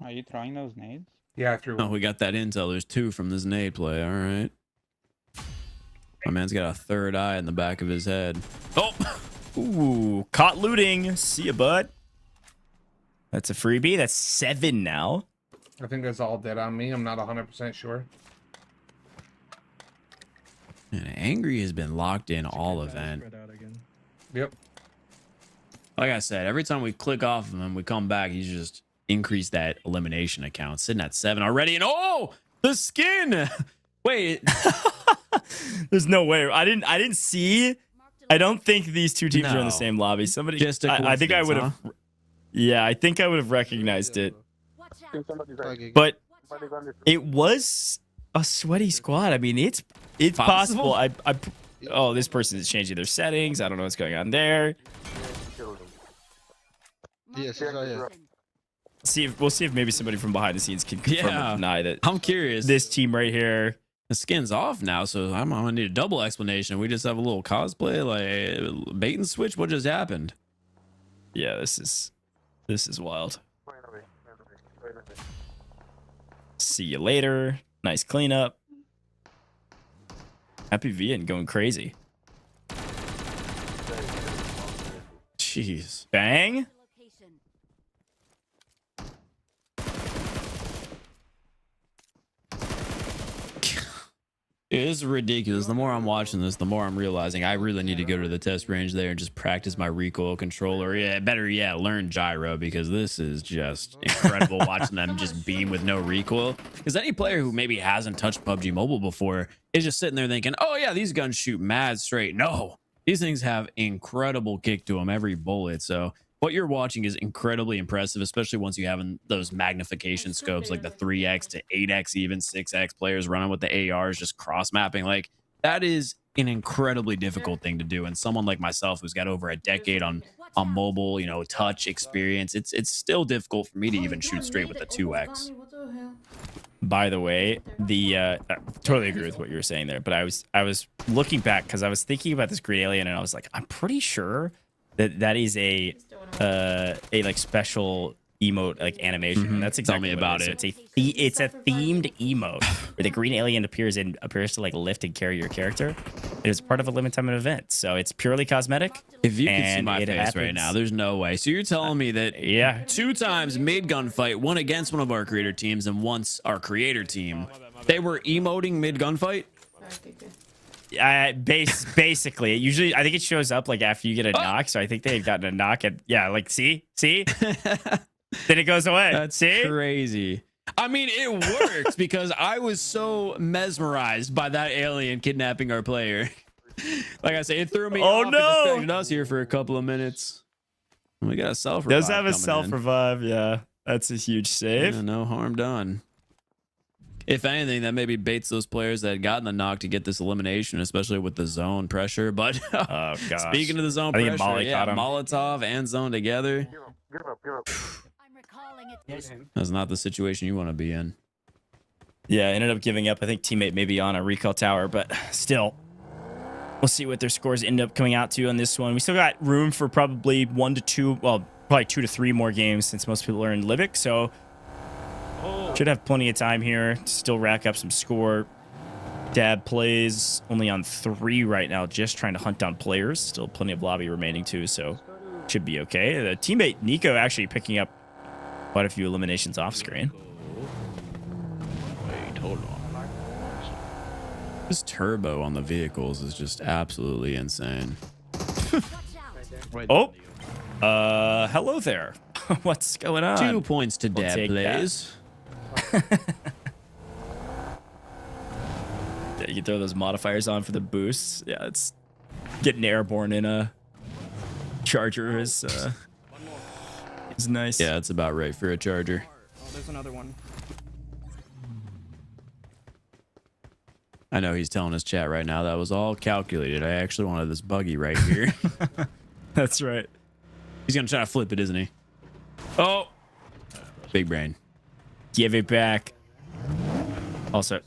Are you throwing those nades? Yeah, I threw Oh, one. we got that intel. There's 2 from this nade play. All right. My man's got a third eye in the back of his head. Oh! Ooh, caught looting. See ya, bud. That's a freebie. That's 7 now. I think that's all dead on me. I'm not 100% sure. And Angry has been locked in all event. Yep. Like I said, every time we click off of him, we come back, he's just increased that elimination account. Sitting at 7 already. And oh, the skin. Wait. There's no way. I didn't see. I don't think these 2 teams are in the same lobby. Somebody. Just a I think I would have. huh? Yeah, I think I would have recognized it. But it was a sweaty squad. I mean, it's possible. Oh, this person is changing their settings. I don't know what's going on there. Yes, We'll see if maybe somebody from behind the scenes can confirm or deny that. I'm curious. This team right here. The skin's off now, so I'm gonna need a double explanation. We just have a little cosplay, like bait and switch. What just happened? Yeah, this is wild. See you later. Nice cleanup. Happy V and going crazy. Jeez. Bang. It is ridiculous. The more I'm watching this, the more I'm realizing I really need to go to the test range there and just practice my recoil controller. Yeah, better yet, learn gyro, because this is just incredible watching them just beam with no recoil. Because any player who maybe hasn't touched PUBG Mobile before is just sitting there thinking, oh yeah, these guns shoot mad straight. No, these things have incredible kick to them every bullet. So what you're watching is incredibly impressive, especially once you have those magnification scopes like the 3x to 8x, even 6x players running with the ARs, just cross mapping. Like that is an incredibly difficult thing to do. And someone like myself who's got over a decade on mobile, you know, touch experience, it's still difficult for me to even shoot straight with the 2x. By the way, I totally agree with what you were saying there, but I was looking back because I was thinking about this green alien and I was like, I'm pretty sure that is a like special emote like animation. And that's exactly Tell me about it. it. It's a themed emote where the green alien appears to like lift and carry your character. It is part of a limited time event, so it's purely cosmetic. If you can see and my it face happens. right now, there's no way. So you're telling me that Yeah. 2 times mid gunfight, one against one of our creator teams and once our creator team, they were emoting mid gunfight? Basically, usually I think it shows up like after you get a knock. So I think they've gotten a knock at like see, then it goes away. That's see crazy. I mean, it works because I was so mesmerized by that alien kidnapping our player. Like I say, it threw me off and distracted us here for a couple of minutes. We got a self revive. Does have a self revive. Yeah, that's a huge save. Yeah, no harm done. If anything, that maybe baits those players that had gotten the knock to get this elimination, especially with the zone pressure. But oh, gosh. Speaking of the zone I think pressure, Molly caught him. Molotov and zone together. That's not the situation you want to be in. Yeah, ended up giving up. I think teammate maybe on a recall tower, but still, we'll see what their scores end up coming out to on this one. We still got room for probably 1 to 2, well, probably 2 to 3 more games since most people are in Livic, so should have plenty of time here to still rack up some score. Dab plays only on 3 right now, just trying to hunt down players. Still plenty of lobby remaining too, so should be okay. The teammate Nico actually picking up quite a few eliminations off screen. Wait, hold on. This turbo on the vehicles is just absolutely insane. Oh, hello there. What's going on? 2 points to Dab plays. Yeah, you can throw those modifiers on for the boosts. Yeah, it's getting airborne in a charger is nice. Yeah, it's about right for a charger. Oh, there's another one. I know he's telling his chat right now that was all calculated. I actually wanted this buggy right here. That's right. He's gonna try to flip it, isn't he? Oh, big brain. Give it back. Also,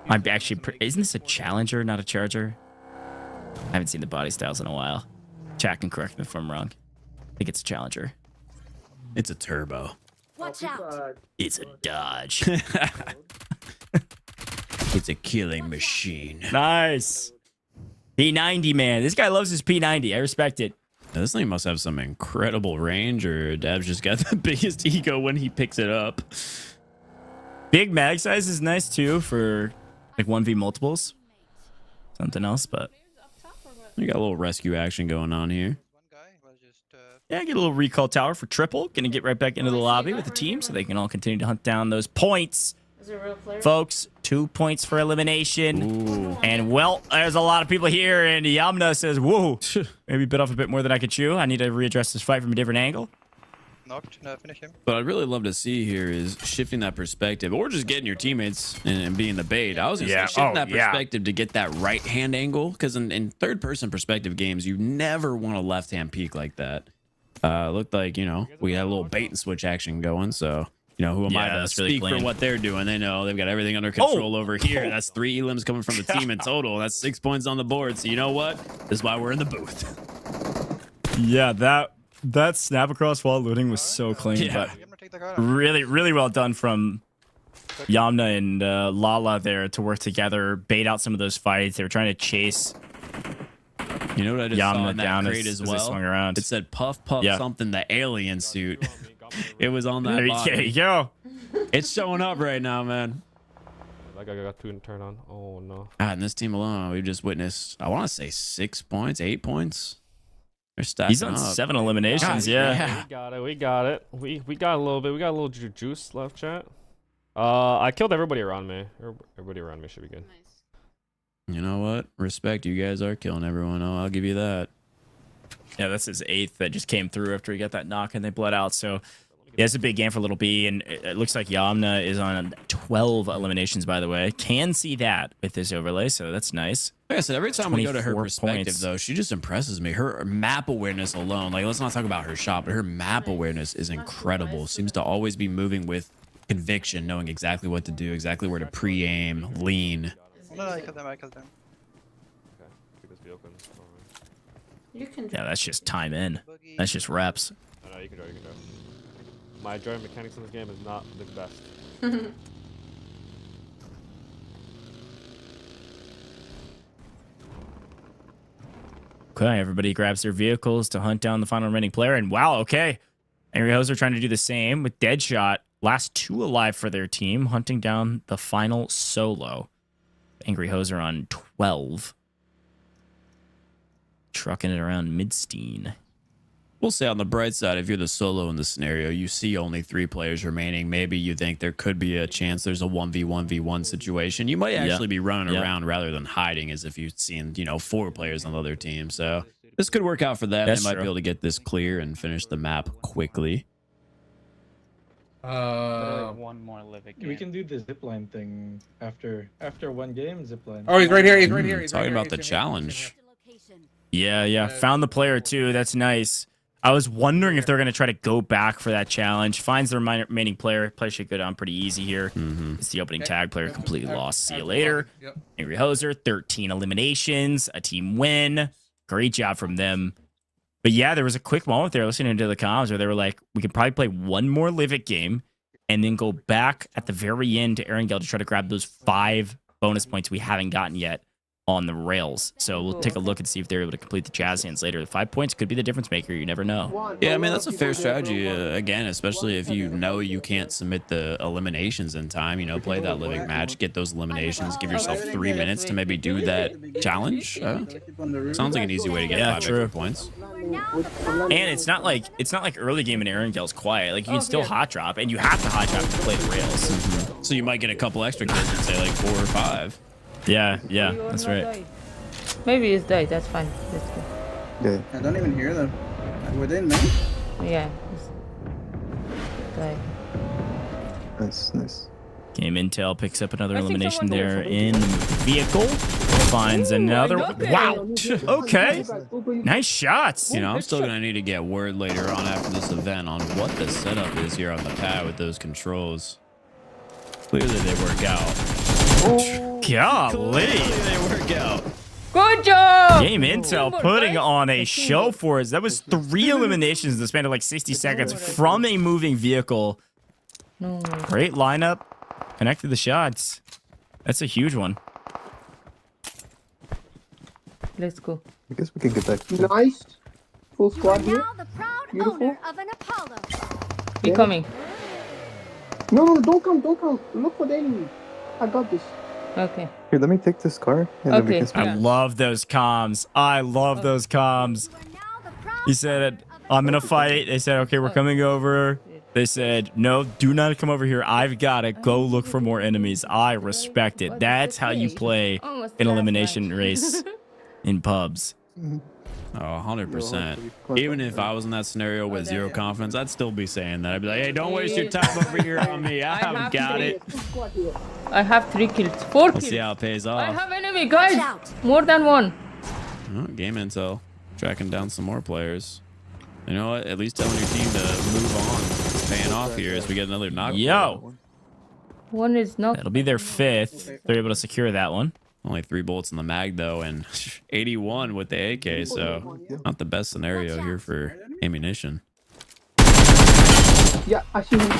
I'm actually isn't this a challenger, not a charger? I haven't seen the body styles in a while. Chat can correct me if I'm wrong. I think it's a challenger. It's a turbo. Watch out. It's a Dodge. It's a killing machine. Nice. P90, man. This guy loves his P90. I respect it. Now, this thing must have some incredible range, or Dab's just got the biggest ego when he picks it up. Big mag size is nice too for like 1v multiples. Something else, but you got a little rescue action going on here. yeah, get a little recall tower for triple. Gonna get right back into the lobby with the team so they can all continue to hunt down those points. Is it a real player? Folks, 2 points for elimination. Ooh. And well, there's a lot of people here, and Yamna says, whoa, maybe bit off a bit more than I could chew. I need to readdress this fight from a different angle. Knocked. No, finish him. What I'd really love to see here is shifting that perspective, or just getting your teammates and being the bait. I was gonna say shifting that perspective to get that right hand angle, because in third person perspective games, you never want a left hand peek like that. Looked like, you know, we had a little bait and switch action going, so you know, who am I to speak for what they're doing? They know they've got everything under control over here. That's 3 elims coming from the team in total. That's 6 points on the board. So you know what? This is why we're in the booth. Yeah, that snap across wall looting was so clean, but really well done from Yamna and Lala there to work together, bait out some of those fights. They were trying to chase. You know what I just saw Yamna in that down crate as as well? they swung around. It said puff something, the alien suit. It was on that bottom. There you go. It's showing up right now, man. That guy got 2 and turn on. Oh no. In this team alone, we've just witnessed, I want to say 6 points, 8 points. They're stacking He's on up. 7 eliminations. Yeah. We got it. We got a little bit. We got a little juice left, chat. I killed everybody around me. Everybody around me should be good. You know what? Respect. You guys are killing everyone. I'll give you that. Yeah, that's his 8th that just came through after he got that knock and they bled out. So yeah, it's a big game for Little B, and it looks like Yamna is on 12 eliminations, by the way. Can see that with this overlay, so that's nice. Like I said, every time we go to her 24 perspective, points. though, she just impresses me. Her map awareness alone, like, let's not talk about her shot, but her map awareness is incredible. Seems to always be moving with conviction, knowing exactly what to do, exactly where to pre-aim, lean. No, I killed them, I killed them. Okay, keep this vehicle. You can. Yeah, that's just time in. That's just reps. I know, you can drive, you can drive. My driving mechanics in this game is not the best. Okay, everybody grabs their vehicles to hunt down the final remaining player, and wow, okay. Angry Hoser trying to do the same with Deadshot. Last 2 alive for their team, hunting down the final solo. Angry Hoser on 12. Trucking it around Midstein. We'll say on the bright side, if you're the solo in the scenario, you see only 3 players remaining. Maybe you think there could be a chance there's a 1v1v1 situation. You might actually be running around rather than hiding as if you've seen, you know, 4 players on the other team. So this could work out for them. They might be able to get this clear and finish the map quickly. One more living. We can do the zipline thing after 1 game. Zipline. Oh, he's right here. He's right here. He's Talking right about the challenge. Yeah. Found the player too. That's nice. I was wondering if they're going to try to go back for that challenge. Finds the remaining player. Play should go down pretty easy here. It's the opening tag. Player completely lost. See you later. Angry Hoser, 13 eliminations. A team win. Great job from them. But yeah, there was a quick moment there listening to the comms where they were like, we could probably play one more Live It game and then go back at the very end to Erangel to try to grab those 5 bonus points we haven't gotten yet on the rails. So we'll take a look and see if they're able to complete the jazz hands later. The 5 points could be the difference maker. You never know. Yeah, I mean, that's a fair strategy. Again, especially if you know you can't submit the eliminations in time, you know, play that living match, get those eliminations, give yourself 3 minutes to maybe do that challenge. Sounds like an easy way to get 5 extra points. And it's not like early game in Erangel's quiet. Like you can still hot drop, and you have to hot drop to play the rails. So you might get a couple extra kills and say like 4 or 5. Yeah, that's right. Maybe it's died. That's fine. That's good. I don't even hear them. Were they in main? Yeah. Died. Nice. Game Intel picks up another elimination there in the vehicle. Finds another. Wow. Okay. Nice shots. You know, I'm still going to need to get word later on after this event on what the setup is here on the pad with those controls. Clearly they work out. Golly. Clearly they work out. Good job. Game Intel putting on a show for us. That was 3 eliminations in the span of like 60 seconds from a moving vehicle. Great lineup. Connected the shots. That's a huge one. Let's go. I guess we can get back. Nice. Full squad here. Now the proud owner of an Apollo. Be coming. No, don't come. Look for the enemy. I got this. Okay. Here, let me take this car. And then we Okay. can I love those comms. I love those comms. He said, I'm going to fight. They said, okay, we're coming over. They said, no, do not come over here. I've got to go look for more enemies. I respect it. That's how you play an elimination race in pubs. Oh, 100%. Even if I was in that scenario with 0 confidence, I'd still be saying that. I'd be like, hey, don't waste your time over here on me. I've got it. I have 3 kills. 4 kills. We'll see how it pays I off. have enemy, guys. More than 1. Oh, Game Intel tracking down some more players. You know what? At least telling your team to move on. It's paying off here as we get another knock. Yo. 1 is not. That'll be their 5th. They're able to secure that one. Only 3 bullets in the mag, though, and 81 with the AK, so not the best scenario here for ammunition. Yeah, I see him. No.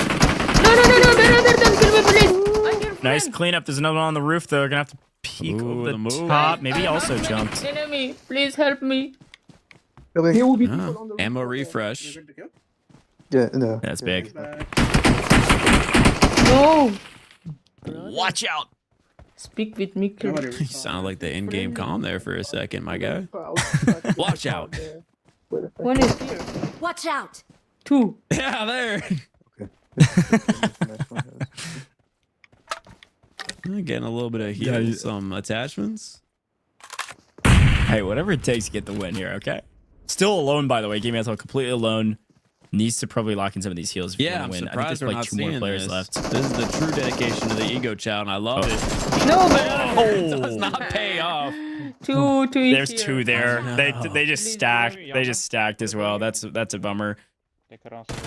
Kill me, please. Nice cleanup. There's another one on the roof, though. They're going to have to peek over the top. Maybe he also jumped. Enemy, please help me. Here will be Ammo refresh. Yeah, no. That's big. No. Watch out. Speak with me, kill. You sound like the in-game comm there for a second, my guy. Watch out. 1 is here. Watch out. 2. Yeah, there. Getting a little bit of heat with some attachments. Hey, whatever it takes to get the win here, okay? Still alone, by the way. Game Mental completely alone. Needs to probably lock in some of these heals if you Yeah, I'm want to win. I surprised think we're there's not like 2 more seeing players this. left. This is the true dedication to the ego chow, and I love it. No, man. It does not pay off. Two There's easy. 2 there. No. They just stacked. They just stacked as well. That's a bummer. They could also be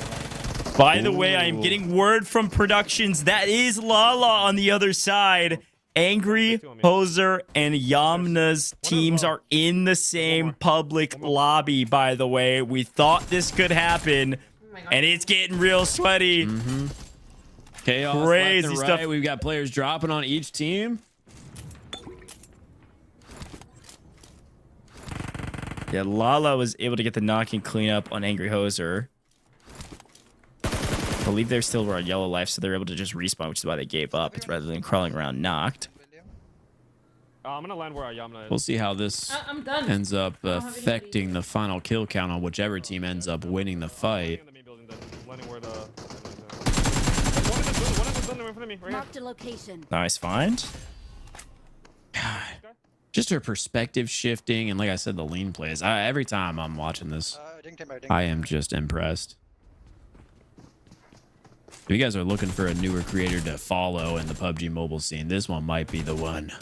like By the way, I am getting word from productions that is Lala on the other side. Angry, Hoser, and Yamna's teams are in the same public lobby, by the way. We thought this could happen, and it's getting real sweaty. Chaos Crazy left and stuff. right. We've got players dropping on each team. Yeah, Lala was able to get the knock and clean up on Angry Hoser. I believe they're still on yellow life, so they're able to just respawn, which is why they gave up. It's rather than crawling around knocked. I'm gonna land where Yamna is. We'll see how this I'm done. ends up don't have affecting the final kill count on whichever team ends up winning the fight. In the main building, then. Landing where the. One in this building in front of me, right here. Marked a location. Nice find. Just her perspective shifting, and like I said, the lean plays. Every time I'm watching this, Ding, ding, ding. I am just impressed. If you guys are looking for a newer creator to follow in the PUBG mobile scene, this one might be the one.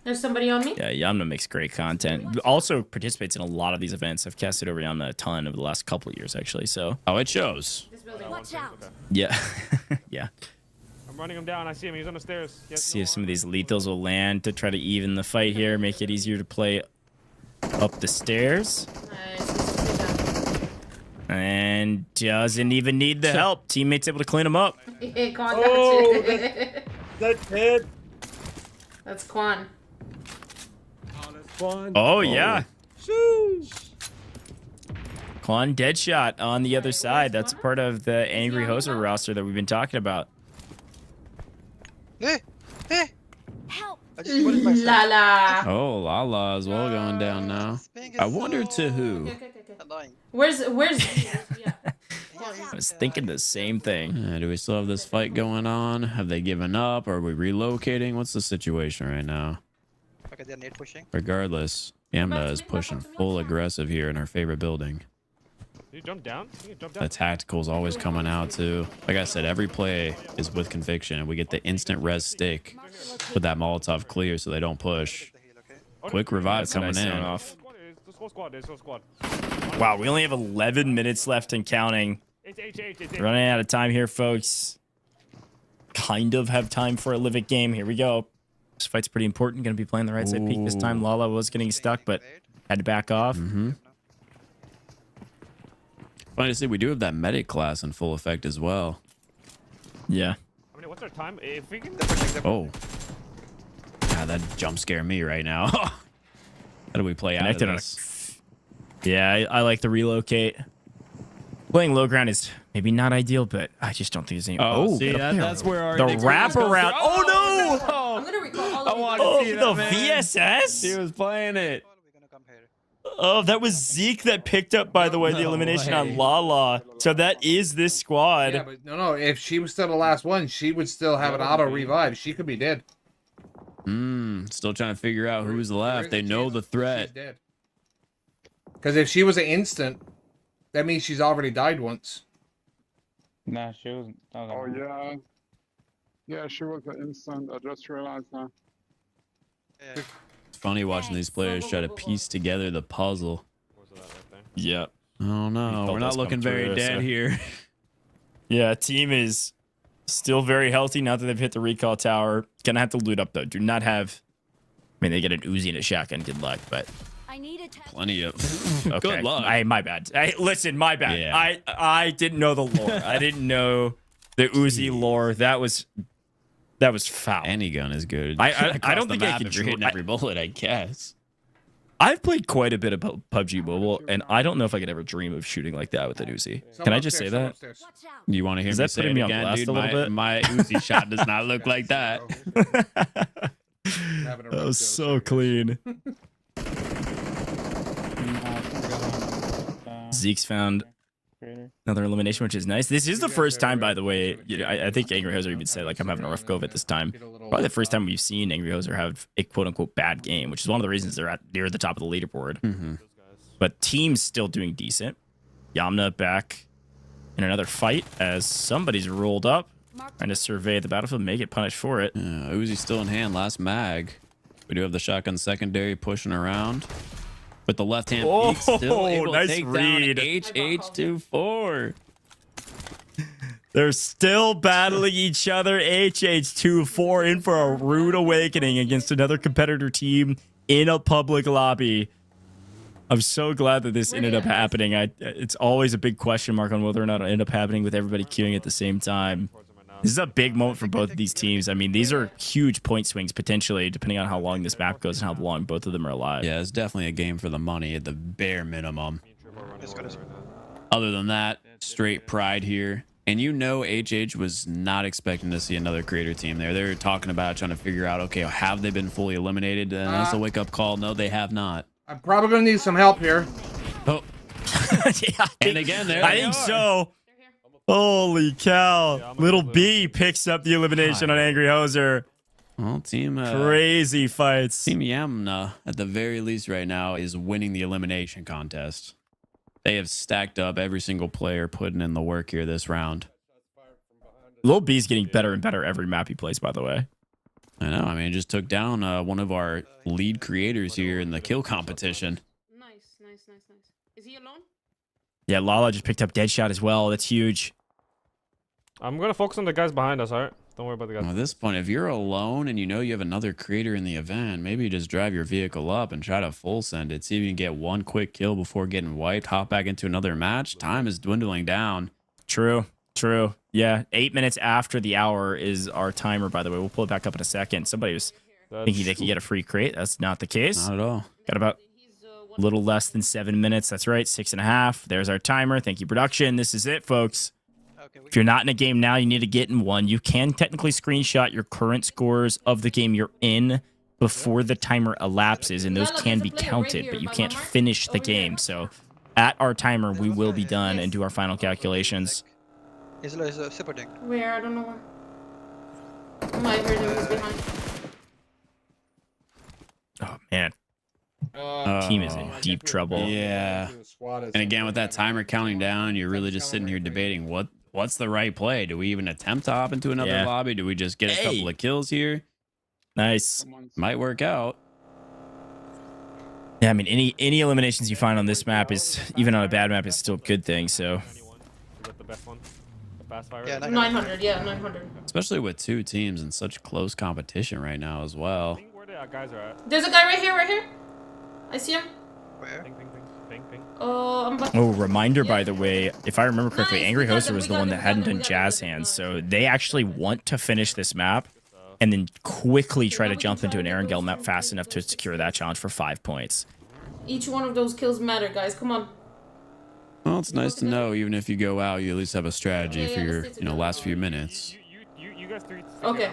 There's somebody on me. Yeah, Yamna makes great content. Also participates in a lot of these events. I've casted over Yamna a ton over the last couple of years, actually. So, oh, it shows. This building. Watch out. Okay. yeah, yeah. I'm running him down. I see him. He's on the stairs. Yes, See if some of these lethals will land to try to even the fight here, make it easier to play up the stairs. Nice. And doesn't even need the help. Teammates able to clean him up. Hey, Quan, Oh, gotcha. That's it. That's Quan. Oh, yeah. Quan Deadshot on the other side. That's part of the Angry Hoser roster that we've been talking about. Hey! Help. I just wanted myself. La la. Oh, Lala as well going down now. This thing is I wonder to who. Okay. annoying. Where's I was thinking the same thing. Do we still have this fight going on? Have they given up? Are we relocating? What's the situation right now? Okay, they're nade pushing. Regardless, Yamna is pushing full aggressive here in her favorite building. You jump down? You jump down? The tactical's always coming out too. Like I said, every play is with conviction, and we get the instant res stick with that Molotov clear so they don't push. Quick revive That's a coming nice in. zone off. There's a whole squad. There's a whole squad. Wow, we only have 11 minutes left and counting. It's Running out of time here, folks. Kind of have time for a Livic game. Here we go. This fight's pretty important. Going to be playing the right side peak this time. Lala was getting stuck, but had to back off. Funny to see, we do have that medic class in full effect as well. Yeah. I mean, what's our time? If we can. Oh. God, that jump scare me right now. How do we play out of Connected on this? Yeah, I like the relocate. Playing low ground is maybe not ideal, but I just don't think there's any. Oh, see, that's where our the experience goes wraparound. through. Oh no! I'm gonna recall all I of want to Oh, see the that, man. VSS. He was playing it. Oh, that was Zeke that picked up, by the way, the elimination on Lala. So that is this squad. Yeah, but no. If she was still the last one, she would still have an auto revive. She could be dead. Still trying to figure out who's left. They know the threat. Because if she was an instant, that means she's already died once. Nah, she wasn't. Oh yeah. Yeah, she was an instant. I just realized now. Yeah. It's funny watching these players try to piece together the puzzle. Yeah. Oh no, we're not looking very dead here. Yeah, team is still very healthy now that they've hit the recall tower. Gonna have to loot up though. Do not have. I mean, they get an Uzi and a shotgun. Good luck, but I need a Plenty of. okay. Good luck. My bad. Listen, my bad. Yeah. I didn't know the lore. I didn't know the Uzi lore. That was foul. Any gun is good. I Across don't the think I map could if you're hitting I- every bullet, I guess. I've played quite a bit of PUBG Mobile, and I don't know if I could ever dream of shooting like that with an Uzi. Can I just say that? watch out. You want to hear Is me that say putting it me on again, blast dude? a little bit? My Uzi shot does not look like that. That was so clean. Zeke's found another elimination, which is nice. This is the first time, by the way. I think Angry Hoser even said, like, I'm having a rough go of it this time. Probably the first time we've seen Angry Hoser have a quote-unquote bad game, which is one of the reasons they're at near the top of the leaderboard. But team's still doing decent. Yamna back in another fight as somebody's rolled up, trying to survey the battlefield, may get punished for it. Uzi still in hand, last mag. We do have the shotgun secondary pushing around. With the left-hand peek, still able nice to take read. down HH24. They're still battling each other. HH24 in for a rude awakening against another competitor team in a public lobby. I'm so glad that this ended up happening. It's always a big question mark on whether or not it'll end up happening with everybody queuing at the same time. This is a big moment for both of these teams. I mean, these are huge point swings potentially, depending on how long this map goes and how long both of them are alive. Yeah, it's definitely a game for the money at the bare minimum. Other than that, straight pride here. And you know HH was not expecting to see another creator team there. They were talking about trying to figure out, okay, have they been fully eliminated? And that's a wake-up call. No, they have not. I'm probably going to need some help here. Oh. Yeah, and again, there I think so. Holy cow. Little B picks up the elimination on Angry Hoser. Well, team... crazy fights. Team Yamna, at the very least right now, is winning the elimination contest. They have stacked up every single player putting in the work here this round. Lil B's getting better and better every map he plays, by the way. I know. I mean, it just took down one of our lead creators here in the kill competition. Nice. Is he alone? Yeah, Lala just picked up Deadshot as well. That's huge. I'm going to focus on the guys behind us, all right? Don't worry about the guys. Well, at this point, if you're alone and you know you have another creator in the event, maybe you just drive your vehicle up and try to full send it. See if you can get one quick kill before getting wiped. Hop back into another match. Time is dwindling down. True. Yeah, 8 minutes after the hour is our timer, by the way. We'll pull it back up in a second. Somebody was thinking they could get a free crate. That's not the case. Not at all. Got about a little less than 7 minutes. That's right, 6.5. There's our timer. Thank you, production. This is it, folks. If you're not in a game now, you need to get in one. You can technically screenshot your current scores of the game you're in before the timer elapses, and those can be counted, but you can't finish the game. So at our timer, we will be done and do our final calculations. He's supporting. Where? I don't know where. I might heard him. He's behind. Oh, man. Team is in deep trouble. Yeah. And again, with that timer counting down, you're really just sitting here debating what's the right play. Do we even attempt to hop into another lobby? Do we just get a couple of kills here? Nice. Might work out. Yeah, I mean, any eliminations you find on this map is, even on a bad map, is still a good thing. So. Is that the best one? The fast fire? Yeah, 900. Yeah, 900. Especially with two teams in such close competition right now as well. I think where the guys are at. There's a guy right here. I see him. Where? Ping. I'm about to... Oh, reminder, by the way, if I remember correctly, Angry Hoser was the one that hadn't done Jazz Hands, so they actually want to finish this map and then quickly try to jump into an Erangel map fast enough to secure that challenge for 5 points. Each one of those kills matter, guys. Come on. Well, it's nice to know even if you go out, you at least have a strategy for your last few minutes. You guys three. Okay.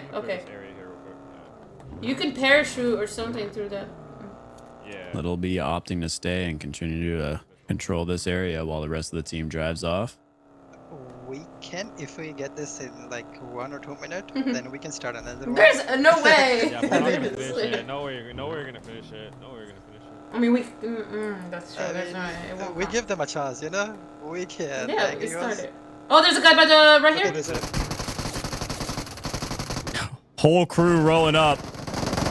You can parachute or something through that. Yeah. It'll be opting to stay and continue to control this area while the rest of the team drives off. We can, if we get this in like 1 or 2 minutes, then we can start another one. There's no way. Yeah, but we're not gonna finish it. No way you're gonna finish it. I mean, that's true. We give them a chance, you know? We can. Yeah, we can start it. Oh, there's a guy by the right here. Whole crew rolling up.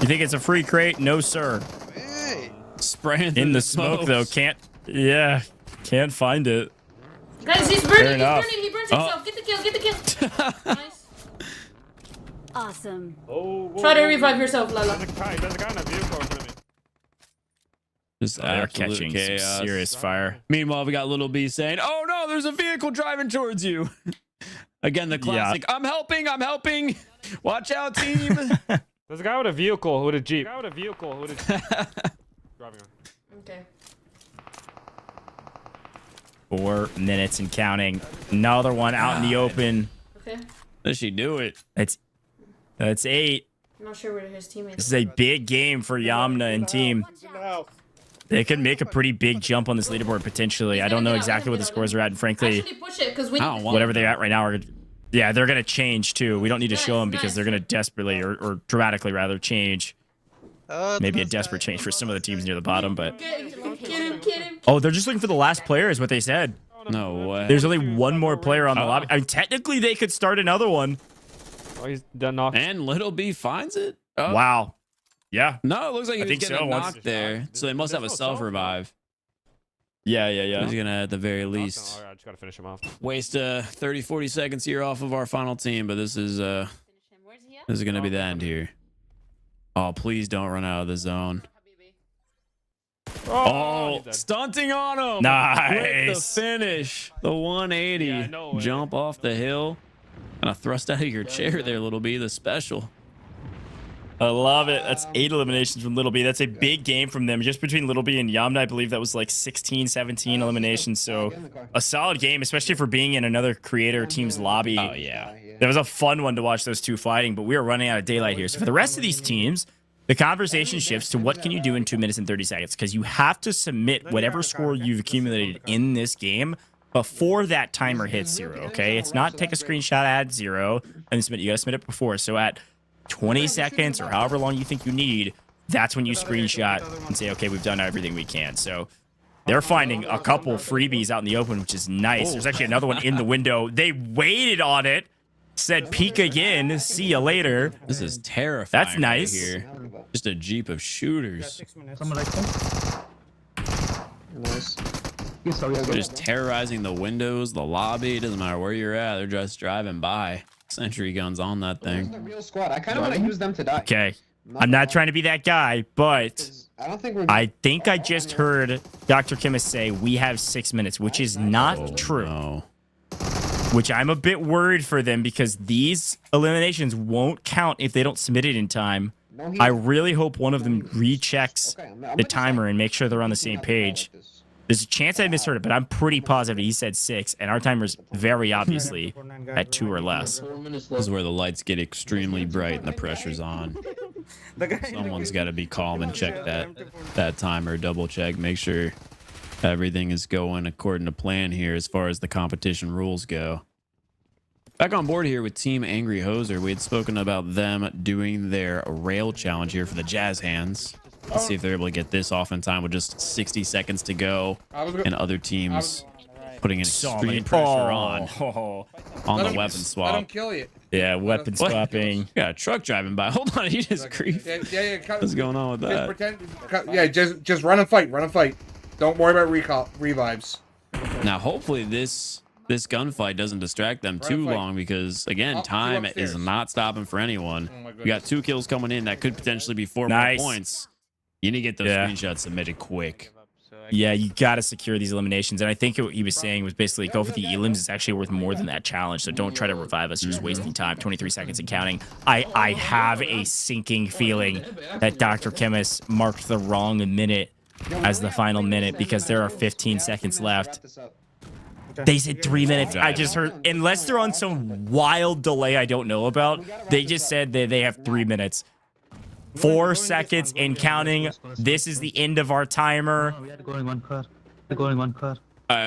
You think it's a free crate? No, sir. Hey. Spraying in the smoke though. Can't find it. Guys, he's burning. He burns Oh. himself. Get the kill. Nice. Awesome. Try to revive yourself, Lala. There's a guy in a vehicle in front of me. Just they're absolute catching chaos. some serious fire. Meanwhile, we got Little B saying, "Oh no, there's a vehicle driving towards you." Again, the classic. Yeah. I'm helping. Watch out, team. There's a guy with a vehicle with a jeep. Driving on. Okay. 4 minutes and counting. Another one out in the open. Okay. Does she do it? That's 8. I'm not sure where his teammates. This is a big game for Yamna and team. They could make a pretty big jump on this leaderboard potentially. I don't know exactly what the scores are at, and frankly, Actually push it because we. Whatever they're at right now are. Yeah, they're gonna change too. We don't need to show them because they're gonna desperately or dramatically rather change. Maybe a desperate change for some of the teams near the bottom, but Get him. Oh, they're just looking for the last player, is what they said. No way. There's only one more player on the lobby. I mean, technically, they could start another one. Oh, he's done knocked. And Little B finds it. Oh. Wow. Yeah. No, it looks like he was getting so. knocked there. So they must have a self-revive. Yeah. He's going to, at the very least, I just got to finish him off. waste 30, 40 seconds here off of our final team. But this is going to be the end here. Oh, please don't run out of the zone. Oh, stunting on him. Nice. With the finish. The 180. Yeah, no way. Jump off the hill. Kind of thrust out of your chair there, Little B, the special. I love it. That's 8 eliminations from Little B. That's a big game from them. Just between Little B and Yamna, I believe that was like 16, 17 eliminations. So a solid game, especially for being in another creator team's lobby. Oh, yeah. That was a fun one to watch those two fighting, but we are running out of daylight here. So for the rest of these teams, the conversation shifts to what can you do in 2 minutes and 30 seconds? Because you have to submit whatever score you've accumulated in this game before that timer hits 0, okay? It's not take a screenshot, add 0, and submit. You got to submit it before. So at 20 seconds or however long you think you need, that's when you screenshot and say, okay, we've done everything we can. So they're finding a couple freebies out in the open, which is nice. There's actually another one in the window. They waited on it, said peek again, see you later. This is terrifying. That's nice. Right here. Just a jeep of shooters. Nice. Just terrorizing the windows, the lobby. It doesn't matter where you're at. They're just driving by. Sentry guns on that thing. Real squad. I kind of want to use them to die. Okay. I'm not trying to be that guy, but I think I just heard Dr. Chemist say we have 6 minutes, which is not true. No. Which I'm a bit worried for them because these eliminations won't count if they don't submit it in time. I really hope one of them rechecks the timer and make sure they're on the same page. There's a chance I misheard it, but I'm pretty positive he said 6, and our timer's very obviously at 2 or less. This is where the lights get extremely bright and the pressure's on. Someone's got to be calm and check that timer, double check, make sure everything is going according to plan here as far as the competition rules go. Back on board here with Team Angry Hoser. We had spoken about them doing their rail challenge here for the Jazz Hands. Let's see if they're able to get this off in time with just 60 seconds to go. And other teams putting extreme pressure on the weapon swap. Let him kill you. Yeah, weapon swapping. You got a truck driving by. Hold on, he just griefed. Yeah. What's going on with that? Just run and fight. Run and fight. Don't worry about revives. Now, hopefully this gunfight doesn't distract them too long because, again, time is not stopping for anyone. We got 2 kills coming in. That could potentially be 4 more points. You need to get those screenshots submitted quick. Yeah, you got to secure these eliminations. And I think what he was saying was basically go for the elims. It's actually worth more than that challenge. So don't try to revive us. You're just wasting time. 23 seconds and counting. I have a sinking feeling that Dr. Chemist marked the wrong minute as the final minute because there are 15 seconds left. They said 3 minutes. I just heard, unless they're on some wild delay I don't know about, they just said that they have 3 minutes. 4 seconds and counting. This is the end of our timer.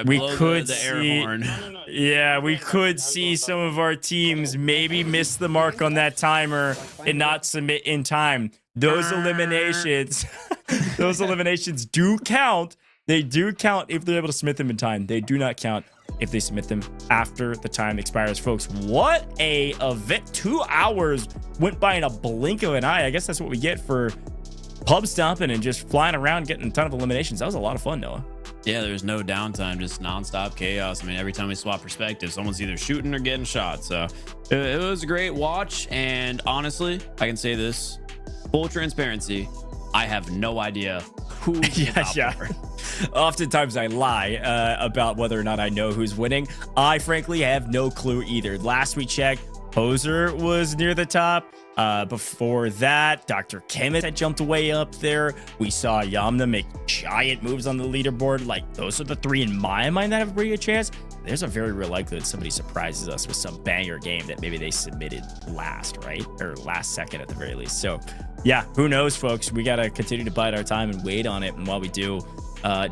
We could see, yeah, we could see some of our teams maybe miss the mark on that timer and not submit in time. Those eliminations, those eliminations do count. They do count if they're able to submit them in time. They do not count if they submit them after the time expires. Folks, what a event. 2 hours went by in a blink of an eye. I guess that's what we get for pub stomping and just flying around getting a ton of eliminations. That was a lot of fun, Noah. Yeah, there's no downtime, just nonstop chaos. I mean, every time we swap perspective, someone's either shooting or getting shot. So it was a great watch. And honestly, I can say this, full transparency, I have no idea who yeah. Oftentimes I lie about whether or not I know who's winning. I frankly have no clue either. Last we checked, Poser was near the top. Before that, Dr. Chemist had jumped way up there. We saw Yamna make giant moves on the leaderboard. Like, those are the 3 in my mind that have a pretty good chance. There's a very real likelihood somebody surprises us with some banger game that maybe they submitted last, right? Or last second at the very least. So, yeah, who knows, folks? We got to continue to bide our time and wait on it. And while we do,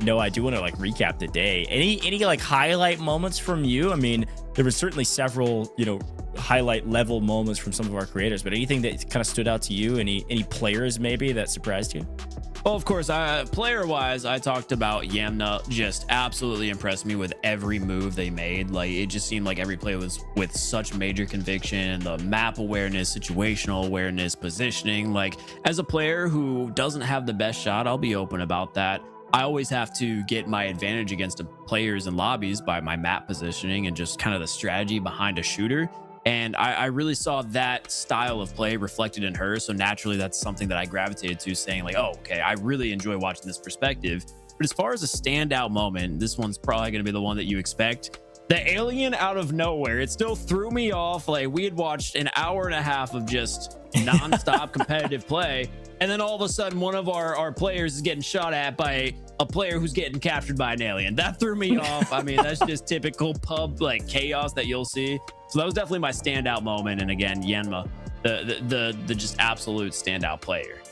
no, I do want to like recap the day. Any like highlight moments from you? I mean, there was certainly several, highlight level moments from some of our creators, but anything that kind of stood out to you? Any players maybe that surprised you? Well, of course, player-wise, I talked about Yamna just absolutely impressed me with every move they made. Like, it just seemed like every play was with such major conviction. The map awareness, situational awareness, positioning. Like, as a player who doesn't have the best shot, I'll be open about that. I always have to get my advantage against players and lobbies by my map positioning and just kind of the strategy behind a shooter. And I really saw that style of play reflected in her. So naturally, that's something that I gravitated to, saying like, oh, okay, I really enjoy watching this perspective. But as far as a standout moment, this one's probably going to be the one that you expect. The alien out of nowhere, it still threw me off. Like, we had watched an hour and a half of just nonstop competitive play. And then all of a sudden, one of our players is getting shot at by a player who's getting captured by an alien. That threw me off. I mean, that's just typical pub like chaos that you'll see. So that was definitely my standout moment. And again, Yenma, the just absolute standout player.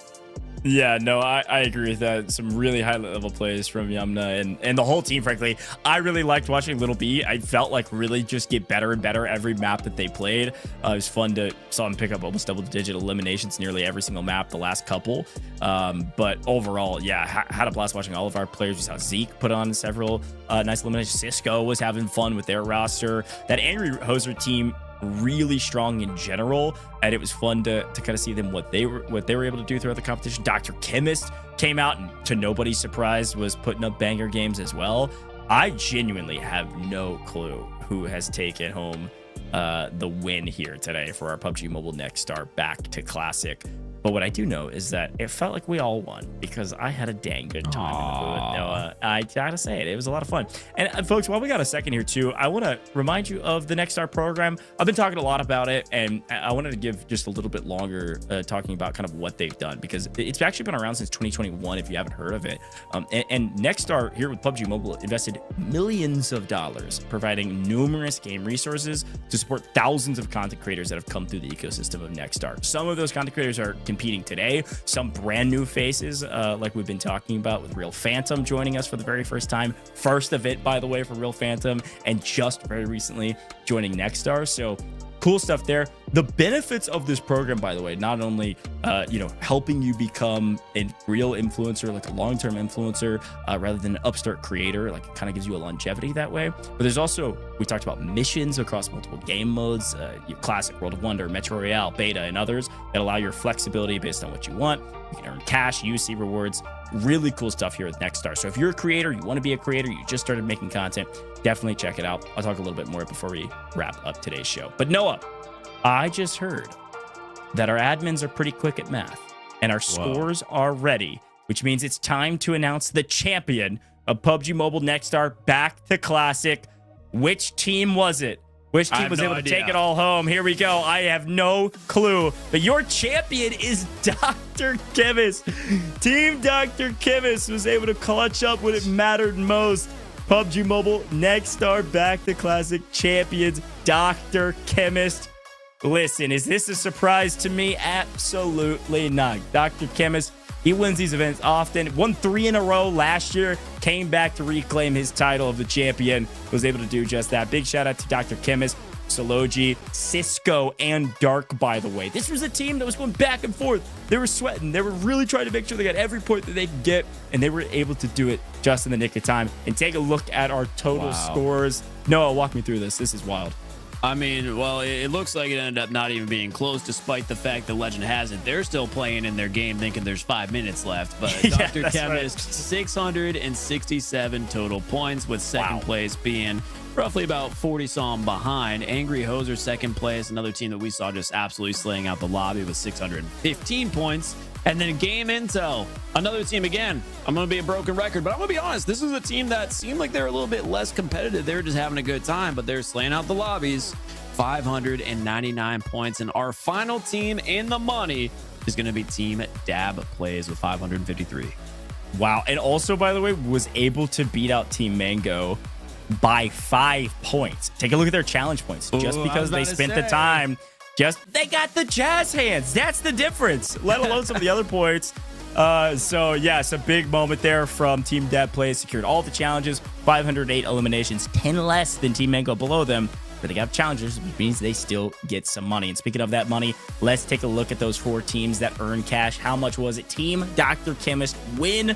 Yeah, no, I agree with that. Some really high level plays from Yamna and the whole team, frankly. I really liked watching Little B. I felt like really just get better and better every map that they played. It was fun to saw him pick up almost double-digit eliminations nearly every single map the last couple. But overall, yeah, had a blast watching all of our players. We saw Zeke put on several nice eliminations. Cisco was having fun with their roster. That Angry Hoser team, really strong in general, and it was fun to kind of see them what they were able to do throughout the competition. Dr. Chemist came out and, to nobody's surprise, was putting up banger games as well. I genuinely have no clue who has taken home the win here today for our PUBG Mobile Nextar back to Classic. But what I do know is that it felt like we all won because I had a dang good time in the booth. Noah, I gotta say it was a lot of fun. And folks, while we got a second here too, I want to remind you of the Nextar program. I've been talking a lot about it, and I wanted to give just a little bit longer talking about kind of what they've done, because it's actually been around since 2021 if you haven't heard of it. And Nextar here with PUBG Mobile invested millions of dollars providing numerous game resources to support thousands of content creators that have come through the ecosystem of Nextar. Some of those content creators are competing today, some brand new faces like we've been talking about with Real Phantom joining us for the very first time. First event, by the way, for Real Phantom, and just very recently joining Nextar. So cool stuff there. The benefits of this program, by the way, not only helping you become a real influencer, like a long-term influencer, rather than an upstart creator, like it kind of gives you a longevity that way. But there's also, we talked about missions across multiple game modes, Classic, World of Wonder, Metro Royale, Beta, and others that allow your flexibility based on what you want. You can earn cash, UC rewards. Really cool stuff here with Nextar. So if you're a creator, you want to be a creator, you just started making content, definitely check it out. I'll talk a little bit more before we wrap up today's show. But Noah, I just heard that our admins are pretty quick at math and our scores are ready, which means it's time to announce the champion of PUBG Mobile Nextar back to Classic. Which team was it? Which team was able to take it all home? Here we go. I have no clue. But your champion is Dr. Chemist. Team Dr. Chemist was able to clutch up when it mattered most. PUBG Mobile Nextar back to Classic champions, Dr. Chemist. Listen, is this a surprise to me? Absolutely not. Dr. Chemist, he wins these events often. Won 3 in a row last year. Came back to reclaim his title of the champion. Was able to do just that. Big shout out to Dr. Chemist, Sology, Cisco, and Dark, by the way. This was a team that was going back and forth. They were sweating. They were really trying to make sure they got every point that they could get, and they were able to do it just in the nick of time. And take a look at our total scores. Noah, walk me through this. This is wild. I mean, well, it looks like it ended up not even being close, despite the fact that legend has it they're still playing in their game thinking there's 5 minutes left. But Yeah, Dr. Chemist, 667 total points, with second place being roughly about 40 some behind. Angry Hoser second place, another team that we saw just absolutely slaying out the lobby with 615 points. And then Game Intel, another team again. I'm going to be a broken record, but I'm going to be honest. This is a team that seemed like they're a little bit less competitive. They were just having a good time, but they're slaying out the lobbies. 599 points. And our final team in the money is going to be Team Dab Plays with 553. Wow. And also, by the way, was able to beat out Team Mango by 5 points. Take a look at their challenge points. Just because they spent the time, they got the jazz hands. That's the difference, let alone some of the other points. So yes, a big moment there from Team Dab Plays. Secured all the challenges, 508 eliminations, 10 less than Team Mango below them. but they got challengers, which means they still get some money. And speaking of that money, let's take a look at those 4 teams that earn cash. How much was it? Team Dr. Chemist win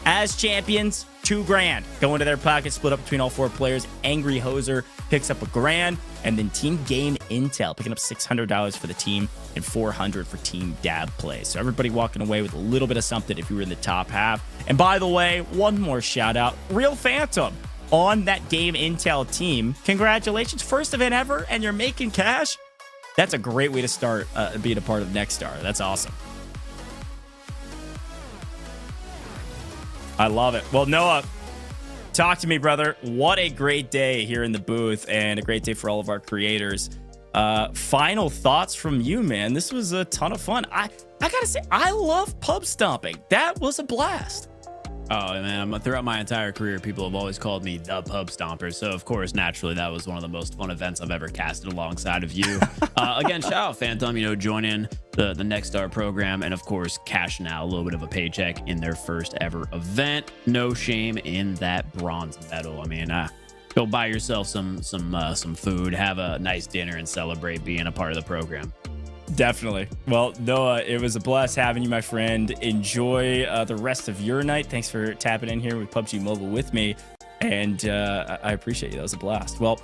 as champions, $2,000 go into their pocket, split up between all 4 players. Angry Hoser picks up $1,000, and then Team Game Intel picking up $600 for the team and $400 for Team Dab Play. So everybody walking away with a little bit of something if you were in the top half. And by the way, one more shout out, Real Phantom on that Game Intel team. Congratulations, first event ever, and you're making cash. That's a great way to start being a part of Nextar. That's awesome. I love it. Well, Noah, talk to me, brother. What a great day here in the booth, and a great day for all of our creators. Final thoughts from you, man. This was a ton of fun. I gotta say, I love pub stomping. That was a blast. Oh, man, throughout my entire career, people have always called me the pub stomper. So, of course, naturally, that was one of the most fun events I've ever casted alongside of you. Again, shout out Phantom, joining the Nextar program, and, of course, cashing out a little bit of a paycheck in their first ever event. No shame in that bronze medal. I mean, go buy yourself some food, have a nice dinner, and celebrate being a part of the program. Definitely. Well, Noah, it was a blast having you, my friend. Enjoy the rest of your night. Thanks for tapping in here with PUBG Mobile with me. And I appreciate you. That was a blast. Well,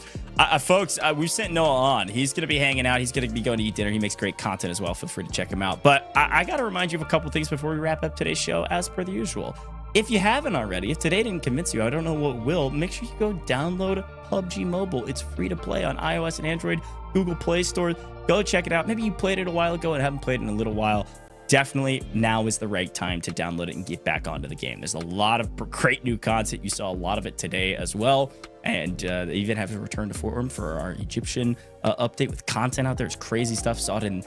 folks, we've sent Noah on. He's going to be hanging out. He's going to be going to eat dinner. He makes great content as well. Feel free to check him out. But I got to remind you of a couple things before we wrap up today's show, as per the usual. If you haven't already, if today didn't convince you, I don't know what will. Make sure you go download PUBG Mobile. It's free to play on iOS and Android, Google Play Store. Go check it out. Maybe you played it a while ago and haven't played it in a little while. Definitely now is the right time to download it and get back onto the game. There's a lot of great new content. You saw a lot of it today as well. And they even have a return to form for our Egyptian update with content out there. It's crazy stuff. Saw it in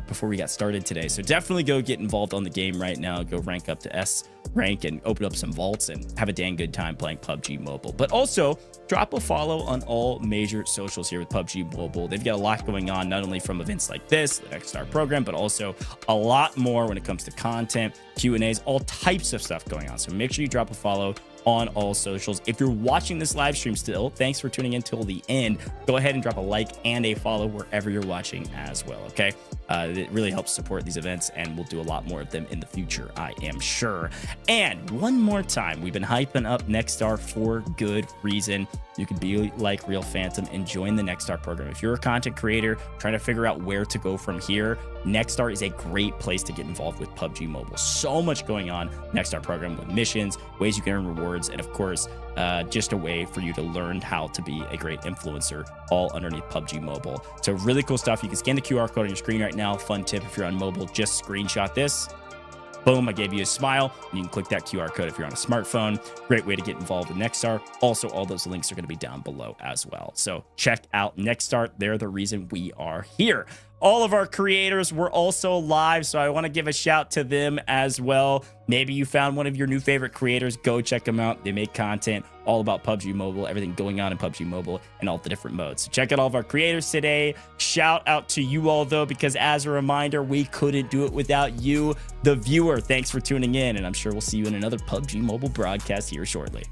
before we got started today. So definitely go get involved on the game right now. Go rank up to S rank and open up some vaults and have a dang good time playing PUBG Mobile. But also drop a follow on all major socials here with PUBG Mobile. They've got a lot going on, not only from events like this, the Nextar program, but also a lot more when it comes to content, Q&As, all types of stuff going on. So make sure you drop a follow on all socials. If you're watching this live stream still, thanks for tuning in till the end. Go ahead and drop a like and a follow wherever you're watching as well, okay? It really helps support these events, and we'll do a lot more of them in the future, I am sure. And one more time, we've been hyping up Nextar for good reason. You can be like Real Phantom and join the Nextar program. If you're a content creator trying to figure out where to go from here, Nextar is a great place to get involved with PUBG Mobile. So much going on. Nextar program with missions, ways you can earn rewards, and of course, just a way for you to learn how to be a great influencer, all underneath PUBG Mobile. So really cool stuff. You can scan the QR code on your screen right now. Fun tip, if you're on mobile, just screenshot this. Boom, I gave you a smile. And you can click that QR code if you're on a smartphone. Great way to get involved with Nextar. Also, all those links are going to be down below as well. So check out Nextar. They're the reason we are here. All of our creators were also live, so I want to give a shout to them as well. Maybe you found one of your new favorite creators. Go check them out. They make content all about PUBG Mobile, everything going on in PUBG Mobile, and all the different modes. So check out all of our creators today. Shout out to you all, though, because as a reminder, we couldn't do it without you, the viewer. Thanks for tuning in, and I'm sure we'll see you in another PUBG Mobile broadcast here shortly.